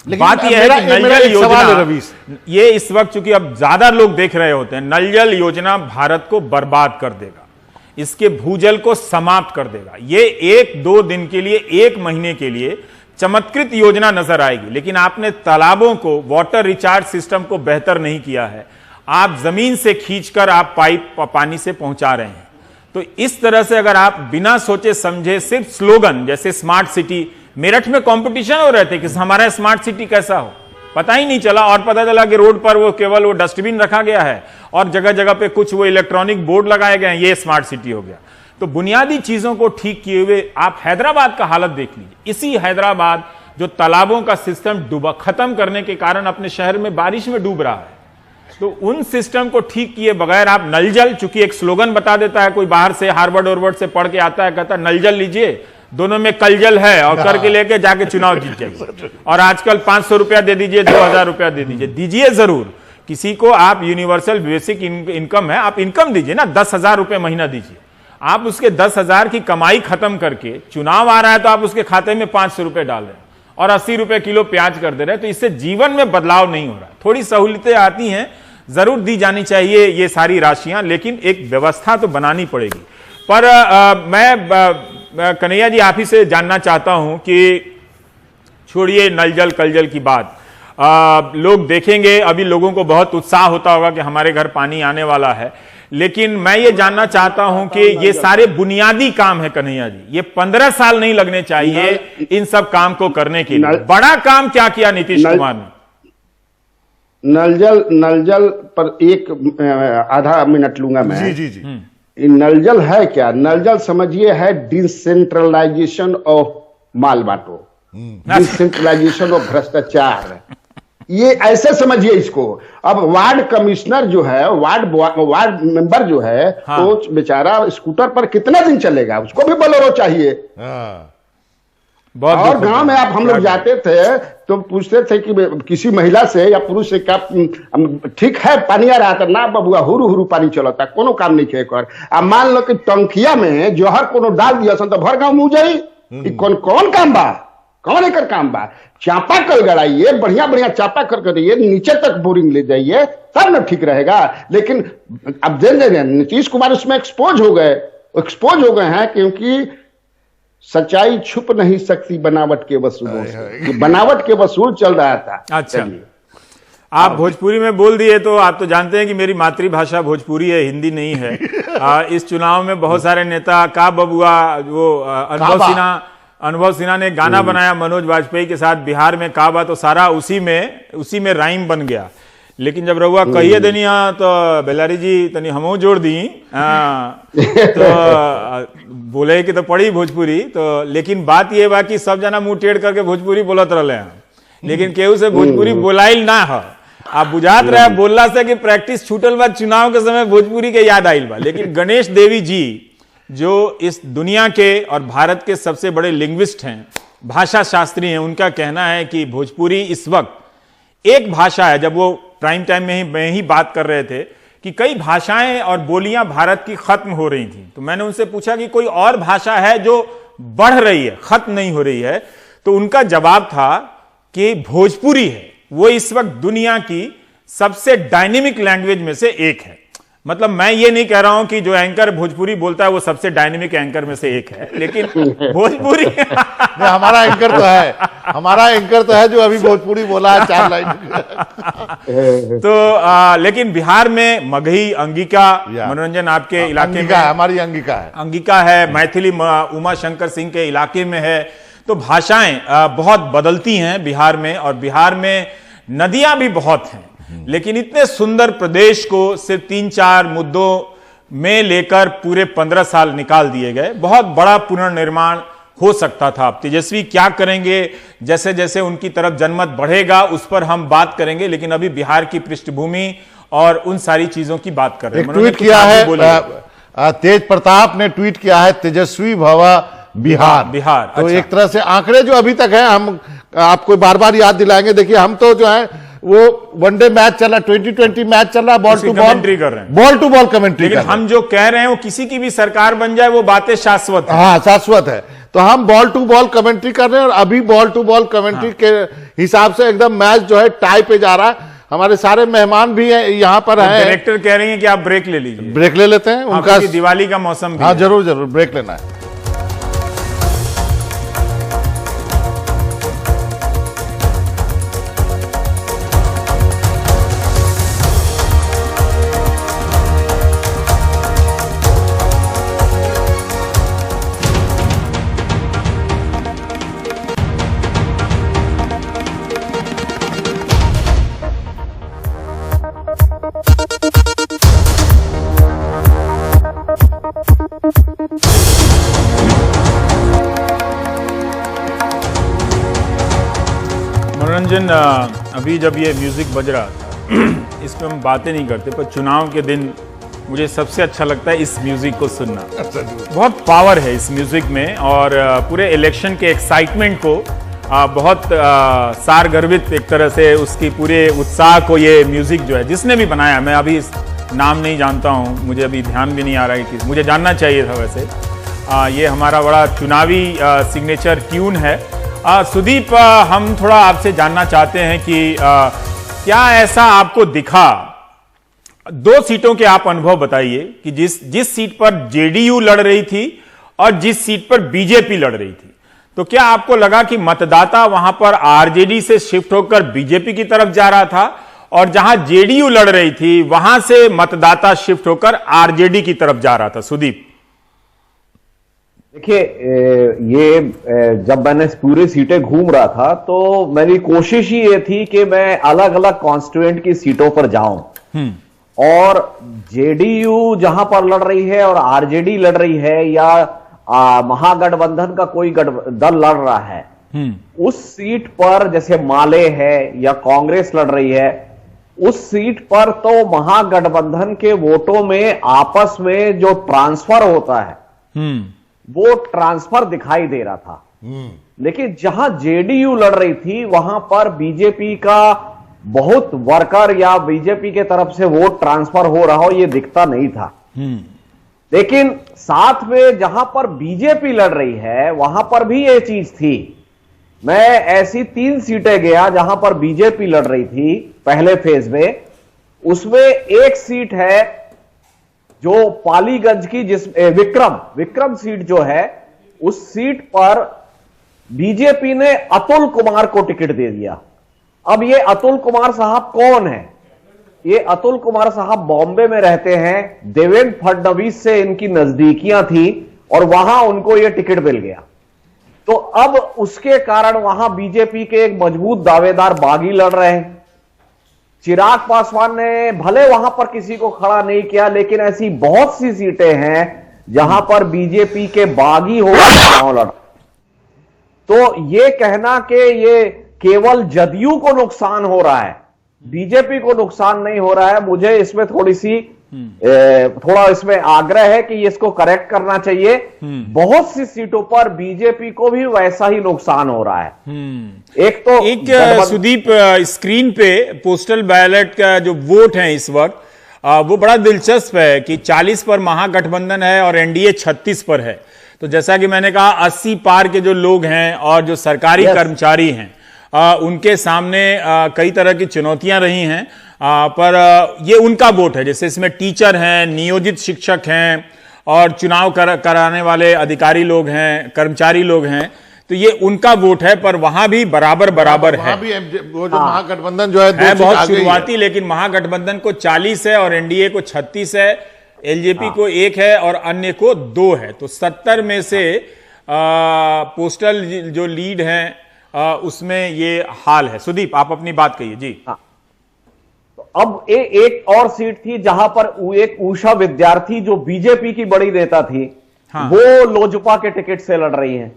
बात यह है कि नल जल योजना, ये इस वक्त चूंकि अब ज्यादा लोग देख रहे होते हैं, नल जल योजना भारत को बर्बाद कर देगा, इसके भूजल को समाप्त कर देगा। ये 1-2 दिन के लिए, 1 महीने के लिए चमत्कृत योजना नजर आएगी, लेकिन आपने तालाबों को, वाटर रिचार्ज सिस्टम को बेहतर नहीं किया है। आप जमीन से खींचकर आप पाइप पानी से पहुंचा रहे हैं। तो इस तरह से अगर आप बिना सोचे समझे सिर्फ स्लोगन, जैसे स्मार्ट सिटी, मेरठ में कंपटीशन हो रहे थे कि हमारा स्मार्ट सिटी कैसा हो, पता ही नहीं चला, और पता चला कि रोड पर वो केवल वो डस्टबिन रखा गया है और जगह जगह पे कुछ वो इलेक्ट्रॉनिक बोर्ड लगाए गए हैं, ये स्मार्ट सिटी हो गया। तो बुनियादी चीजों को ठीक किए हुए आप हैदराबाद का हालत देख लीजिए। इसी हैदराबाद जो तालाबों का सिस्टम डूबा, खत्म करने के कारण अपने शहर में बारिश में डूब रहा है, तो उन सिस्टम को ठीक किए बगैर आप नल जल, चूंकि एक स्लोगन बता देता है, कोई बाहर से हार्वर्ड वार्वर्ड से पढ़ के आता है, कहता है नल जल लीजिए, दोनों में कल जल है, और करके लेके जाके चुनाव जीत जाइए। और आजकल 500 रुपया दे दीजिए, 2000 रुपया दे दीजिए, दीजिए जरूर। किसी को आप यूनिवर्सल बेसिक इनकम है, आप इनकम दीजिए ना, 10,000 रुपये महीना दीजिए। आप उसके 10,000 की कमाई खत्म करके, चुनाव आ रहा है तो आप उसके खाते में 500 रुपए डाल रहे हैं और 80 रुपए किलो प्याज कर दे रहे हैं। तो इससे जीवन में बदलाव नहीं हो रहा है। थोड़ी सहूलियतें आती हैं, जरूर दी जानी चाहिए ये सारी राशियां, लेकिन एक व्यवस्था तो बनानी पड़ेगी। पर मैं कन्हैया जी आप ही से जानना चाहता हूं कि छोड़िए नल जल कल जल की बात, लोग देखेंगे, अभी लोगों को बहुत उत्साह होता होगा कि हमारे घर पानी आने वाला है, लेकिन मैं ये जानना चाहता हूं कि ये सारे बुनियादी काम है कन्हैया जी, ये 15 साल नहीं लगने चाहिए इन सब काम को करने के लिए। बड़ा काम क्या किया नीतीश कुमार ने? नल जल पर एक आधा मिनट लूंगा मैं। जी। नल जल है क्या? नल जल समझिए है डिसेंट्रलाइजेशन ऑफ माल बांटो, डिसेंट्रलाइजेशन ऑफ भ्रष्टाचार, ये ऐसे समझिए इसको। अब वार्ड कमिश्नर जो है, वार्ड मेंबर जो है, हाँ। तो बेचारा स्कूटर पर कितना दिन चलेगा, उसको भी बोलेरो चाहिए। हाँ। और गांव में आप हम लोग जाते थे तो पूछते थे कि किसी महिला से या पुरुष से क्या ठीक है पानी आ रहा था ना बबुआ, हुरु हुरु पानी चलता, कोनो काम नहीं खे कर। अब मान लो कि टंकिया में जहर कोनो डाल दिया तो भर गांव मुँह जाई, कौन काम बा, कौन एकर काम बा? चापा कल गड़ाइए, बढ़िया बढ़िया चापा कल करिए, नीचे तक बोरिंग ले जाइए, तब ना ठीक रहेगा। लेकिन अब देख रहे नीतीश कुमार उसमें एक्सपोज हो गए हैं, क्योंकि सच्चाई छुप नहीं सकती बनावट के वसूलों से। बनावट के वसूल चल रहा था। अच्छा, आप भोजपुरी में बोल दिए, तो आप तो जानते हैं कि मेरी मातृभाषा भोजपुरी है, हिंदी नहीं है। इस चुनाव में बहुत सारे नेता का बबुआ, वो अनुभव सिन्हा ने गाना बनाया मनोज वाजपेयी के साथ बिहार में काबा, तो सारा उसी में राइम बन गया। लेकिन जब रहुआ कहिए देनिया तो बेलारी जी तनी हमो जोड़ दी, तो बोले कि तो पड़ी भोजपुरी, तो लेकिन बात ये बा कि सब जना मुंह टेढ़ करके भोजपुरी बोलत रहे हैं, लेकिन केहू से भोजपुरी बोलाइल ना है। आप बुझात रहे बोलला से कि प्रैक्टिस छूटल बा, चुनाव के समय भोजपुरी के याद आइल बा। लेकिन गणेश देवी जी जो इस दुनिया के और भारत के सबसे बड़े लिंग्विस्ट हैं, भाषा शास्त्री हैं, उनका कहना है कि भोजपुरी इस वक्त एक भाषा है। जब वो प्राइम टाइम में ही बात कर रहे थे कि कई भाषाएं और बोलियां भारत की खत्म हो रही थी, तो मैंने उनसे पूछा कि कोई और भाषा है जो बढ़ रही है, खत्म नहीं हो रही है? तो उनका जवाब था कि भोजपुरी है, वो इस वक्त दुनिया की सबसे डायनेमिक लैंग्वेज में से एक है। मतलब मैं ये नहीं कह रहा हूं कि जो एंकर भोजपुरी बोलता है वो सबसे डायनेमिक एंकर में से एक है, लेकिन भोजपुरी हमारा एंकर तो है जो अभी भोजपुरी बोला है 4 लाइन। तो लेकिन बिहार में मगही, अंगिका, मनोरंजन आपके इलाके में, हमारी अंगिका है, मैथिली उमा शंकर सिंह के इलाके में है। तो भाषाएं बहुत बदलती हैं बिहार में, और बिहार में नदियां भी बहुत हैं। लेकिन इतने सुंदर प्रदेश को सिर्फ 3-4 मुद्दों में लेकर पूरे 15 साल निकाल दिए गए। बहुत बड़ा पुनर्निर्माण हो सकता था। आप तेजस्वी क्या करेंगे, जैसे जैसे उनकी तरफ जनमत बढ़ेगा उस पर हम बात करेंगे, लेकिन अभी बिहार की पृष्ठभूमि और उन सारी चीजों की बात कर रहे हैं। ट्वीट किया है तेज प्रताप ने, ट्वीट किया है तेजस्वी भवा बिहार। तो अच्छा। एक तरह से आंकड़े जो अभी तक हैं, हम आपको बार बार याद दिलाएंगे। देखिए हम तो जो है वो वनडे मैच चला, 2020 मैच चल रहा, बॉल उसकी टू बॉल कमेंट्री कर रहे हैं। बॉल टू बॉल कमेंट्री लेकिन कर रहे हैं। हम जो कह रहे हैं वो किसी की भी सरकार बन जाए वो बातें शाश्वत है। हाँ, शाश्वत है। तो हम बॉल टू बॉल कमेंट्री कर रहे हैं और अभी बॉल टू बॉल कमेंट्री के हिसाब से एकदम मैच जो है टाई पे जा रहा है। हमारे सारे मेहमान भी हैं यहाँ पर हैं। डायरेक्टर कह रही हैं कि आप ब्रेक ले लीजिए, ब्रेक ले लेते हैं उनका। दिवाली का मौसम भी हाँ, है। जरूर जरूर ब्रेक लेना है। मनोरंजन, अभी जब ये म्यूजिक बज रहा था इस पे हम बातें नहीं करते, पर चुनाव के दिन मुझे सबसे अच्छा लगता है इस म्यूजिक को सुनना। बहुत पावर है इस म्यूजिक में और पूरे इलेक्शन के एक्साइटमेंट को बहुत सारगर्भित एक तरह से उसकी पूरे उत्साह को ये म्यूजिक जो है जिसने भी बनाया, मैं अभी इस नाम नहीं जानता हूँ, मुझे अभी ध्यान भी नहीं आ रहा है कि मुझे जानना चाहिए था वैसे। ये हमारा बड़ा चुनावी सिग्नेचर ट्यून है। सुदीप, हम थोड़ा आपसे जानना चाहते हैं कि क्या ऐसा आपको दिखा, 2 सीटों के आप अनुभव बताइए कि जिस सीट पर जेडीयू लड़ रही थी और जिस सीट पर बीजेपी लड़ रही थी, तो क्या आपको लगा कि मतदाता वहां पर आरजेडी से शिफ्ट होकर बीजेपी की तरफ जा रहा था और जहां जेडीयू लड़ रही थी वहां से मतदाता शिफ्ट होकर आरजेडी की तरफ जा रहा था? सुदीप, देखिए, ये जब मैंने पूरी सीटें घूम रहा था तो मेरी कोशिश ही ये थी कि मैं अलग अलग कॉन्स्टिट्यूएंट की सीटों पर जाऊं और जेडीयू जहां पर लड़ रही है और आरजेडी लड़ रही है या महागठबंधन का कोई दल लड़ रहा है, उस सीट पर जैसे माले है या कांग्रेस लड़ रही है, उस सीट पर तो महागठबंधन के वोटों में आपस में जो ट्रांसफर होता है वो ट्रांसफर दिखाई दे रहा था। लेकिन जहां जेडीयू लड़ रही थी वहां पर बीजेपी का बहुत वर्कर या बीजेपी के तरफ से वोट ट्रांसफर हो रहा हो ये दिखता नहीं था। लेकिन साथ में जहां पर बीजेपी लड़ रही है वहां पर भी ये चीज थी। मैं ऐसी 3 सीटें गया जहां पर बीजेपी लड़ रही थी पहले फेज में, उसमें एक सीट है जो पालीगंज की, जिस विक्रम सीट जो है, उस सीट पर बीजेपी ने अतुल कुमार को टिकट दे दिया। अब ये अतुल कुमार साहब कौन है? ये अतुल कुमार साहब बॉम्बे में रहते हैं, देवेंद्र फडणवीस से इनकी नजदीकियां थी और वहां उनको ये टिकट मिल गया। तो अब उसके कारण वहां बीजेपी के एक मजबूत दावेदार बागी लड़ रहे हैं। चिराग पासवान ने भले वहां पर किसी को खड़ा नहीं किया, लेकिन ऐसी बहुत सी सीटें हैं जहां पर बीजेपी के बागी हो चुनाव लड़। तो ये कहना कि ये केवल जदयू को नुकसान हो रहा है, बीजेपी को नुकसान नहीं हो रहा है, मुझे इसमें थोड़ा इसमें आग्रह है कि इसको करेक्ट करना चाहिए। बहुत सी सीटों पर बीजेपी को भी वैसा ही नुकसान हो रहा है। एक सुदीप, स्क्रीन पे पोस्टल बैलेट का जो वोट है इस वक्त वो बड़ा दिलचस्प है कि 40 पर महागठबंधन है और एनडीए 36 पर है। तो जैसा कि मैंने कहा 80 पार के जो लोग हैं और जो सरकारी कर्मचारी हैं उनके सामने कई तरह की चुनौतियां रही हैं, पर ये उनका वोट है। जैसे इसमें टीचर हैं, नियोजित शिक्षक हैं और चुनाव कराने वाले अधिकारी लोग हैं, कर्मचारी लोग हैं, तो ये उनका वोट है। पर वहां भी बराबर है। भी वो जो महागठबंधन जो है बहुत शुरुआती, लेकिन महागठबंधन को 40 है और एनडीए को 36 है, एलजेपी को 1 है और अन्य को 2 है। तो 70 में से पोस्टल जो लीड है उसमें ये हाल है। सुदीप, आप अपनी बात कहिए जी। तो अब एक और सीट थी जहां पर एक उषा विद्यार्थी जो बीजेपी की बड़ी नेता थी, वो लोजपा के टिकट से लड़ रही हैं।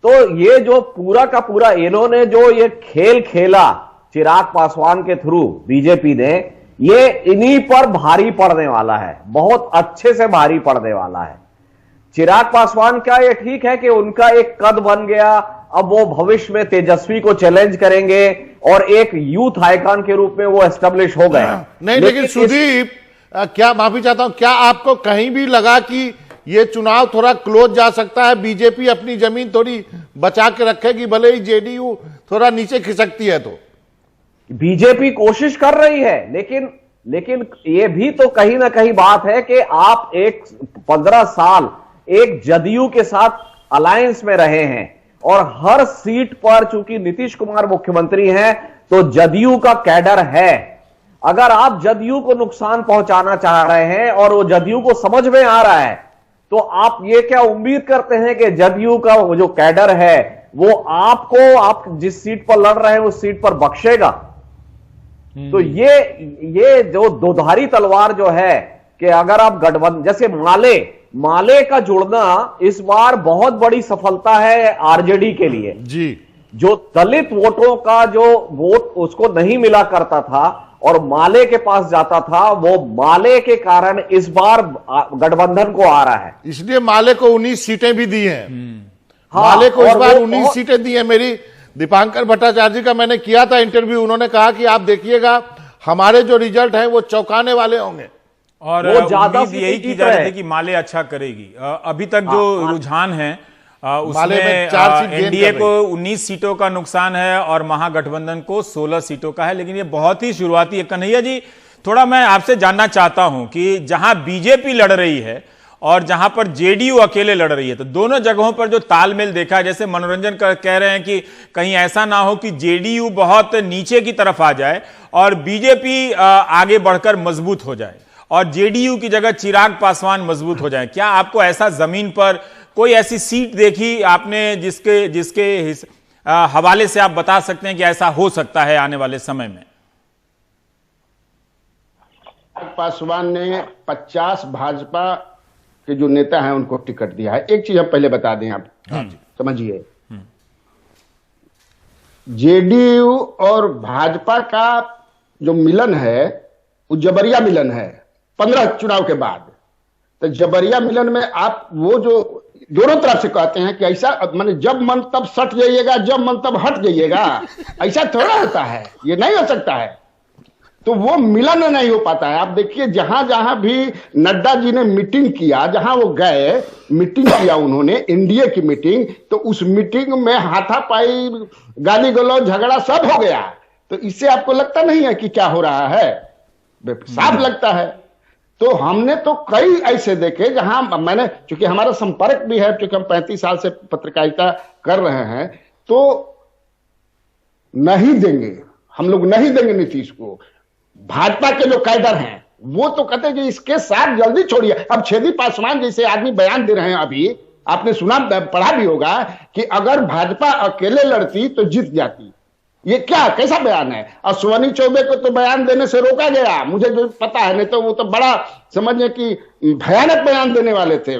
तो ये जो पूरा का पूरा इन्होंने जो ये खेल खेला चिराग पासवान के थ्रू बीजेपी ने, ये इन्हीं पर भारी पड़ने वाला है, बहुत अच्छे से भारी पड़ने वाला है। चिराग पासवान का ये ठीक है कि उनका एक कद बन गया, अब वो भविष्य में तेजस्वी को चैलेंज करेंगे और एक यूथ आइकॉन के रूप में वो एस्टेब्लिश हो गए। नहीं, लेकिन सुदीप, क्या, माफी चाहता हूं, क्या आपको कहीं भी लगा कि ये चुनाव थोड़ा क्लोज जा सकता है, बीजेपी अपनी जमीन थोड़ी बचा के रखेगी, भले ही जेडीयू थोड़ा नीचे खिसकती है? तो बीजेपी कोशिश कर रही है, लेकिन ये भी तो कहीं ना कहीं बात है कि आप 15 साल एक जदयू के साथ अलायंस में रहे हैं और हर सीट पर चूंकि नीतीश कुमार मुख्यमंत्री हैं तो जदयू का कैडर है। अगर आप जदयू को नुकसान पहुंचाना चाह रहे हैं और वो जदयू को समझ में आ रहा है तो आप ये क्या उम्मीद करते हैं कि जदयू का वो जो कैडर है वो आपको, आप जिस सीट पर लड़ रहे हैं उस सीट पर बख्शेगा? तो ये जो दोधारी तलवार जो है कि अगर आप गठबंधन, जैसे माले का जुड़ना इस बार बहुत बड़ी सफलता है आरजेडी के लिए जी। जो दलित वोटों का जो वोट उसको नहीं मिला करता था और माले के पास जाता था, वो माले के कारण इस बार गठबंधन को आ रहा है। इसलिए माले को 19 सीटें भी दी हैं। हाँ, माले को इस बार 19 सीटें दी हैं। मेरी दीपांकर भट्टाचार्य जी का मैंने किया था इंटरव्यू, उन्होंने कहा कि आप देखिएगा हमारे जो रिजल्ट हैं वो चौंकाने वाले होंगे और वो ज्यादा उम्मीद यही की जा रही है कि माले अच्छा करेगी। अभी तक जो रुझान है उसमें 4 सीट एनडीए को 19 सीटों का नुकसान है और महागठबंधन को 16 सीटों का है, लेकिन ये बहुत ही शुरुआती है। कन्हैया जी, थोड़ा मैं आपसे जानना चाहता हूं कि जहां बीजेपी लड़ रही है और जहां पर जेडीयू अकेले लड़ रही है, तो दोनों जगहों पर जो तालमेल देखा है, जैसे मनोरंजन कह रहे हैं कि कहीं ऐसा ना हो कि जेडीयू बहुत नीचे की तरफ आ जाए और बीजेपी आगे बढ़कर मजबूत हो जाए और जेडीयू की जगह चिराग पासवान मजबूत हो जाए। क्या आपको ऐसा जमीन पर कोई ऐसी सीट देखी आपने जिसके हवाले से आप बता सकते हैं कि ऐसा हो सकता है आने वाले समय में? पासवान ने 50 भाजपा के जो नेता हैं उनको टिकट दिया है। एक चीज हम पहले बता दें, आप समझिए, जेडीयू और भाजपा का जो मिलन है वो जबरिया मिलन है 15 चुनाव के बाद। तो जबरिया मिलन में आप वो जो दोनों तरफ से कहते हैं कि ऐसा माने जब मन तब सट जाइएगा, जब मन तब हट जाइएगा, ऐसा थोड़ा होता है, ये नहीं हो सकता है। तो वो मिलन नहीं हो पाता है। आप देखिए जहां जहां भी नड्डा जी ने मीटिंग किया, जहां वो गए मीटिंग किया उन्होंने, एनडीए की मीटिंग, तो उस मीटिंग में हाथापाई, गाली गलौज, झगड़ा सब हो गया। तो इससे आपको लगता नहीं है कि क्या हो रहा है? साफ लगता है। तो हमने तो कई ऐसे देखे जहां मैंने, चूंकि हमारा संपर्क भी है, क्योंकि हम 35 साल से पत्रकारिता कर रहे हैं, तो नहीं देंगे, हम लोग नहीं देंगे नीतीश को। भाजपा के जो कैडर हैं वो तो कहते हैं कि इसके साथ जल्दी छोड़िए। अब छेदी पासवान जैसे आदमी बयान दे रहे हैं, अभी आपने सुना, पढ़ा भी होगा कि अगर भाजपा अकेले लड़ती तो जीत जाती। ये क्या, कैसा बयान है? अश्वनी चौबे को तो बयान देने से रोका गया, मुझे जो पता है, नहीं तो वो तो बड़ा समझिए कि भयानक बयान देने वाले थे,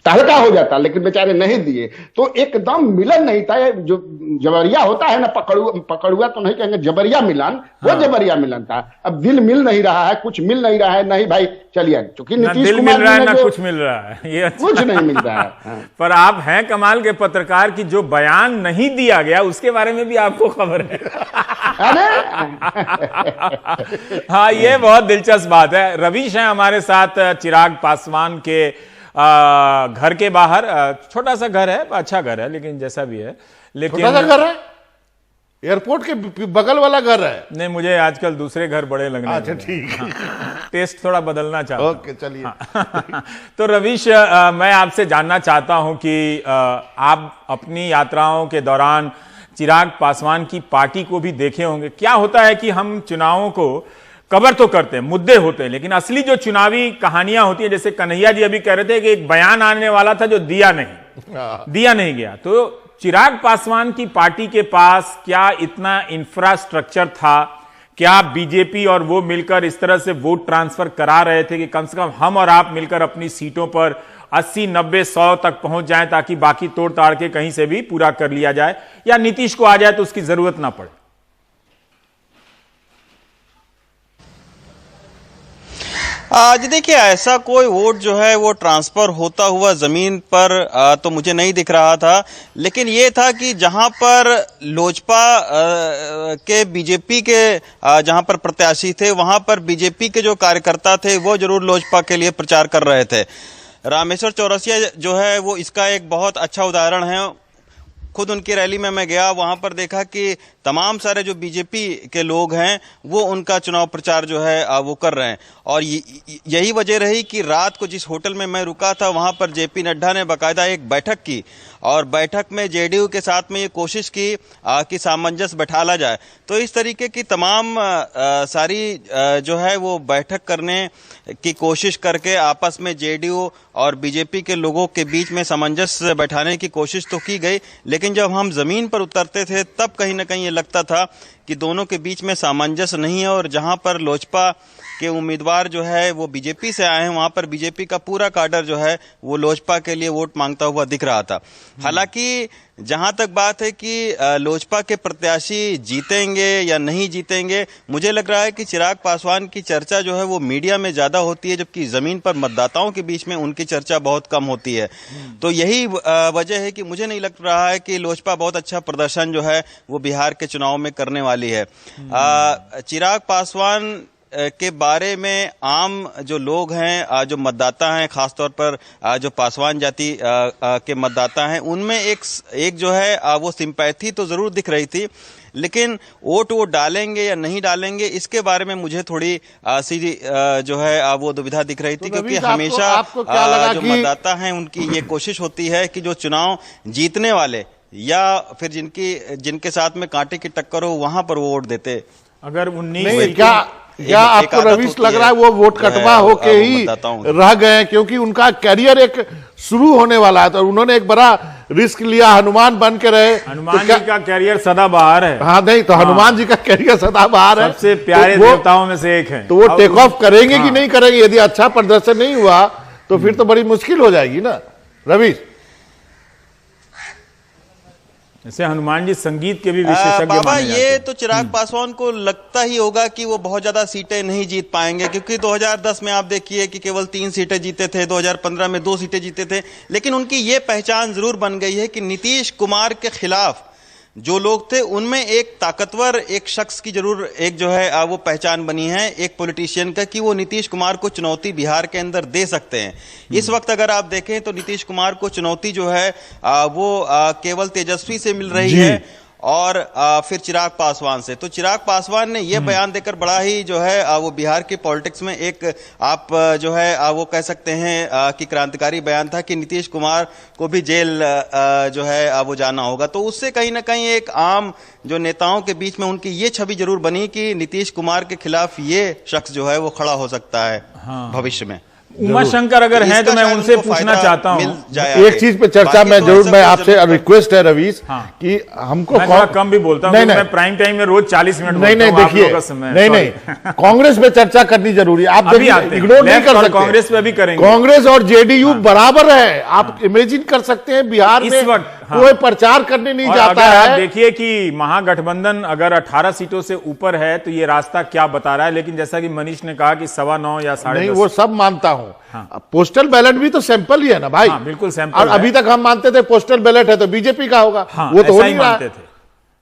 तहलका हो जाता, लेकिन बेचारे नहीं दिए। तो एकदम मिलन नहीं था। जो जबरिया होता है ना, पकड़ुआ तो नहीं कहेंगे, जबरिया मिलन, वो जबरिया मिलन था। अब दिल मिल नहीं रहा है, कुछ मिल नहीं रहा है, नहीं भाई चलिए, क्योंकि नीतीश कुमार मिल रहा है ना कुछ मिल रहा है, ये अच्छा। कुछ नहीं मिल रहा है। हाँ। पर आप हैं कमाल के पत्रकार की जो बयान नहीं दिया गया उसके बारे में भी आपको खबर है। हाँ, ये बहुत दिलचस्प बात है। रवीश है हमारे साथ, चिराग पासवान के घर के बाहर। छोटा सा घर है, अच्छा घर है, लेकिन जैसा भी है, लेकिन छोटा सा घर है, एयरपोर्ट के बगल वाला घर है। नहीं, मुझे आजकल दूसरे घर बड़े लगने अच्छा, ठीक है। टेस्ट थोड़ा बदलना चाहता हूं। ओके, चलिए। तो रवीश, मैं आपसे जानना चाहता हूं कि आप अपनी यात्राओं के दौरान चिराग पासवान की पार्टी को भी देखे होंगे। क्या होता है कि हम चुनावों को कवर तो करते हैं, मुद्दे होते हैं, लेकिन असली जो चुनावी कहानियां होती हैं, जैसे कन्हैया जी अभी कह रहे थे कि एक बयान आने वाला था जो दिया नहीं गया। तो चिराग पासवान की पार्टी के पास क्या इतना इंफ्रास्ट्रक्चर था? क्या बीजेपी और वो मिलकर इस तरह से वोट ट्रांसफर करा रहे थे कि कम से कम हम और आप मिलकर अपनी सीटों पर 80, 90, 100 तक पहुंच जाएं ताकि बाकी तोड़ ताड़ के कहीं से भी पूरा कर लिया जाए, या नीतीश को आ जाए तो उसकी जरूरत ना पड़े? आज देखिए, ऐसा कोई वोट जो है वो ट्रांसफर होता हुआ जमीन पर तो मुझे नहीं दिख रहा था, लेकिन ये था कि जहां पर लोजपा के बीजेपी के जहां पर प्रत्याशी थे, वहां पर बीजेपी के जो कार्यकर्ता थे वो जरूर लोजपा के लिए प्रचार कर रहे थे। रामेश्वर चौरसिया जो है वो इसका एक बहुत अच्छा उदाहरण है। खुद उनकी रैली में मैं गया, वहां पर देखा कि तमाम सारे जो बीजेपी के लोग हैं वो उनका चुनाव प्रचार जो है वो कर रहे हैं। और यही वजह रही कि रात को जिस होटल में मैं रुका था वहां पर जेपी नड्डा ने बाकायदा एक बैठक की और बैठक में जेडीयू के साथ में ये कोशिश की कि सामंजस्य बैठाला जाए। तो इस तरीके की तमाम सारी जो है वो बैठक करने की कोशिश करके आपस में जेडीयू और बीजेपी के लोगों के बीच में सामंजस्य बैठाने की कोशिश तो की गई, लेकिन जब हम जमीन पर उतरते थे तब कहीं ना कहीं ये लगता था कि दोनों के बीच में सामंजस्य नहीं है। और जहां पर लोजपा के उम्मीदवार जो है वो बीजेपी से आए हैं, वहां पर बीजेपी का पूरा काडर जो है वो लोजपा के लिए वोट मांगता हुआ दिख रहा था। हालांकि जहां तक बात है कि लोजपा के प्रत्याशी जीतेंगे या नहीं जीतेंगे, मुझे लग रहा है कि चिराग पासवान की चर्चा जो है वो मीडिया में ज्यादा होती है, जबकि जमीन पर मतदाताओं के बीच में उनकी चर्चा बहुत कम होती है। तो यही वजह है कि मुझे नहीं लग रहा है कि लोजपा बहुत अच्छा प्रदर्शन जो है वो बिहार के चुनाव में करने वाली है। चिराग पासवान के बारे में आम जो लोग हैं, जो मतदाता हैं, खासतौर पर जो पासवान जाति के मतदाता हैं, उनमें एक जो है वो सिंपैथी तो जरूर दिख रही थी, लेकिन वोट वो डालेंगे या नहीं डालेंगे इसके बारे में मुझे थोड़ी सी जो है वो दुविधा दिख रही थी। क्योंकि हमेशा जो मतदाता हैं उनकी ये कोशिश होती है कि जो चुनाव जीतने वाले या फिर जिनके साथ में कांटे की टक्कर हो वहां पर वो वोट देते। अगर 19 क्या आपको रवीश लग रहा है वो वोट कटवा होके ही रह गए, क्योंकि उनका कैरियर एक शुरू होने वाला है तो उन्होंने एक बड़ा रिस्क लिया, हनुमान बन के रहे। हनुमान जी का कैरियर सदाबहार है। हाँ नहीं तो हनुमान जी का कैरियर सदाबहार है, सबसे प्यारे देवताओं में से एक है। तो वो टेक ऑफ करेंगे कि नहीं करेंगे? यदि अच्छा प्रदर्शन नहीं हुआ तो फिर तो बड़ी मुश्किल हो जाएगी ना रवीश। जैसे हनुमान जी संगीत के भी विशेषज्ञ बाबा, माने जाते ये हैं। तो चिराग पासवान को लगता ही होगा कि वो बहुत ज्यादा सीटें नहीं जीत पाएंगे, क्योंकि 2010 में आप देखिए कि केवल 3 सीटें जीते थे, 2015 में 2 सीटें जीते थे। लेकिन उनकी ये पहचान जरूर बन गई है कि नीतीश कुमार के खिलाफ जो लोग थे उनमें एक ताकतवर एक शख्स की जरूर एक जो है वो पहचान बनी है, एक पॉलिटिशियन का, कि वो नीतीश कुमार को चुनौती बिहार के अंदर दे सकते हैं। इस वक्त अगर आप देखें तो नीतीश कुमार को चुनौती जो है वो केवल तेजस्वी से मिल रही है और फिर चिराग पासवान से। तो चिराग पासवान ने यह बयान देकर बड़ा ही जो है वो बिहार की पॉलिटिक्स में एक आप जो है वो कह सकते हैं कि क्रांतिकारी बयान था कि नीतीश कुमार को भी जेल जो है वो जाना होगा। तो उससे कहीं ना कहीं एक आम जो नेताओं के बीच में उनकी ये छवि जरूर बनी कि नीतीश कुमार के खिलाफ ये शख्स जो है वो खड़ा हो सकता है भविष्य में। उमाशंकर अगर हैं तो मैं उनसे पूछना चाहता हूं एक चीज पे चर्चा में जरूर, मैं आपसे रिक्वेस्ट है रवीश कि हमको मैं कम भी बोलता हूं, मैं प्राइम टाइम में रोज 40 मिनट नहीं देखिए नहीं कांग्रेस पे चर्चा करनी जरूरी है। आप इग्नोर नहीं कर सकते, कांग्रेस पे भी करेंगे। कांग्रेस और जेडीयू बराबर है। आप इमेजिन कर सकते हैं बिहार में कोई प्रचार करने नहीं जाता है। आप देखिए कि महागठबंधन अगर 18 सीटों से ऊपर है तो ये रास्ता क्या बता रहा है। लेकिन जैसा कि मनीष ने कहा कि 9.25 या 10.5, वो सब मानता हूं। पोस्टल बैलेट भी तो सैंपल ही है ना भाई। बिल्कुल सैंपल। और अभी तक हम मानते थे पोस्टल बैलेट है तो बीजेपी का होगा, वो तो हो नहीं रहा।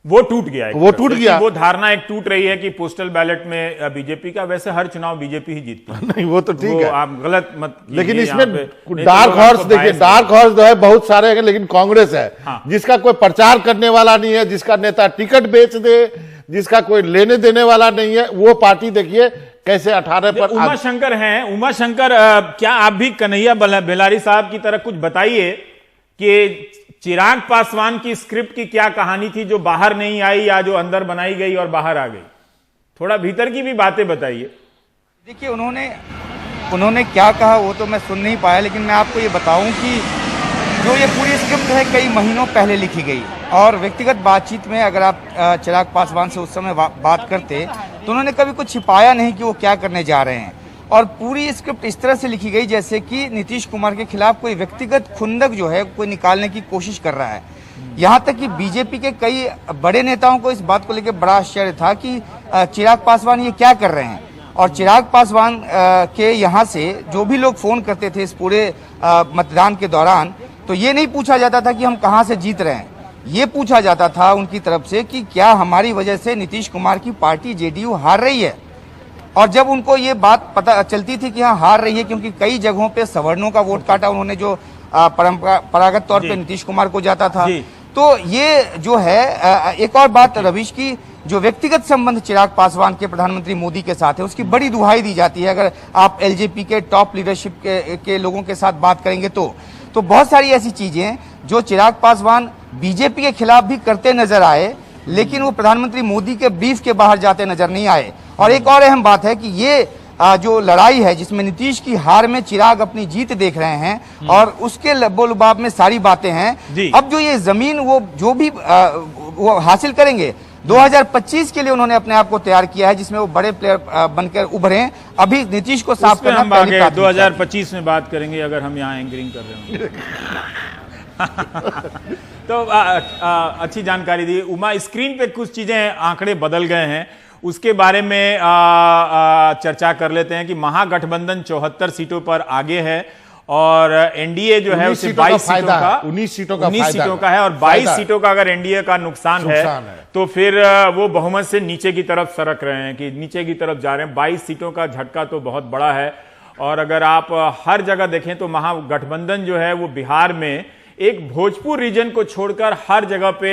वो टूट गया, वो टूट गया। वो धारणा एक टूट रही है कि पोस्टल बैलेट में बीजेपी का, वैसे हर चुनाव बीजेपी ही जीतती है। नहीं वो तो ठीक है, आप गलत मत। लेकिन इसमें डार्क हॉर्स देखिए, डार्क हॉर्स जो है बहुत सारे हैं, लेकिन कांग्रेस है जिसका कोई प्रचार करने वाला नहीं है, जिसका नेता टिकट बेच दे, जिसका कोई लेने देने वाला नहीं है, वो पार्टी देखिए कैसे 18 पर। उमाशंकर हैं, उमाशंकर क्या आप भी कन्हैया बेलारी साहब की तरह कुछ बताइए कि चिराग पासवान की स्क्रिप्ट की क्या कहानी थी जो बाहर नहीं आई या जो अंदर बनाई गई और बाहर आ गई? थोड़ा भीतर की भी बातें बताइए। देखिए उन्होंने क्या कहा वो तो मैं सुन नहीं पाया, लेकिन मैं आपको ये बताऊं कि जो ये पूरी स्क्रिप्ट है कई महीनों पहले लिखी गई और व्यक्तिगत बातचीत में अगर आप चिराग पासवान से उस समय बात करते तो उन्होंने कभी कुछ छिपाया नहीं कि वो क्या करने जा रहे हैं। और पूरी स्क्रिप्ट इस तरह से लिखी गई जैसे कि नीतीश कुमार के खिलाफ कोई व्यक्तिगत खुंदक जो है कोई निकालने की कोशिश कर रहा है। यहाँ तक कि बीजेपी के कई बड़े नेताओं को इस बात को लेकर बड़ा आश्चर्य था कि चिराग पासवान ये क्या कर रहे हैं। और चिराग पासवान के यहाँ से जो भी लोग फोन करते थे इस पूरे मतदान के दौरान, तो ये नहीं पूछा जाता था कि हम कहाँ से जीत रहे हैं, ये पूछा जाता था उनकी तरफ से कि क्या हमारी वजह से नीतीश कुमार की पार्टी जेडीयू हार रही है। और जब उनको ये बात पता चलती थी कि हाँ हार रही है, क्योंकि कई जगहों पे सवर्णों का वोट काटा उन्होंने, जो परंपरागत तौर पे नीतीश कुमार को जाता था, तो ये जो है एक और बात रवीश की, जो व्यक्तिगत संबंध चिराग पासवान के प्रधानमंत्री मोदी के साथ है उसकी बड़ी दुहाई दी जाती है। अगर आप एलजेपी के टॉप लीडरशिप के लोगों के साथ बात करेंगे तो बहुत सारी ऐसी चीजें हैं जो चिराग पासवान बीजेपी के खिलाफ भी करते नजर आए, लेकिन वो प्रधानमंत्री मोदी के ब्रीफ के बाहर जाते नजर नहीं आए। और एक और अहम बात है कि ये जो लड़ाई है जिसमें नीतीश की हार में चिराग अपनी जीत देख रहे हैं और उसके लबो-लुबाब में सारी बातें हैं, अब जो ये जमीन वो जो भी वो हासिल करेंगे 2025 के लिए उन्होंने अपने आप को तैयार किया है, जिसमें वो बड़े प्लेयर बनकर उभरे। अभी नीतीश को साफ करना हम आगे 2025 में बात करेंगे अगर हम यहाँ एंकरिंग कर रहे हैं। तो अच्छी जानकारी दी उमा। स्क्रीन पे कुछ चीजें, आंकड़े बदल गए हैं, उसके बारे में चर्चा कर लेते हैं कि महागठबंधन 74 सीटों पर आगे है और एनडीए जो है उसे 22 सीटों का है और 22 सीटों का अगर एनडीए का नुकसान है तो फिर वो बहुमत से नीचे की तरफ सरक रहे हैं, कि नीचे की तरफ जा रहे हैं। 22 सीटों का झटका तो बहुत बड़ा है। और अगर आप हर जगह देखें तो महागठबंधन जो है वो बिहार में एक भोजपुर रीजन को छोड़कर हर जगह पे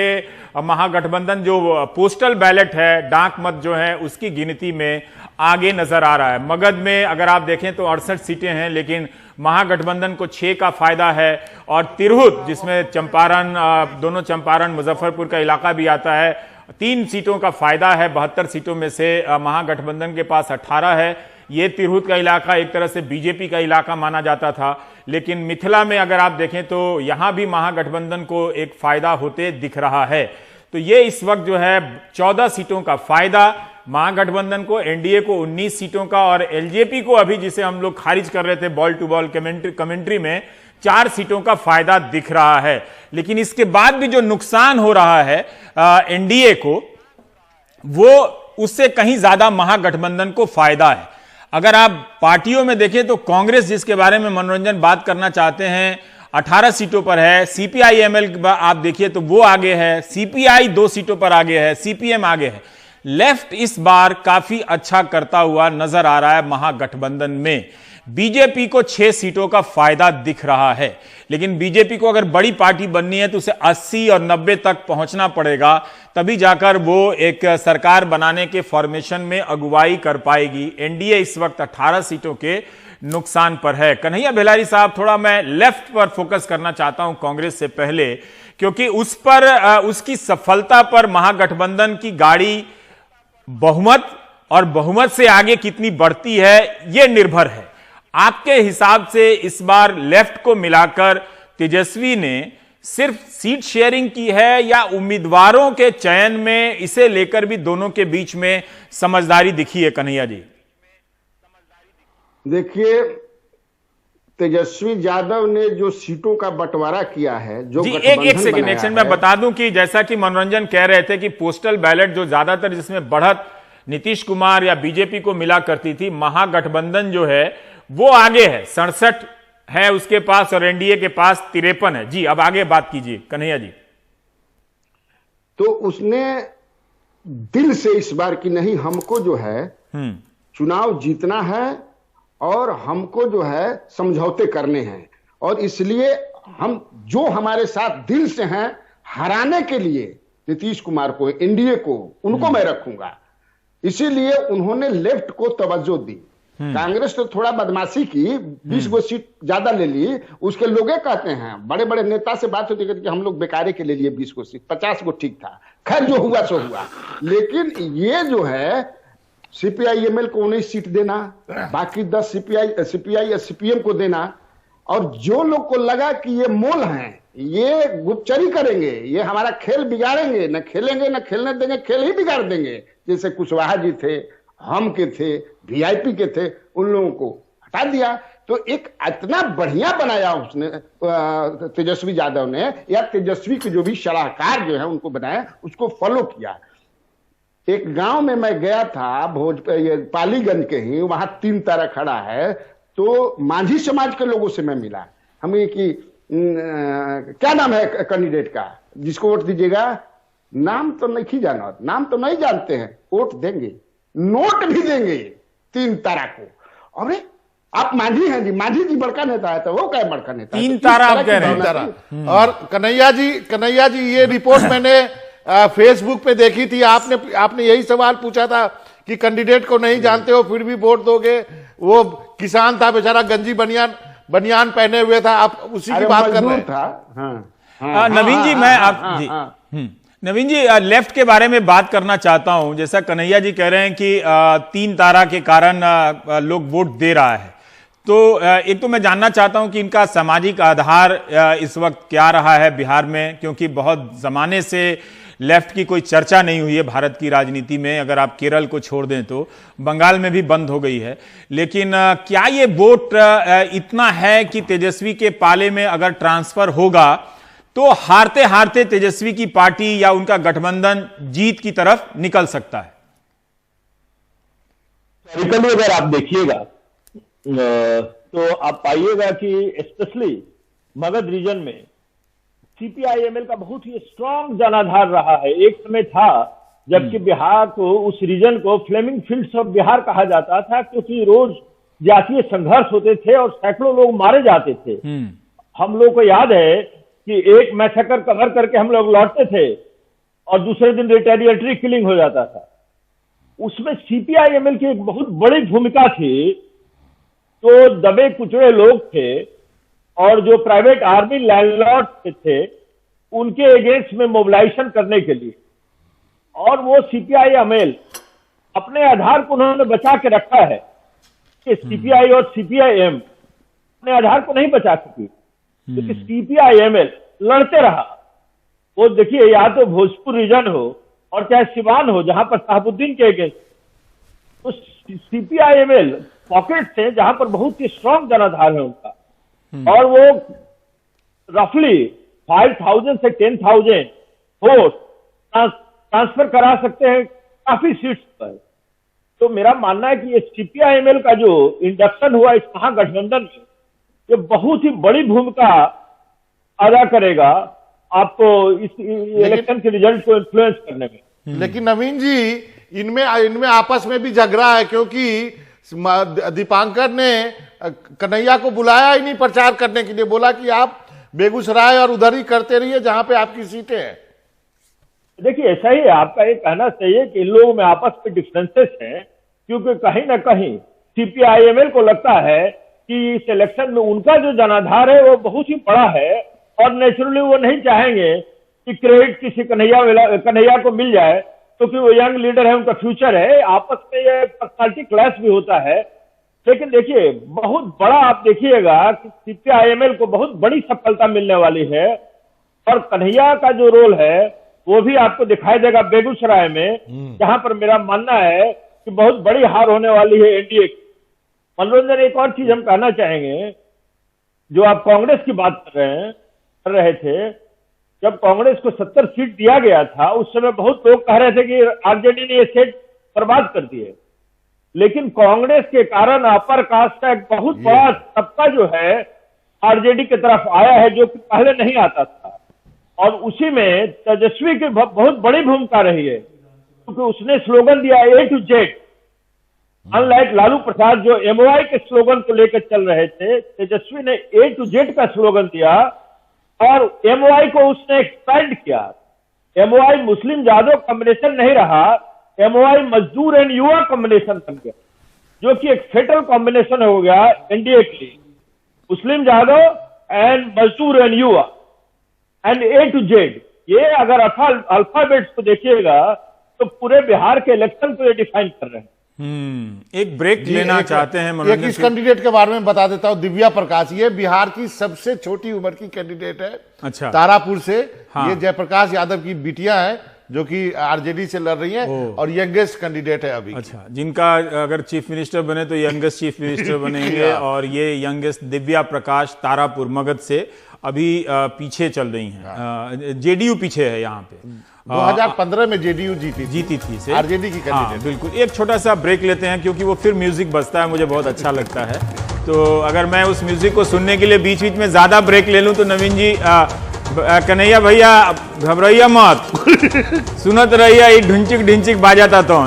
महागठबंधन जो पोस्टल बैलेट है, डाक मत जो है, उसकी गिनती में आगे नजर आ रहा है। मगध में अगर आप देखें तो 68 सीटें हैं, लेकिन महागठबंधन को 6 का फायदा है। और तिरहुत, जिसमें चंपारण, दोनों चंपारण मुजफ्फरपुर का इलाका भी आता है, 3 सीटों का फायदा है। 72 सीटों में से महागठबंधन के पास 18 है। ये तिरहुत का इलाका एक तरह से बीजेपी का इलाका माना जाता था, लेकिन मिथिला में अगर आप देखें तो यहां भी महागठबंधन को एक फायदा होते दिख रहा है। तो ये इस वक्त जो है 14 सीटों का फायदा महागठबंधन को, एनडीए को 19 सीटों का और एलजेपी को अभी, जिसे हम लोग खारिज कर रहे थे बॉल टू बॉल कमेंट्री में, 4 सीटों का फायदा दिख रहा है। लेकिन इसके बाद भी जो नुकसान हो रहा है एनडीए को, वो उससे कहीं ज्यादा महागठबंधन को फायदा है। अगर आप पार्टियों में देखें तो कांग्रेस, जिसके बारे में मनोरंजन बात करना चाहते हैं, 18 सीटों पर है। सीपीआई-एमएल आप देखिए तो वो आगे है। सीपीआई 2 सीटों पर आगे है। सीपीएम आगे है। लेफ्ट इस बार काफी अच्छा करता हुआ नजर आ रहा है महागठबंधन में। बीजेपी को 6 सीटों का फायदा दिख रहा है, लेकिन बीजेपी को अगर बड़ी पार्टी बननी है तो उसे 80 और 90 तक पहुंचना पड़ेगा, तभी जाकर वो एक सरकार बनाने के फॉर्मेशन में अगुवाई कर पाएगी। एनडीए इस वक्त 18 सीटों के नुकसान पर है। कन्हैया बेलारी साहब, थोड़ा मैं लेफ्ट पर फोकस करना चाहता हूं कांग्रेस से पहले, क्योंकि उस पर उसकी सफलता पर महागठबंधन की गाड़ी बहुमत और बहुमत से आगे कितनी बढ़ती है यह निर्भर है। आपके हिसाब से इस बार लेफ्ट को मिलाकर तेजस्वी ने सिर्फ सीट शेयरिंग की है या उम्मीदवारों के चयन में इसे लेकर भी दोनों के बीच में समझदारी दिखी है? कन्हैया जी, देखिए, तेजस्वी यादव ने जो सीटों का बंटवारा किया है, जो एक सेकंड मैं बता दूं कि जैसा कि मनोरंजन कह रहे थे कि पोस्टल बैलेट जो ज्यादातर जिसमें बढ़त नीतीश कुमार या बीजेपी को मिला करती थी, महागठबंधन जो है वो आगे है, 67 है उसके पास और एनडीए के पास 53 है। जी, अब आगे बात कीजिए कन्हैया जी। तो उसने दिल से इस बार की नहीं, हमको जो है चुनाव जीतना है और हमको जो है समझौते करने हैं, और इसलिए हम जो हमारे साथ दिल से हैं हराने के लिए नीतीश कुमार को, एनडीए को, उनको मैं रखूंगा। इसीलिए उन्होंने लेफ्ट को तवज्जो दी। कांग्रेस तो थोड़ा बदमाशी की, 20 गो सीट ज्यादा ले ली। उसके लोग कहते हैं, बड़े बड़े नेता से बात होती है कि हम लोग बेकारे के ले लिए 20 गो सीट, 50 गो ठीक था। खैर, जो हुआ सो हुआ। लेकिन ये जो है सीपीआई-एमएल को 19 सीट देना, बाकी 10 सीपीआई या सीपीएम को देना, और जो लोग को लगा कि ये मोल हैं, ये गुप्तचरी करेंगे, ये हमारा खेल बिगाड़ेंगे, न खेलेंगे न खेलने देंगे, खेल ही बिगाड़ देंगे, जैसे कुशवाहा जी थे, हम के थे, वीआईपी के थे, उन लोगों को हटा दिया। तो एक इतना बढ़िया बनाया उसने, तेजस्वी यादव ने, या तेजस्वी के जो भी सलाहकार जो है उनको बनाया, उसको फॉलो किया। एक गांव में मैं गया था ये पालीगंज के ही, वहां 3 तारा खड़ा है, तो मांझी समाज के लोगों से मैं मिला। हमें कि क्या नाम है कैंडिडेट का जिसको वोट दीजिएगा? नाम तो नहीं जाना, नाम तो नहीं जानते हैं, वोट देंगे, नोट भी देंगे 3 तारा को। अरे आप मांझी हैं जी, मांझी जी बड़का नेता है तो वो क्या बड़का नेता है? 3 तारा आप कह रहे हैं। और कन्हैया जी ये रिपोर्ट मैंने फेसबुक पे देखी थी, आपने यही सवाल पूछा था कि कैंडिडेट को नहीं जानते हो फिर भी वोट दोगे। वो किसान था बेचारा, गंजी बनियान पहने हुए था, आप उसी की बात कर रहे हैं। था। नवीन जी, मैं आप नवीन जी लेफ्ट के बारे में बात करना चाहता हूं। जैसा कन्हैया जी कह रहे हैं कि 3 तारा के कारण लोग वोट दे रहा है, तो एक तो मैं जानना चाहता हूं कि इनका सामाजिक आधार इस वक्त क्या रहा है बिहार में, क्योंकि बहुत जमाने से लेफ्ट की कोई चर्चा नहीं हुई है भारत की राजनीति में। अगर आप केरल को छोड़ दें तो बंगाल में भी बंद हो गई है। लेकिन क्या ये वोट इतना है कि तेजस्वी के पाले में अगर ट्रांसफर होगा तो हारते हारते तेजस्वी की पार्टी या उनका गठबंधन जीत की तरफ निकल सकता है? हिस्टोरिकली अगर आप देखिएगा तो आप पाइएगा कि स्पेशली मगध रीजन में सीपीआईएमएल का बहुत ही स्ट्रांग जनाधार रहा है। एक समय था जबकि बिहार को, उस रीजन को फ्लेमिंग फील्ड्स ऑफ बिहार कहा जाता था, क्योंकि रोज जातीय संघर्ष होते थे और सैकड़ों लोग मारे जाते थे। हम लोग को याद है कि एक मैसेकर कवर करके हम लोग लौटते थे और दूसरे दिन रिटेलिएटरी किलिंग हो जाता था। उसमें सीपीआईएमएल की एक बहुत बड़ी भूमिका थी। तो दबे कुचड़े लोग थे और जो प्राइवेट आर्मी लैंडलॉर्ड थे उनके अगेंस्ट में मोबिलाइजेशन करने के लिए, और वो सीपीआईएमएल अपने आधार को उन्होंने बचा के रखा है कि सीपीआई और सीपीआईएम अपने आधार को नहीं बचा सकी, क्योंकि सीपीआईएमएल लड़ते रहा। वो देखिए, या तो भोजपुर रीजन हो और चाहे सिवान हो जहां पर शहाबुद्दीन के अगेंस्ट, तो सीपीआईएमएल पॉकेट्स हैं जहां पर बहुत ही स्ट्रांग जनाधार है उनका, और वो रफली 5,000 से 10,000 वोट ट्रांसफर करा सकते हैं काफी सीट्स पर। तो मेरा मानना है कि ये सीपीआईएमएल का जो इंडक्शन हुआ इस महागठबंधन में, ये बहुत ही बड़ी भूमिका अदा करेगा आपको इस इलेक्शन के रिजल्ट को इन्फ्लुएंस करने में। लेकिन नवीन जी, इनमें आपस में भी झगड़ा है, क्योंकि दीपांकर ने कन्हैया को बुलाया ही नहीं प्रचार करने के लिए, बोला कि आप बेगूसराय और उधर ही करते रहिए जहां पे आपकी सीटें हैं। देखिए, ऐसा ही है, आपका ये कहना सही है कि इन लोगों में आपस में डिफरेंसेस हैं, क्योंकि कहीं ना कहीं सीपीआईएमएल को लगता है कि इस इलेक्शन में उनका जो जनाधार है वो बहुत ही बड़ा है, और नेचुरली वो नहीं चाहेंगे कि क्रेडिट किसी कन्हैया को मिल जाए, क्योंकि वो यंग लीडर है, उनका फ्यूचर है। आपस में ये पर्सनालिटी क्लैश भी होता है। लेकिन देखिए, बहुत बड़ा आप देखिएगा कि सीपीआईएमएल को बहुत बड़ी सफलता मिलने वाली है, और कन्हैया का जो रोल है वो भी आपको दिखाई देगा बेगूसराय में, जहां पर मेरा मानना है कि बहुत बड़ी हार होने वाली है एनडीए की। मनोरंजन, एक और चीज हम कहना चाहेंगे, जो आप कांग्रेस की बात कर रहे थे, जब कांग्रेस को 70 सीट दिया गया था उस समय बहुत लोग कह रहे थे कि आरजेडी ने ये सीट बर्बाद कर दी है, लेकिन कांग्रेस के कारण अपर कास्ट का एक बहुत बड़ा तबका जो है आरजेडी की तरफ आया है, जो कि पहले नहीं आता था, और उसी में तेजस्वी की बहुत बड़ी भूमिका रही है, क्योंकि उसने स्लोगन दिया ए to Z. Unlike Lalu Prasad जो एमओआई के स्लोगन को लेकर चल रहे थे, तेजस्वी ने ए टू जेड का स्लोगन दिया और एमओआई को उसने एक्सपेंड किया। एमओआई मुस्लिम यादव कॉम्बिनेशन नहीं रहा, एमओआई मजदूर एंड युवा कॉम्बिनेशन बन गया, जो कि एक फेटल कॉम्बिनेशन हो गया एनडीए के लिए। मुस्लिम यादव एंड मजदूर एंड युवा एंड ए टू जेड, ये अगर अल्फाबेट्स को देखिएगा तो पूरे बिहार के इलेक्शन को ये डिफाइन कर रहे हैं। एक ब्रेक लेना चाहते हैं एक इस कैंडिडेट के बारे में बता देता हूं, दिव्या प्रकाश, ये बिहार की सबसे छोटी उम्र की कैंडिडेट है। अच्छा। तारापुर से। हाँ। ये जयप्रकाश यादव की बिटिया है, जो कि आरजेडी से लड़ रही हैं और यंगेस्ट कैंडिडेट है अभी। अच्छा, जिनका अगर चीफ मिनिस्टर बने तो यंगेस्ट चीफ मिनिस्टर बनेंगे और ये यंगेस्ट दिव्या प्रकाश तारापुर मगध से अभी पीछे चल रही हैं। जेडीयू पीछे है यहाँ पे। 2015 में जेडीयू जीती थी से आरजेडी की हाँ, कैंडिडेट। बिल्कुल। एक छोटा सा ब्रेक लेते हैं क्योंकि वो फिर म्यूजिक बजता है, मुझे बहुत अच्छा लगता है। तो अगर मैं उस म्यूजिक को सुनने के लिए बीच बीच में ज्यादा ब्रेक ले लूं तो नवीन जी कन्हैया भैया घबराइया मत सुनत रहिया ढुंचिक ढिंचिक बाजाता तो